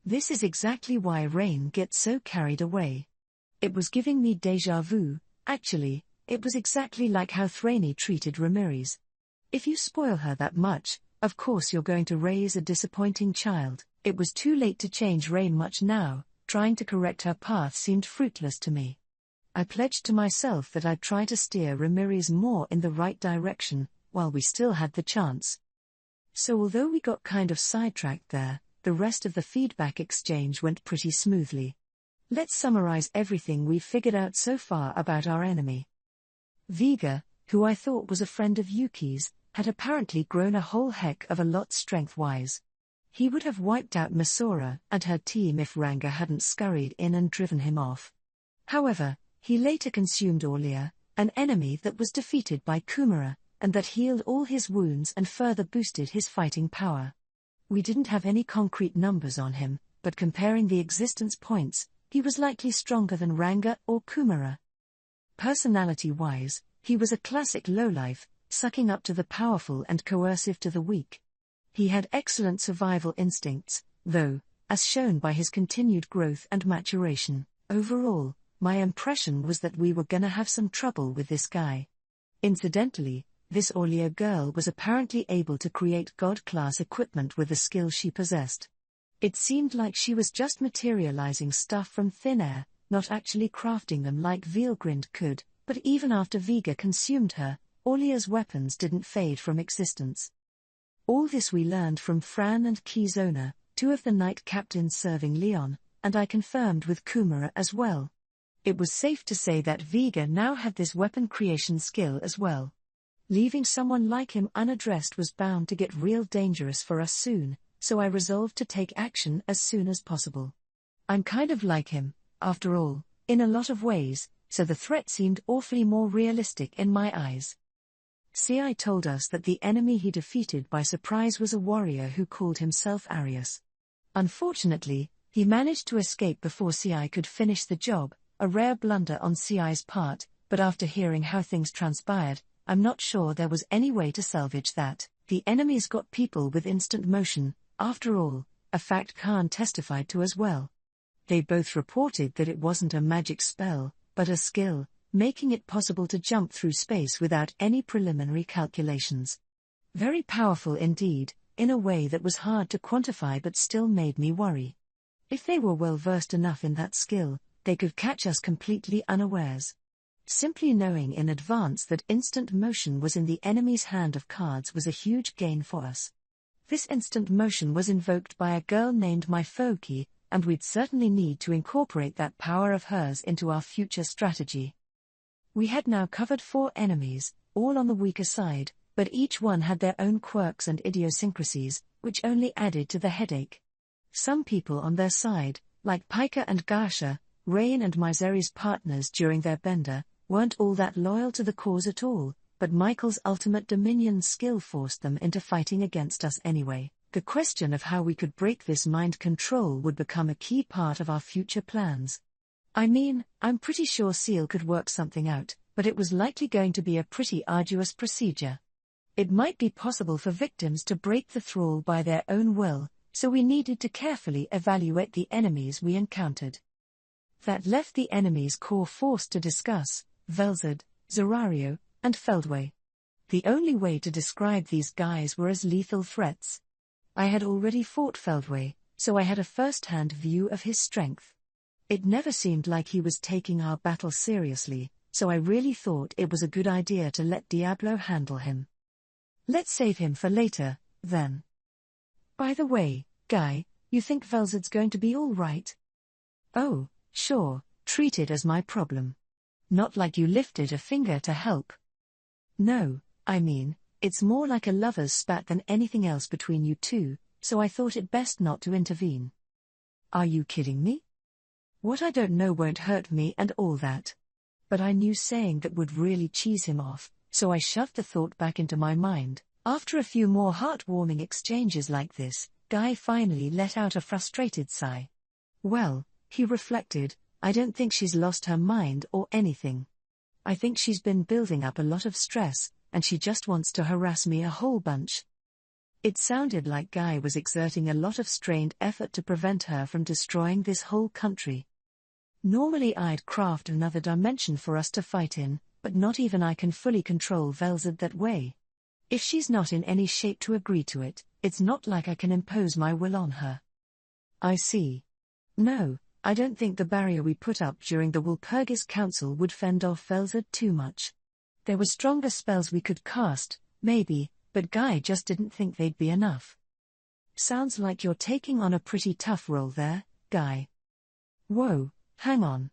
This is exactly why Rain gets so carried away. It was giving me déjà vu, actually. It was exactly like how Thraney treated Ramirez. If you spoil her that much, of course you're going to raise a disappointing child. It was too late to change Rain much now. Trying to correct her path seemed fruitless to me. I pledged to myself that I'd try to steer Ramirez more in the right direction, while we still had the chance. So although we got kind of sidetracked there, the rest of the feedback exchange went pretty smoothly. Let's summarize everything we've figured out so far about our enemy. Vega, who I thought was a friend of Yuki's, had apparently grown a whole heck of a lot strength-wise. He would have wiped out Miss Sora and her team if Ranga hadn't scurried in and driven him off. However, he later consumed Aulia, an enemy that was defeated by Kumara, and that healed all his wounds and further boosted his fighting power. We didn't have any concrete numbers on him, but comparing the existence points, he was likely stronger than Ranga or Kumara. Personality-wise, he was a classic lowlife, sucking up to the powerful and coercive to the weak. He had excellent survival instincts, though, as shown by his continued growth and maturation. Overall, my impression was that we were gonna have some trouble with this guy. Incidentally, this Aulia girl was apparently able to create god-class equipment with the skill she possessed. It seemed like she was just materializing stuff from thin air, not actually crafting them like Veilgrind could, but even after Vega consumed her, Aulia's weapons didn't fade from existence. All this we learned from Fran and Kizona, two of the knight captains serving Leon, and I confirmed with Kumara as well. It was safe to say that Vega now had this weapon creation skill as well. Leaving someone like him unaddressed was bound to get real dangerous for us soon, so I resolved to take action as soon as possible. I'm kind of like him, after all, in a lot of ways, so the threat seemed awfully more realistic in my eyes. CI told us that the enemy he defeated by surprise was a warrior who called himself Arius. Unfortunately, he managed to escape before CI could finish the job, a rare blunder on CI's part, but after hearing how things transpired, I'm not sure there was any way to salvage that. The enemy's got people with instant motion, after all, a fact Khan testified to as well. They both reported that it wasn't a magic spell, but a skill, making it possible to jump through space without any preliminary calculations. Very powerful indeed, in a way that was hard to quantify but still made me worry. If they were well versed enough in that skill, they could catch us completely unawares. Simply knowing in advance that instant motion was in the enemy's hand of cards was a huge gain for us. This instant motion was invoked by a girl named Myfoki, and we'd certainly need to incorporate that power of hers into our future strategy. We had now covered 4 enemies, all on the weaker side, but each one had their own quirks and idiosyncrasies, which only added to the headache. Some people on their side, like Pika and Gasha, Rain and Myseri's partners during their bender, weren't all that loyal to the cause at all, but Michael's ultimate dominion skill forced them into fighting against us anyway. The question of how we could break this mind control would become a key part of our future plans. I mean, I'm pretty sure Seal could work something out, but it was likely going to be a pretty arduous procedure. It might be possible for victims to break the thrall by their own will, so we needed to carefully evaluate the enemies we encountered. That left the enemy's core force to discuss, Velzard, Zorario, and Feldway. The only way to describe these guys were as lethal threats. I had already fought Feldway, so I had a first-hand view of his strength. It never seemed like he was taking our battle seriously, so I really thought it was a good idea to let Diablo handle him. Let's save him for later, then. By the way, Guy, you think Velzard's going to be all right? Oh, sure, treat it as my problem. Not like you lifted a finger to help. No, I mean, it's more like a lover's spat than anything else between you two, so I thought it best not to intervene. Are you kidding me? What I don't know won't hurt me and all that. But I knew saying that would really cheese him off, so I shoved the thought back into my mind. After a few more heartwarming exchanges like this, Guy finally let out a frustrated sigh. Well, he reflected, I don't think she's lost her mind or anything. I think she's been building up a lot of stress, and she just wants to harass me a whole bunch. It sounded like Guy was exerting a lot of strained effort to prevent her from destroying this whole country. Normally I'd craft another dimension for us to fight in, but not even I can fully control Velzard that way. If she's not in any shape to agree to it, it's not like I can impose my will on her. I see. No, I don't think the barrier we put up during the Walpurgis Council would fend off Velzard too much. There were stronger spells we could cast, maybe, but Guy just didn't think they'd be enough. Sounds like you're taking on a pretty tough role there, Guy. Whoa, hang on.